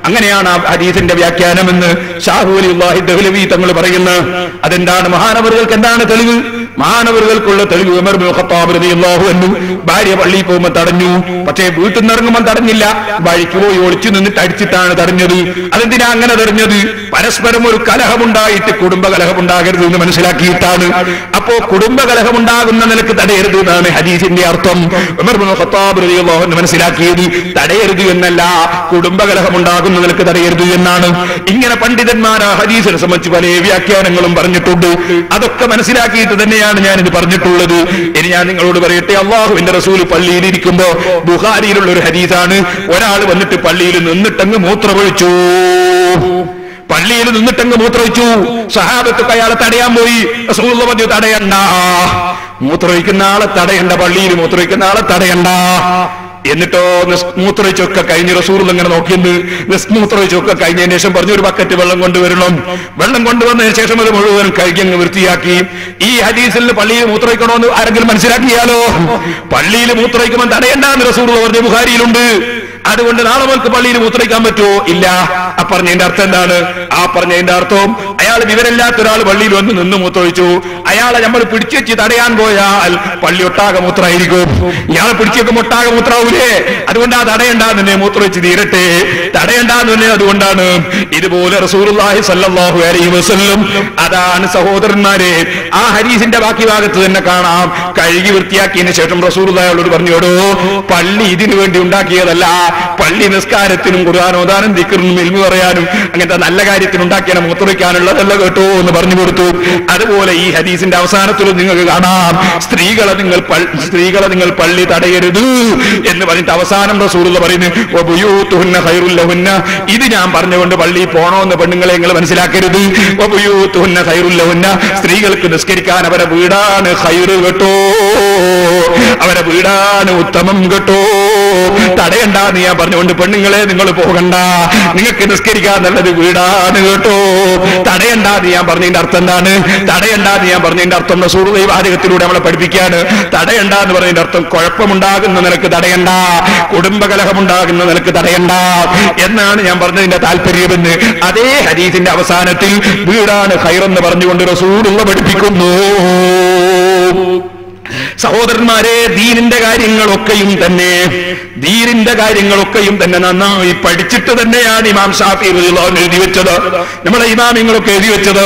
അങ്ങനെയാണ് ആ ഹദീസിന്റെ വ്യാഖ്യാനം എന്ന് ഷാഹു വലിയുള്ളാഹി ദഹ്ലവി തങ്ങൾ പറയുന്നു. അതെന്താണ്? മഹാനവറുകൾക്ക് എന്താണ് തെളിവ്? മഹാനവറുകൾക്കുള്ള തെളിവ് ഉമർ ഇബ്നുൽ ഖത്താബ് റളിയല്ലാഹു അൻഹു ഭാര്യ പള്ളിയിൽ പോകുമ്പോൾ തടഞ്ഞു. പക്ഷേ വീട്ടിൽ നിന്ന് ഇറങ്ങുമ്പോൾ തടഞ്ഞില്ല, വഴിക്ക് പോയി ഒളിച്ചു നിന്നിട്ട് അടിച്ചിട്ടാണ് തടഞ്ഞത്. അതെന്തിനാ അങ്ങനെ തടഞ്ഞത്? പരസ്പരം ഒരു കലഹമുണ്ടായിട്ട് കുടുംബ കലഹമുണ്ടാകരുത് എന്ന് മനസ്സിലാക്കിയിട്ടാണ്. അപ്പോ കുടുംബ കലഹമുണ്ടാകുന്ന നിലക്ക് തടയരുത് എന്നാണ് ഹദീസിന്റെ അർത്ഥം. ഉമർ ഇബ്നുൽ ഖത്താബ് റളിയല്ലാഹു അൻഹു മനസ്സിലാക്കിയത് തടയരുത് എന്നല്ല, കുടുംബ കലഹമുണ്ടാകുന്ന നിലക്ക് തടയരുത് എന്നാണ്. ഇങ്ങനെ പണ്ഡിതന്മാർ ആ ഹദീസിനെ സംബന്ധിച്ച് പല വ്യാഖ്യാനങ്ങളും പറഞ്ഞിട്ടുണ്ട്. അതൊക്കെ മനസ്സിലാക്കിയിട്ട് തന്നെയാണ് ഞാനിത് പറഞ്ഞിട്ടുള്ളത്. ഇനി ഞാൻ നിങ്ങളോട് പറയട്ടെ, അള്ളാഹുവിന്റെ റസൂൽ പള്ളിയിൽ ഇരിക്കുമ്പോ ബുഖാരിയിലുള്ള ഒരു ഹദീസാണ്. ഒരാൾ വന്നിട്ട് പള്ളിയിൽ നിന്നിട്ടങ്ങ് മൂത്രമൊഴിച്ചു. സഹാബത്തൊക്കെ അയാളെ തടയാൻ പോയി. റസൂലുള്ള പറഞ്ഞു തടയണ്ട, മൂത്രമൊഴിക്കുന്ന ആളെ തടയണ്ട, പള്ളിയിൽ മൂത്രമൊഴിക്കുന്ന ആളെ തടയണ്ട. എന്നിട്ടോ മൂത്രമൊഴിച്ചൊക്കെ കഴിഞ്ഞ് റസൂൽ ഇങ്ങനെ നോക്കിയത് മൂത്രമൊഴിച്ചൊക്കെ കഴിഞ്ഞതിന് ശേഷം പറഞ്ഞു ഒരു ബക്കറ്റ് വെള്ളം കൊണ്ടുവരണം. വെള്ളം കൊണ്ടുവന്നതിന് ശേഷം അത് മുഴുവൻ കഴുകി അങ്ങ് വൃത്തിയാക്കി. ഈ ഹദീസിൽ പള്ളിയിൽ മൂത്രമൊഴിക്കണമെന്ന് ആരെങ്കിലും മനസ്സിലാക്കിയാലോ? പള്ളിയിൽ മൂത്രമൊഴിക്കുമ്പോൾ തടയണ്ടെന്ന് റസൂൽ പറഞ്ഞു, ബുഖാരിയിലുണ്ട്. അതുകൊണ്ട് നാളെ മുതൽക്ക് പള്ളിയിൽ മൂത്രമൊഴിക്കാൻ പറ്റുമോ? ഇല്ല. ആ പറഞ്ഞതിന്റെ അർത്ഥം എന്താണ്? ആ പറഞ്ഞതിന്റെ അർത്ഥം അയാൾ വിവരമില്ലാത്ത ഒരാൾ പള്ളിയിൽ വന്ന് നിന്ന് മൂത്രമൊഴിച്ചു. അയാളെ നമ്മൾ പിടിച്ചുവെച്ച് തടയാൻ പോയാൽ പള്ളി ഒട്ടാകെ മൂത്രമായിരിക്കും. ഇയാളെ പിടിച്ചേക്കും ഒട്ടാകെ മൂത്രാവൂലേ? അതുകൊണ്ട് ആ തടയണ്ടാന്ന് തന്നെ മൂത്രമൊഴിച്ച് തീരട്ടെ, തടയണ്ടാന്ന് തന്നെ. അതുകൊണ്ടാണ് ഇതുപോലെ റസൂലുള്ളാഹി സ്വല്ലല്ലാഹു അലൈഹി വസല്ലം, അതാണ് സഹോദരന്മാരെ ആ ഹദീസിന്റെ ബാക്കി ഭാഗത്ത് തന്നെ കാണാം, കഴുകി വൃത്തിയാക്കിയതിന് ശേഷം റസൂലുള്ളാഹിയോട് പറഞ്ഞോടോ, പള്ളി ഇതിനു വേണ്ടി ഉണ്ടാക്കിയതല്ല, പള്ളി നിസ്കാരത്തിനും ഖുർആൻ ഓതാനും ദിക്റിനും ഇൽമു പറയാനും അങ്ങനത്തെ നല്ല കാര്യത്തിനുണ്ടാക്കിയാണ് മൂത്രവയ്ക്കാനുള്ളതല്ല കേട്ടോ എന്ന് പറഞ്ഞു കൊടുത്തു. അതുപോലെ ഈ ഹദീസിന്റെ അവസാനത്തിൽ നിങ്ങൾക്ക് കാണാം, സ്ത്രീകളെ നിങ്ങൾ പള്ളി തടയരുത് എന്ന് പറഞ്ഞിട്ട് അവസാനം റസൂലുള്ളാഹി പറയുന്നു വബുയൂതുഹുന്ന ഖൈറുൽ ലഹുന്ന. ഇത് ഞാൻ പറഞ്ഞുകൊണ്ട് പള്ളിയിൽ പോണോന്ന് പെണ്ണുങ്ങളെ നിങ്ങൾ മനസ്സിലാക്കരുത്. വബുയൂതുഹുന്ന ഖൈറുൽ ലഹുന്ന, സ്ത്രീകൾക്ക് നിസ്കരിക്കാൻ അവരെ വീടാണ് ഖൈറ് കേട്ടോ, അവരെ വീടാണ് ഉത്തമം കേട്ടോ. തടയണ്ടെന്ന് ഞാൻ പറഞ്ഞുകൊണ്ട് പെണ്ണുങ്ങളെ നിങ്ങൾ പോകണ്ട, നിങ്ങൾക്ക് നിസ്കരിക്കാൻ നല്ലത് വീടാണ് കേട്ടോ. തടയണ്ടെന്ന് ഞാൻ പറഞ്ഞതിന്റെ അർത്ഥം എന്താണ്? തടയണ്ടെന്ന് ഞാൻ പറഞ്ഞതിന്റെ അർത്ഥം റസൂലുള്ളാഹി വാചകത്തിലൂടെ നമ്മളെ പഠിപ്പിക്കുകയാണ്. തടയണ്ട എന്ന് പറഞ്ഞതിന്റെ അർത്ഥം കുഴപ്പമുണ്ടാകുന്ന നിലക്ക് തടയണ്ട, കുടുംബകലഹമുണ്ടാകുന്ന നിലക്ക് തടയണ്ട എന്നാണ് ഞാൻ പറഞ്ഞതിന്റെ താല്പര്യമെന്ന് അതേ ഹദീസിന്റെ അവസാനത്തിൽ വീടാണ് ഖൈറെന്ന് പറഞ്ഞുകൊണ്ട് റസൂലുള്ളാഹി പഠിപ്പിക്കുന്നു. സഹോദരന്മാരെ, ദീനിന്റെ കാര്യങ്ങളൊക്കെയും തന്നെ നന്നായി പഠിച്ചിട്ട് തന്നെയാണ് ഇമാം ഷാഫി റളിയല്ലാഹു അൻഹു എഴുതി വെച്ചത്. നമ്മളെ ഇമാമിങ്ങളൊക്കെ എഴുതി വെച്ചത്.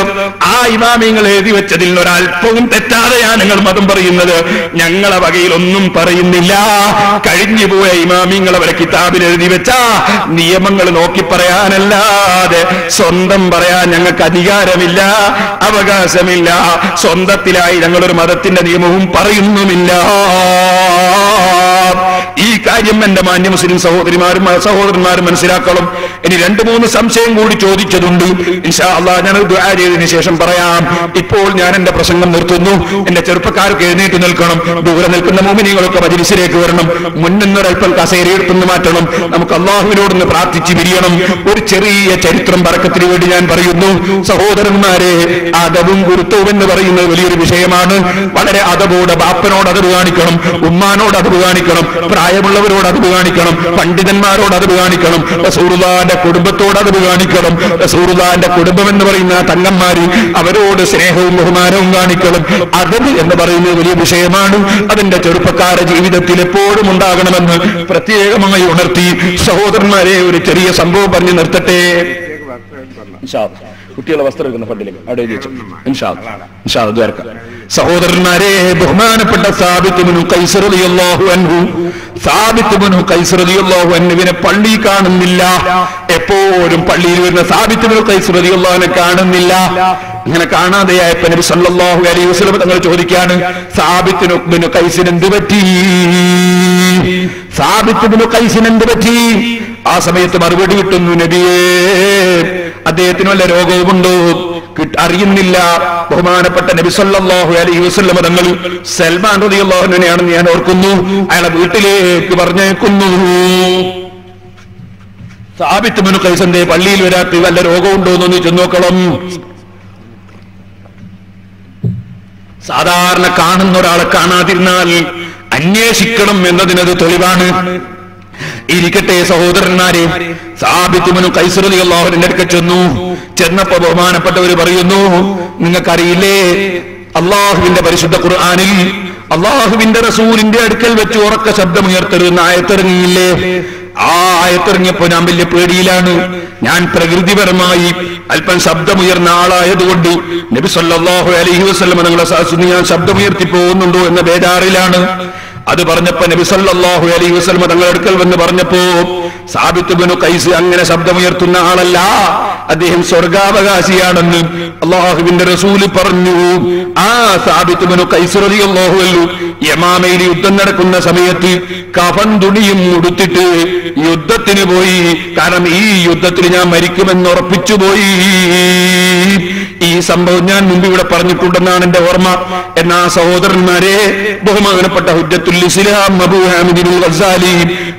ആ ഇമാമിങ്ങൾ എഴുതി വെച്ചതിൽ ഒരല്പവും തെറ്റാതെയാണ് നിങ്ങൾ മതം പറയുന്നത്. ഞങ്ങളെ വകയിൽ ഒന്നും പറയുന്നില്ല. കഴിഞ്ഞുപോയ ഇമാമിങ്ങൾ അവരെ കിതാബിൽ എഴുതി വെച്ച നിയമങ്ങൾ നോക്കി പറയാനല്ലാതെ സ്വന്തം പറയാൻ ഞങ്ങൾക്ക് അധികാരമില്ല, അവകാശമില്ല. സ്വന്തത്തിലായി ഞങ്ങളൊരു മതത്തിന്റെ നിയമവും പറയുന്നുമില്ല. ഈ കാര്യം എന്റെ മാന്യ മുസ്ലിം സഹോദരന്മാരും മനസ്സിലാക്കണം. ഇനി 2-3 സംശയം കൂടി ചോദിച്ചതുണ്ട്. ഇൻഷാ അല്ലാഹ് ഞാൻ ദുആ ചെയ്തതിനു ശേഷം പറയാം. ഇപ്പോൾ ഞാൻ എന്റെ പ്രസംഗം നിർത്തുന്നു. എന്റെ ചെറുപ്പക്കാർക്ക് എഴുന്നേറ്റ് നിൽക്കണം. ദൂരെ നിൽക്കുന്ന മുഅ്മിനീങ്ങളൊക്കെ മജ്ലിസിലേക്ക് വരണം. മുന്നിന്നൊരൽപ്പം കസേരയെടുത്തുനിന്ന് മാറ്റണം. നമുക്ക് അല്ലാഹുവിനോടൊന്ന് പ്രാർത്ഥിച്ച് പിരിയണം. ഒരു ചെറിയ ചരിത്രം ബറക്കത്തിന് വേണ്ടി ഞാൻ പറയുന്നു. സഹോദരന്മാരെ, അദബും ഗുരുത്വവും എന്ന് പറയുന്നത് വലിയൊരു വിഷയമാണ്. വളരെ അദബോടെ ബാപ്പനോട് അദബ് കാണിക്കണം, ഉമ്മാനോട് അദബ് കാണിക്കണം, പ്രായമുള്ളവരോട് അദബ് കാണിക്കണം, പണ്ഡിതന്മാരോട് അദബ് കാണിക്കണം, റസൂലുള്ളാഹിന്റെ കുടുംബത്തോട് അദബ് കാണിക്കണം. റസൂലുള്ളാഹിന്റെ കുടുംബം എന്ന് പറയുന്ന തങ്ങന്മാര്, അവരോട് സ്നേഹവും ബഹുമാനവും കാണിക്കണം. അദബ് എന്ന് പറയുന്നത് വലിയ വിഷയമാണ്. അതിന്റെ ചെറുപ്പക്കാരുടെ ജീവിതത്തിൽ എപ്പോഴും ഉണ്ടാകണമെന്ന് പ്രത്യേകമായി ഉണർത്തി. സഹോദരന്മാരെ, ഒരു ചെറിയ സംഭവം പറഞ്ഞു നിർത്തട്ടെ. കുട്ടികളെ വസ്ത്രം എടുക്കുന്ന ഫണ്ടിലേക്ക് അവിടെ എഴുതി വെച്ചു. സഹോദരന്മാരെ, ബഹുമാനപ്പെട്ട സാബിത്ത് ഇബ്നു ഖൈസ് റളിയല്ലാഹു അൻഹുവിനെ പള്ളി കാണുന്നില്ല. എപ്പോഴും പള്ളിയിൽ വരുന്ന സാബിത്ത് ഇബ്നു ഖൈസ് റളിയല്ലാഹു അൻഹു കാണുന്നില്ല. ഇങ്ങനെ കാണാതെയായപ്പോൾ നബി സല്ലല്ലാഹു അലൈഹി വസല്ലം തങ്ങൾ ചോദിക്കാണ്, സാബിത്ത് ഇബ്നു ഖൈസിന് എന്ത് പറ്റി? സാബിത്ത് ഇബ്നു ഖൈസിന് എന്ത് പറ്റി? ആ സമയത്ത് മറുപടി കിട്ടുന്നു, നബിയേ, അദ്ദേഹത്തിന് വല്ല രോഗവുമുണ്ടോ? അറിയുന്നില്ല. ബഹുമാനപ്പെട്ട നബി സല്ലല്ലാഹു അലൈഹി വസല്ലം തങ്ങൾ സൽമാൻ റളിയല്ലാഹു അൻഹുവിനെയാണെന്ന് ഞാൻ ഓർക്കുന്നു, അയാളെ വീട്ടിലേക്ക് പറഞ്ഞേക്കുന്നു. സാബിത്ത് ഇബ്നു ഖൈസിന്റെ പള്ളിയിൽ വരാത്ത വല്ല രോഗമുണ്ടോ എന്നൊന്ന് ചെന്നോക്കണം. സാധാരണ കാണുന്ന ഒരാളെ കാണാതിരുന്നാൽ അന്വേഷിക്കണം എന്നതിനത് തെളിവാണ്. ഇരിക്കട്ടെ സഹോദരന്മാരെ, സാബിത്ത് ഇബ്നു ഖൈസ് റളിയല്ലാഹു അൻഹുവിന്റെ അടുക്കൽ ചെന്നപ്പോ ബഹുമാനപ്പെട്ടവർ പറയുന്നു, നിങ്ങൾക്കറിയില്ലേ, അള്ളാഹുവിന്റെ പരിശുദ്ധ ഖുർആനിൽ അള്ളാഹുവിന്റെ റസൂലിന്റെ അടുക്കൽ വെച്ച് ഉറക്ക ശബ്ദമുയർത്തരുന്ന ആയത്തിറങ്ങിയില്ലേ? ആ ആയത്തിറങ്ങിയപ്പോ ഞാൻ വലിയ പേടിയിലാണ്. ഞാൻ പ്രകൃതിപരമായി അല്പം ശബ്ദമുയർന്ന ആളായതുകൊണ്ട് നബി സല്ലല്ലാഹു അലൈഹി വസല്ലം തങ്ങളുടെ സദസ്സിൽ ഞാൻ ശബ്ദമുയർത്തി പോകുന്നുണ്ടോ എന്ന ബേജാറിലാണ്. അത് പറഞ്ഞപ്പോ നബി സല്ലല്ലാഹു അലൈഹി വസല്ലം തങ്ങളുടെ അടുക്കൽ വന്ന് പറഞ്ഞപ്പോ സാബിത്ത് ഇബ്നു ഖൈസ് അങ്ങനെ ശബ്ദമുയർത്തുന്ന ആളല്ല, അദ്ദേഹം സ്വർഗാവകാശിയാണെന്ന് അള്ളാഹുവിന്റെ റസൂല് പറഞ്ഞു. ആ സാബിത്ത് ഇബ്നു ഖൈസ് റളിയല്ലാഹു അൻഹു യമാമയിൽ യുദ്ധം നടക്കുന്ന സമയത്ത് കഫൻ തുണിയും ഉടുത്തിട്ട് യുദ്ധത്തിന് പോയി. കാരണം ഈ യുദ്ധത്തിൽ ഞാൻ മരിക്കുമെന്ന് ഉറപ്പിച്ചു പോയി. ഈ സംഭവം ഞാൻ മുമ്പ് ഇവിടെ പറഞ്ഞിട്ടുണ്ടെന്നാണ് എന്റെ ഓർമ്മ. എന്നാ സഹോദരന്മാരെ, ബഹുമാനപ്പെട്ട ഹുജ്ജത്തുൽ ഇസ്ലാം അബൂ ഹാമിദ് അൽ ഗസാലി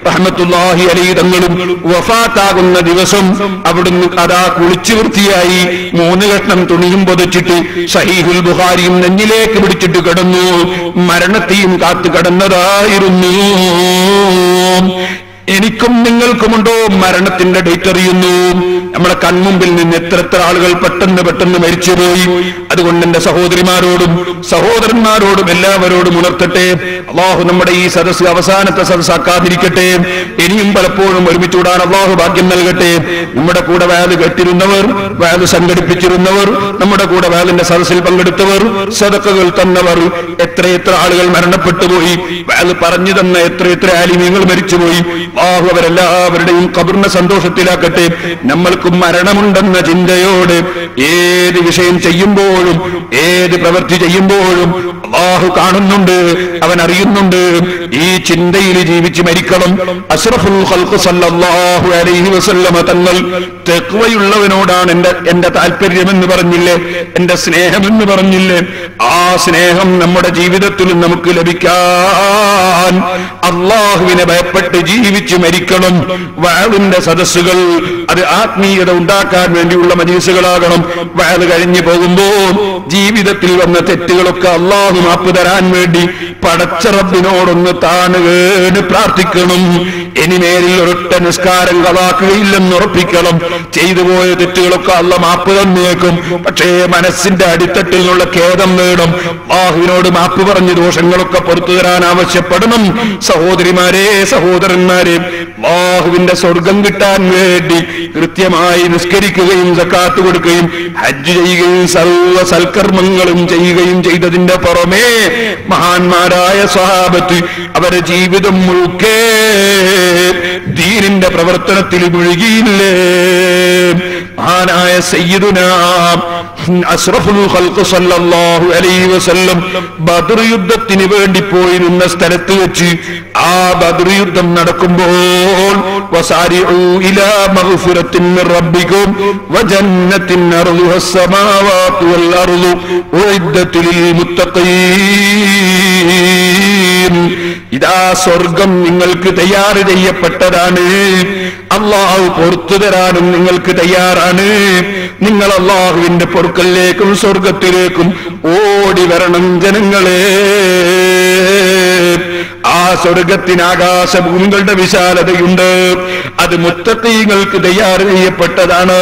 റഹ്മത്തുള്ളാഹി അലൈഹി തങ്ങളും വഫാത്താകുന്ന ദിവസം അവിടുന്ന് അതാ കുളിച്ചു വൃത്തിയായി 3 കഷ്ണം തുണിയും പൊതിച്ചിട്ട് സഹീഹുൽ ബുഖാരിയും നെഞ്ഞിലേക്ക് പിടിച്ചിട്ട് കിടന്നു. മരണത്തെയും കാത്തു കിടന്നതായിരുന്നു. എനിക്കും നിങ്ങൾക്കുമുണ്ടോ മരണത്തിന്റെ ഡേറ്റ് അറിയുന്നു? നമ്മുടെ കൺമുമ്പിൽ നിന്ന് എത്ര ആളുകൾ പെട്ടെന്ന് മരിച്ചുപോയി. അതുകൊണ്ട് എന്റെ സഹോദരന്മാരോടും എല്ലാവരോടും ഉണർത്തട്ടെ, അള്ളാഹു നമ്മുടെ ഈ സദസ്സ് അവസാനത്തെ സദസ്സാക്കാതിരിക്കട്ടെ. ഇനിയും പലപ്പോഴും ഒരുമിച്ചുകൂടാൻ അള്ളാഹു ഭാഗ്യം നൽകട്ടെ. നമ്മുടെ കൂടെ വയല് കേട്ടിരുന്നവർ, വയല് സംഘടിപ്പിച്ചിരുന്നവർ, നമ്മുടെ കൂടെ വയലിന്റെ സദസ്സിൽ പങ്കെടുത്തവർ, സദഖകൾ തന്നവർ, എത്ര ആളുകൾ മരണപ്പെട്ടുപോയി. വയല് പറഞ്ഞു തന്ന എത്ര ആലിമീങ്ങൾ മരിച്ചുപോയി. അല്ലാഹു അവരെല്ലാവരുടെയും ഖബറിനെ സന്തോഷത്തിലാക്കട്ടെ. നമ്മൾക്കും മരണമുണ്ടെന്ന ചിന്തയോട് ഏത് വിഷയം ചെയ്യുമ്പോഴും ഏത് പ്രവൃത്തി ചെയ്യുമ്പോഴും അല്ലാഹു കാണുന്നുണ്ട്, അവൻ അറിയുന്നുണ്ട്. ഈ ചിന്തയിൽ ജീവിച്ച് മരിക്കണം. അഷ്റഫുൽ ഖൽഖ് സല്ലല്ലാഹു അലൈഹി വസല്ലമ തങ്ങൾ തഖ്വയുള്ളവനോടാണ് എന്റെ താല്പര്യമെന്ന് പറഞ്ഞില്ലേ, എന്റെ സ്നേഹമെന്ന് പറഞ്ഞില്ലേ? ആ സ്നേഹം നമ്മുടെ ജീവിതത്തിൽ നമുക്ക് ലഭിക്കാൻ അല്ലാഹുവിനെ ഭയപ്പെട്ട് ജീവിച്ച് മരിക്കണം. വഅലിന്റെ സദസ്സുകൾ അത് ആത്മീയത ഉണ്ടാക്കാൻ വേണ്ടിയുള്ള മജ്‌ലിസുകളാകണം. വഅൽ കഴിഞ്ഞു പോകുമ്പോൾ ജീവിതത്തിൽ വന്ന തെറ്റുകളൊക്കെ അല്ലാഹു മാപ്പ് തരാൻ വേണ്ടി പടച്ച റബ്ബിനോടൊന്ന് താണുകേട് പ്രാർത്ഥിക്കണം. ഇനിമേലിൽ ഒരൊറ്റ നിസ്കാരം കളാക്കുകയില്ലെന്ന് ഉറപ്പിക്കണം. ചെയ്തു പോയ തെറ്റുകളൊക്കെ അല്ലാഹു മാപ്പ് തന്നേക്കും. പക്ഷേ മനസ്സിന്റെ അടിത്തട്ടിൽ നിന്നുള്ള ഖേദം വേണം. അല്ലാഹുവിനോട് മാപ്പ് പറഞ്ഞ് ദോഷങ്ങളൊക്കെ പുറത്തു തരാൻ ആവശ്യപ്പെടണം. സഹോദരിമാരെ, സഹോദരന്മാരെ, അല്ലാഹുവിന്റെ സ്വർഗം കിട്ടാൻ വേണ്ടി കൃത്യമായി നിസ്കരിക്കുകയും സക്കാത്ത് കൊടുക്കുകയും ഹജ്ജ് ചെയ്യുകയും സർവ്വ സൽക്കർമ്മങ്ങളും ചെയ്യുകയും ചെയ്തതിന്റെ പുറമേ മഹാന്മാരായ സ്വഹാബത്ത് അവരുടെ ജീവിതം മുഴുക്കെ ദീനിന്റെ പ്രവർത്തനത്തിൽ മുഴുകിയില്ലേ? മഹാനായ സയ്യിദുനാ അഷ്റഫുൽ ഖൽഖ് സല്ലല്ലാഹു അലൈഹി വസല്ലം ബദർ യുദ്ധത്തിന് വേണ്ടി പോയി നിന്ന സ്ഥലത്ത് വെച്ച് ആ ബദർ യുദ്ധം നടക്കുമ്പോൾ വസാരിഉ ഇലാ മഗ്ഫിറത്തിൻ മിർ റബ്ബികും വജന്നത്തിൻ അർളുഹാ അസ്സമാവാതു വൽ അർളു ഉഇദ്ദത് ലിൽ മുത്തഖീൻ. ഇതാ സ്വർഗം നിങ്ങൾക്ക് തയ്യാർ ചെയ്യപ്പെട്ടതാണ്. അല്ലാഹു പുറത്തു തരാനും നിങ്ങൾക്ക് തയ്യാറാണ്. നിങ്ങൾ അല്ലാഹുവിന്റെ പൊറുക്കലിലേക്കും സ്വർഗത്തിലേക്കും ഓടി വരണം ജനങ്ങളെ. ആ സ്വർഗത്തിന് ആകാശഭൂമികളുടെ വിശാലതയുണ്ട്. അത് മുത്തഖീങ്ങൾക്ക് തയ്യാർ ചെയ്യപ്പെട്ടതാണ്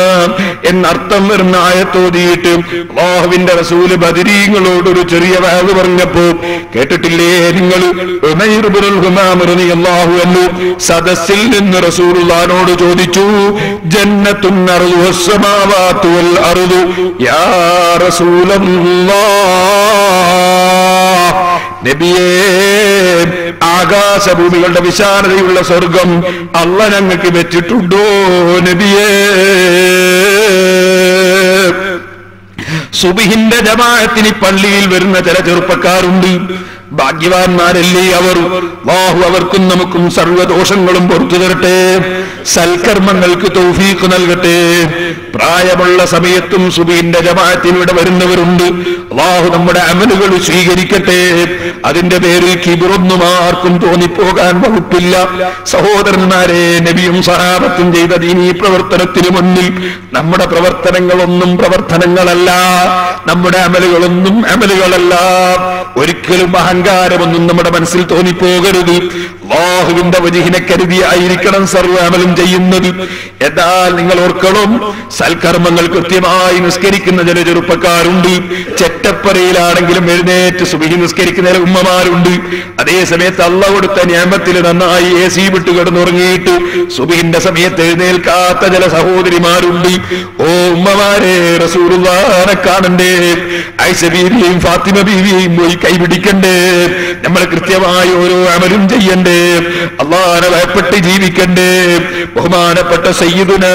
എന്നർത്ഥം വരുന്ന ആയത്തോതിയിട്ട് അല്ലാഹുവിന്റെ റസൂല് ബദരീങ്ങളോടൊരു ചെറിയ വാക്ക് പറഞ്ഞപ്പോ കേട്ടിട്ടില്ലേ നിങ്ങൾ? ഉമൈർ ഇബ്നുൽ ഹുമാം റളിയല്ലാഹു അൻഹു സദസ്സിൽ നിന്ന് റസൂലുള്ളാഹിനോട് ചോദിച്ചു, ജന്നത്തുൻ അർളുഹാ അസ്സമാവാതു വൽ അർളു യാ റസൂലല്ലാഹ്, നബിയേ, ആകാശഭൂമികളുടെ വിശാലതയുള്ള സ്വർഗം അല്ലാഹു ഞങ്ങൾക്ക് വെച്ചിട്ടുണ്ടോ നബിയേ? സുബ്ഹിന്റെ ജമാഅത്തിന് പള്ളിയിൽ വരുന്ന ചില ചെറുപ്പക്കാരുണ്ട്. ഭാഗ്യവാന്മാരല്ലേ അവർ. അല്ലാഹു അവർക്കും നമുക്കും സർവ്വദോഷങ്ങളും പുറത്തു തരട്ടെ, സൽക്കർമ്മങ്ങൾക്ക് തൗഫീഖ് നൽകട്ടെ. പ്രായമുള്ള സമയത്തും സുബ്ഹിന്റെ ജമാഅത്തിന് ഇവിടെ വരുന്നവരുണ്ട്. അല്ലാഹു നമ്മുടെ അമലുകൾ സ്വീകരിക്കട്ടെ. അതിന്റെ പേരിൽ കിബറൊന്നും ആർക്കും തോന്നിപ്പോകാൻ വകുപ്പില്ല. സഹോദരന്മാരെ, നബിയും സഹാബത്തും ചെയ്ത ദീനീ പ്രവർത്തനത്തിന് മുന്നിൽ നമ്മുടെ പ്രവർത്തനങ്ങളൊന്നും പ്രവർത്തനങ്ങളല്ല, നമ്മുടെ അമലുകളൊന്നും അമലുകളല്ല. ഒരിക്കലും അഹങ്കാരമൊന്നും നമ്മുടെ മനസ്സിൽ തോന്നിപ്പോകരുത്. അല്ലാഹുവിന്റെ വജ്ഹിനെ കരുതിയായിരിക്കണം സർവ്വ അമലും ചെയ്യുന്നത്. എന്നാൽ നിങ്ങൾ ഓർക്കണം, സൽക്കർമ്മങ്ങൾ കൃത്യമായി നിസ്കരിക്കുന്ന ചില ചെറുപ്പക്കാരുണ്ട്. ചെറ്റപ്പരയിലാണെങ്കിലും എഴുന്നേറ്റ് സുബ്ഹി നിസ്കരിക്കുന്ന ചില ഉമ്മമാരുണ്ട്. അതേ സമയത്ത് അല്ലാഹു കൊടുത്ത നിഅമത്തിൽ നന്നായി AC വിട്ട് കിടന്നുറങ്ങിയിട്ട് സുബ്ഹിന്റെ സമയത്ത് എഴുന്നേൽക്കാത്ത ചില സഹോദരിമാരുണ്ട്. ഓ ഉമ്മമാരെ, റസൂലുള്ളാഹിനെ കാണണ്ടേ? ആയിഷ ബീവിയെയും ഫാത്തിമ ബീവിയെയും പോയി കൈപിടിക്കണ്ടേ? നമ്മൾ കൃത്യമായി ഓരോ അമലും ചെയ്യണ്ടേ? അല്ലാഹുവിനെ ഭയപ്പെട്ട് ജീവിക്കണ്ടേ? ബഹുമാനപ്പെട്ട സയ്യിദുനാ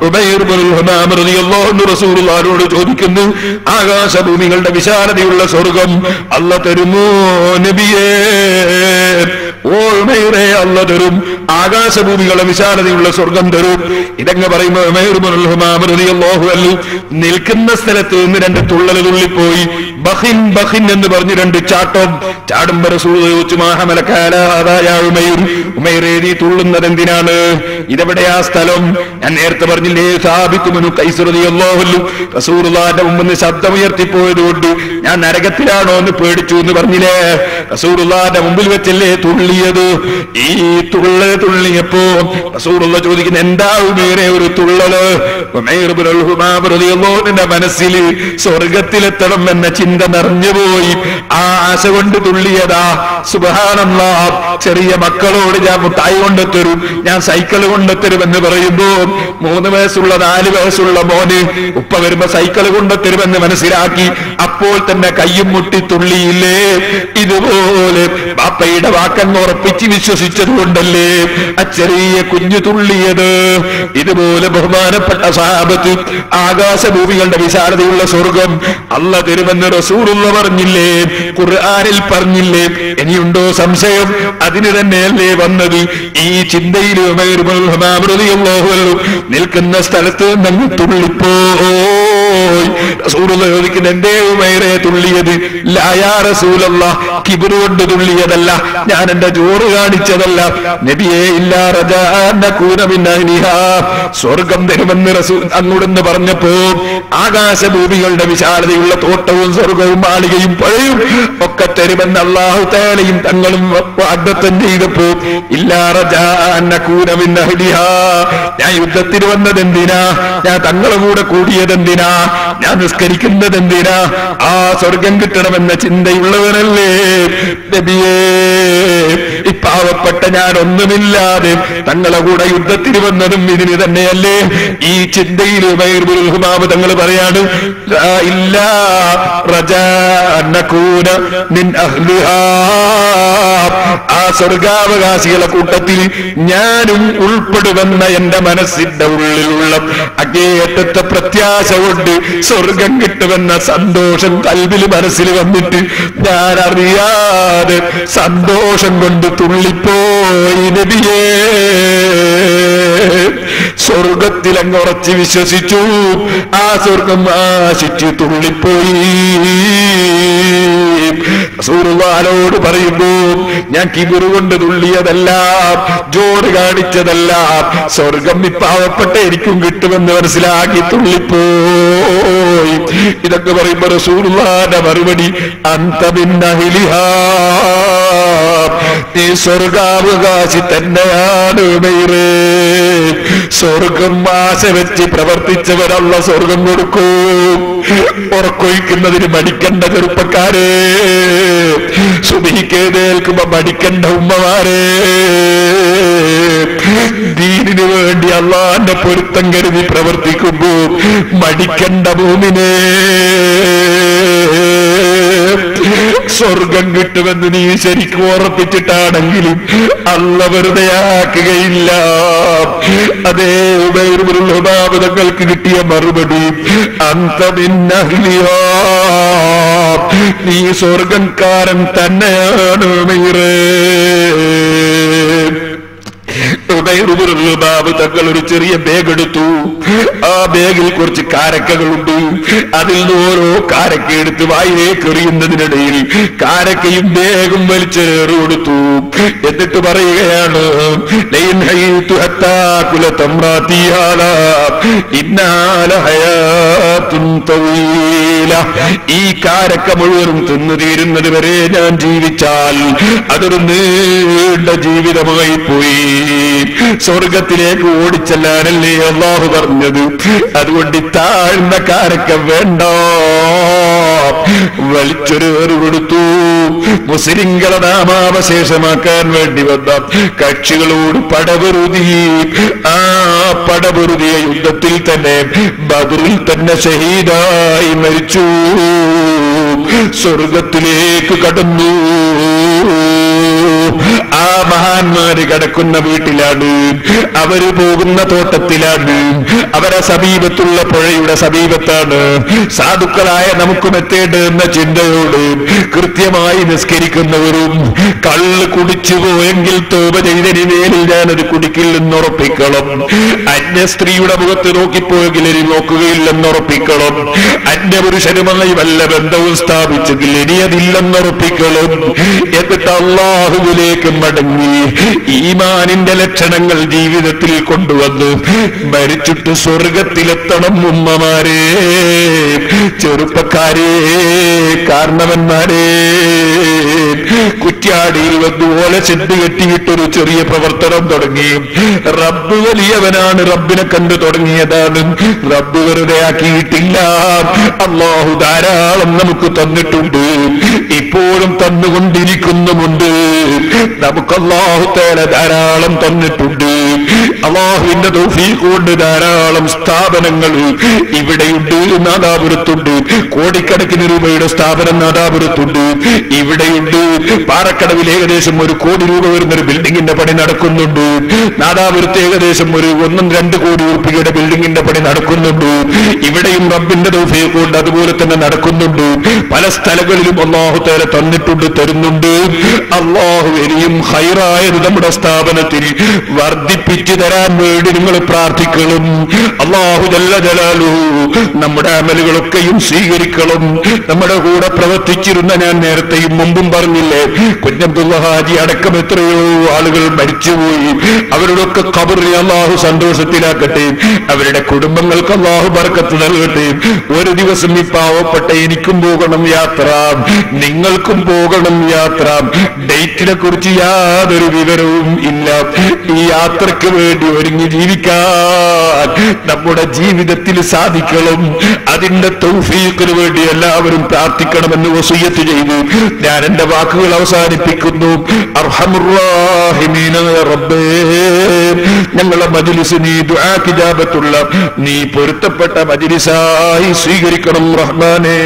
ഉമൈർ ഇബ്നുൽ ഹുമാം റളിയല്ലാഹു അൻഹു റസൂലുള്ളാഹിനോട് ചോദിക്കുന്നു, ആകാശഭൂമികളുടെ വിശാലതയുള്ള സ്വർഗം അല്ലാഹു തരുമോ നബിയേ? ഓ ഉമൈറേ, അല്ലാഹു തരും. ആകാശഭൂമികളുടെ വിശാലതയുള്ള സ്വർഗം തരും. ഇതങ്ങ് പറയുമ്പോൾ ഉമൈർ ഇബ്നുൽ ഹുമാം റളിയല്ലാഹു അൻഹു നിൽക്കുന്ന സ്ഥലത്ത് നിന്ന് രണ്ട് തുള്ളൽ തുള്ളിപ്പോയി. ബഖിൻ ബഖിൻ എന്ന് പറഞ്ഞ് രണ്ട് ചാട്ടം ചാടുമ്പോൾ റസൂൽ ചോദിച്ചു, മാ ഹമലക അലാ ഹാദാ യാ ഉമൈർ, ഉമൈറേ നീ തുള്ളുന്നത് എന്തിനാണ്? ഇതെവിടെയാ സ്ഥലം? ഞാൻ നേരത്തെ പറഞ്ഞില്ലേ, സാബിത്ത് ഇബ്നു ഖൈസ് റളിയല്ലാഹു അൻഹു റസൂലുള്ളാഹിന്റെ മുമ്പിൽ ശബ്ദമുയർത്തിപ്പോയതുകൊണ്ട് ഞാൻ നരകത്തിലാണോ എന്ന് പേടിച്ചു എന്ന് പറഞ്ഞില്ലേ? റസൂലുള്ളാഹിന്റെ മുമ്പിൽ വെച്ചല്ലേ തുള്ളിയത്. ഈ തുള്ളിയപ്പോ റസൂലുള്ളാഹി ചോദിക്കുന്നു, എന്താ ഉമൈറേ ഒരു തുള്ളല്? ഉമൈർ ഇബ്നുൽ ഹുമാം റളിയല്ലാഹു അൻഹുവിന്റെ മനസ്സിൽ സ്വർഗത്തിലെത്തണം എന്ന ചിന്ത നിറഞ്ഞുപോയി. ആ ആശ കൊണ്ട് തുള്ളിയതാ. സുബ്ഹാനല്ലാഹ്, ചെറിയ മക്കളോട് ഞാൻ മുട്ടായി കൊണ്ടെത്തരും, ഞാൻ സൈക്കിൾ കൊണ്ടെത്തരും എന്ന് പറയുമ്പോ 3 വയസ്സുള്ള 4 വയസ്സുള്ള മോന് ഉപ്പ വരുമ്പോ സൈക്കിൾ കൊണ്ടെത്തരുമെന്ന് മനസ്സിലാക്കി അപ്പോൾ തന്നെ കയ്യും മുട്ടി തുള്ളിയില്ലേ? ഇതുപോലെ ബാപ്പയുടെ വാക്കങ്ങ് ഉറപ്പിച്ച് വിശ്വസിച്ചത് കൊണ്ടല്ലേ ആ ചെറിയ കുഞ്ഞു തുള്ളിയത്. ഇതുപോലെ ബഹുമാനപ്പെട്ട സഹാബത്ത് ആകാശഭൂമികളുടെ വിശാലതയുള്ള സ്വർഗം അല്ലാഹു തരുമെന്ന് റസൂലുള്ള പറഞ്ഞില്ലേ, ഖുർആനിൽ പറഞ്ഞില്ലേ? ഇനിയുണ്ടോ സംശയം? അതിന് തന്നെയല്ലേ വന്നത്. ഈ ചിന്തയിൽ നിൽക്കുന്ന സ്ഥലത്ത് നമ്മൾ തുള്ളിപ്പോയി. റസൂലുള്ള ചോദിക്കുന്ന, എന്തേ ഉമൈറേ തുള്ളിയത്? ലാ യാ റസൂലല്ലാഹ്, കിബ്റ് കൊണ്ട് തുള്ളിയതല്ല, ഞാൻ എന്റെ ചോറ് കാണിച്ചതല്ല നബിയേ. ഇല്ലാ റജാഅൻ നകൂന മിൻ അഹ്ലിഹാ, സ്വർഗം തരുമെന്ന് റസൂൽ അങ്ങോട്ടെന്ന് പറഞ്ഞപ്പോ ആകാശഭൂമികളുടെ വിശാലതയുള്ള തോട്ടവും സ്വർഗവും മാളികയും പഴയും ഒക്കെ തരുമെന്ന് അല്ലാഹു തആലയും തങ്ങളും വാഗ്ദത്തം ചെയ്തപ്പോ ഇല്ലാ റജാഅൻ നകൂന മിൻ അഹ്ലിഹാ, ഞാൻ യുദ്ധത്തിന് വന്നതെന്തിനാ? ഞാൻ തങ്ങളുടെ കൂടെ കൂടിയതെന്തിനാ? ഞാൻ നിസ്കരിക്കുന്നതെന്തിനാ? ആ സ്വർഗം കിട്ടണമെന്ന ചിന്തയുള്ളവനല്ലേ നബിയേ. പാവപ്പെട്ട ഞാൻ ഒന്നുമില്ലാതെ തങ്ങളെ കൂടെ യുദ്ധത്തിന് വന്നതും ഇതിന് തന്നെയല്ലേ? ഈ ചിന്തയിൽ തങ്ങൾ പറയാണ്, ഇല്ലാ റജാഅൻ നകൂന മിൻ അഹ്ലിഹാ, ആ സ്വർഗാവകാശികളെ കൂട്ടത്തിൽ ഞാനും ഉൾപ്പെടുമെന്ന എന്റെ മനസ്സിന്റെ ഉള്ളിലുള്ള അങ്ങേയറ്റത്തെ പ്രത്യാശ കൊണ്ട് സ്വർഗം കിട്ടുമെന്ന സന്തോഷം കൽബിൽ മനസ്സിൽ വന്നിട്ട് ഞാൻ അറിയാതെ സന്തോഷം കൊണ്ട് തുള്ളിപ്പോയി നബിയേ. സ്വർഗത്തിൽ അങ്ങ് ഉറച്ച് വിശ്വസിച്ചു, ആ സ്വർഗം ആശിച്ചു തുള്ളിപ്പോയി. റസൂലുള്ളാഹിനോട് പറയുമ്പോ ഞാൻ കിബിറ് കൊണ്ട് തുള്ളിയതല്ല, ജോറ് കാണിച്ചതല്ല, സ്വർഗം പാവപ്പെട്ട എനിക്കും കിട്ടുമെന്ന് മനസ്സിലാക്കി തുള്ളിപ്പോയി. ഇതൊക്കെ പറയുമ്പോ റസൂലുള്ളാഹിന്റെ മറുപടി, അന്ത മിൻ അഹ്ലിഹാ, നീ സ്വർഗാവകാശി തന്നെയാണ് ഉമൈറേ. സ്വർഗം ആശ വെച്ച് പ്രവർത്തിച്ചവരല്ല സ്വർഗം കൊടുക്കും. ഉറക്കൊഴിക്കുന്നതിന് മടിക്കണ്ട ചെറുപ്പക്കാരെ, സുബഹിക്ക് എഴുന്നേൽക്കുമ്പോ മടിക്കണ്ട ഉമ്മമാരെ, ദീനിനു വേണ്ടി അള്ളാന്റെ പൊരുത്തം കരുതി പ്രവർത്തിക്കുമ്പോ മടിക്കണ്ട ഭൂമിനെ. സ്വർഗം കിട്ടുമെന്ന് നീ ശരിക്കും ഉറപ്പിച്ചിട്ടാണെങ്കിലും അള്ള വെറുതെ ആക്കുകയില്ല. അതേ തങ്ങൾക്ക് കിട്ടിയ മറുപടി, അന്ത മിൻ അഹ്ലിഹാ, നീ സ്വർഗക്കാരൻ തന്നെയാണ് ഉമൈറേ. തങ്ങൾ ഒരു ചെറിയ ബാഗ് എടുത്തു. ആ ബാഗിൽ കുറച്ച് കാരക്കകളുണ്ട്. അതിൽ നിന്ന് ഓരോ കാരക്ക എടുത്ത് വായിലേക്ക് എറിയുന്നതിനിടയിൽ കാരക്കയും ബാഗും വലിച്ചേറി കൊടുത്തു. എന്നിട്ട് പറയുകയാണ്, ഈ കാരക്ക മുഴുവനും തിന്നു തീരുന്നത് വരെ ഞാൻ ജീവിച്ചാൽ അതൊരു നീണ്ട ജീവിതമായി പോയി. സ്വർഗത്തിലേക്ക് ഓടിച്ചെല്ലാനല്ലേ അല്ലാഹു പറഞ്ഞത്. അതുകൊണ്ട് താഴ്ന്ന കാരക്ക വേണ്ട, വലിച്ചൊരു കൊടുത്തു. മുസ്ലിങ്ങളെ നാമാവശേഷമാക്കാൻ വേണ്ടി വന്ന കക്ഷികളോട് പടപൊരുതി. ആ പടപൊരുതിയ യുദ്ധത്തിൽ തന്നെ ബദറിൽ തന്നെ ഷഹീദായി മരിച്ചു, സ്വർഗത്തിലേക്ക് കടന്നു. ആ മഹാന്മാര് കിടക്കുന്ന വീട്ടിലാണ്, അവര് പോകുന്ന തോട്ടത്തിലാണ്, അവരെ സമീപത്തുള്ള പുഴയുടെ സമീപത്താണ്. സാധുക്കളായ നമുക്കും എത്തേണ്ടെന്ന ചിന്തയോട് കൃത്യമായി നിസ്കരിക്കുന്നവരും, കള്ള് കുടിച്ചു പോയെങ്കിൽ തോപ ചെയ്തതിന് മേലിൽ ഞാനത് കുടിക്കില്ലെന്നുറപ്പിക്കണം. അന്യ സ്ത്രീയുടെ മുഖത്ത് നോക്കിപ്പോയെങ്കിൽ ഇനി നോക്കുകയില്ലെന്നുറപ്പിക്കണം. അന്യപുരുഷനുമായി വല്ല ബന്ധവും സ്ഥാപിച്ചെങ്കിൽ ഇനി അതില്ലെന്നുറപ്പിക്കണം. എന്നിട്ട് അല്ലാഹുവിലേക്ക് മടങ്ങി ഈമാനിന്റെ ലക്ഷണങ്ങൾ ജീവിതത്തിൽ കൊണ്ടുവന്ന് മരിച്ചിട്ട് സ്വർഗത്തിലെത്തണം. ഉമ്മമാരെ, ചെറുപ്പക്കാരെ, കാരണവന്മാരെ, കുറ്റ്യാടിയിൽ വന്ന് ഓലെ ചെണ്ട് കെട്ടിയിട്ടൊരു ചെറിയ പ്രവർത്തനം തുടങ്ങി. റബ്ബ് വലിയവനാണ്, റബ്ബിനെ കണ്ടു തുടങ്ങിയതാണ്. റബ്ബ് വെറുതെ ആക്കിയിട്ടില്ല. അല്ലാഹു ധാരാളം നമുക്ക് തന്നിട്ടുണ്ട്, ഇപ്പോഴും തന്നുകൊണ്ടിരിക്കുന്നുമുണ്ട്. നമുക്ക് അല്ലാഹു തആല ധാരാളം തന്നിട്ടുണ്ട്. അല്ലാഹുവിന്റെ തൗഫീഖ് കൊണ്ട് ധാരാളം സ്ഥാപനങ്ങൾ ഇവിടെയുണ്ട്. നാദാപുരത്തുണ്ട്. കോടിക്കണക്കിന് രൂപയുടെ സ്ഥാപനം നാദാപുരത്തുണ്ട്, ഇവിടെയുണ്ട്. പാറക്കടവിൽ ഏകദേശം 1 കോടി രൂപ വരുന്നൊരു ബിൽഡിങ്ങിന്റെ പണി നടക്കുന്നുണ്ട്. നാദാപുരത്ത് ഏകദേശം ഒരു 1-2 കോടി രൂപയുടെ ബിൽഡിങ്ങിന്റെ പണി നടക്കുന്നുണ്ട്. ഇവിടെയും റബ്ബിന്റെ തൗഫീഖ് കൊണ്ട് അതുപോലെ തന്നെ നടക്കുന്നുണ്ട്. പല സ്ഥലങ്ങളിലും അല്ലാഹു തആല തന്നിട്ടുണ്ട്, തരുന്നുണ്ട്. അല്ലാഹു ഇനിയും ഖൈറായത് നമ്മുടെ സ്ഥാപനത്തിൽ വർദ്ധിപ്പിച്ചു തരാൻ വേണ്ടി നിങ്ങൾ പ്രാർത്ഥിക്കണം. അല്ലാഹു ജല്ല ജലാലുഹു നമ്മുടെ അമലുകളൊക്കെയും സ്വീകരിക്കണം. നമ്മുടെ കൂടെ പ്രവർത്തിച്ചിരുന്ന, ഞാൻ നേരത്തെയും മുമ്പും പറഞ്ഞില്ലേ, കുഞ്ഞബ്ദുള്ള ഹാജി അടക്കം എത്രയോ ആളുകൾ മരിച്ചുപോയി. അവരുടെയൊക്കെ ഖബറിനെ അല്ലാഹു സന്തോഷത്തിലാക്കട്ടെ. അവരുടെ കുടുംബങ്ങൾക്ക് അല്ലാഹു ബർക്കത്ത് നൽകട്ടെ. ഒരു ദിവസം ഈ പാവപ്പെട്ട എനിക്കും പോകണം യാത്ര, നിങ്ങൾക്കും പോകണം യാത്ര. ഡേറ്റിനെ കുറിച്ച് യാതൊരു വിവരവും ഇല്ല. ഈ യാത്രയ്ക്ക് വേണ്ടി ഒരുങ്ങി ജീവിക്കാൻ നമ്മുടെ ജീവിതത്തിൽ സാധിക്കണം. അതിന്റെ തൗഫീഖിന് വേണ്ടി എല്ലാവരും പ്രാർത്ഥിക്കണമെന്ന് വസിയ്യത്ത് ചെയ്തു ഞാൻ എന്റെ വാക്കുകൾ അവസാനിപ്പിക്കുന്നു. അർഹമുർ റഹീമീനായ റബ്ബേ, ഞങ്ങളുടെ മജ്ലിസ് നീ ദുആ ഇജാബത്തുള്ള, നീ പൊരുത്തപ്പെട്ട മജ്ലിസായി സ്വീകരിക്കണം റഹ്മാനേ.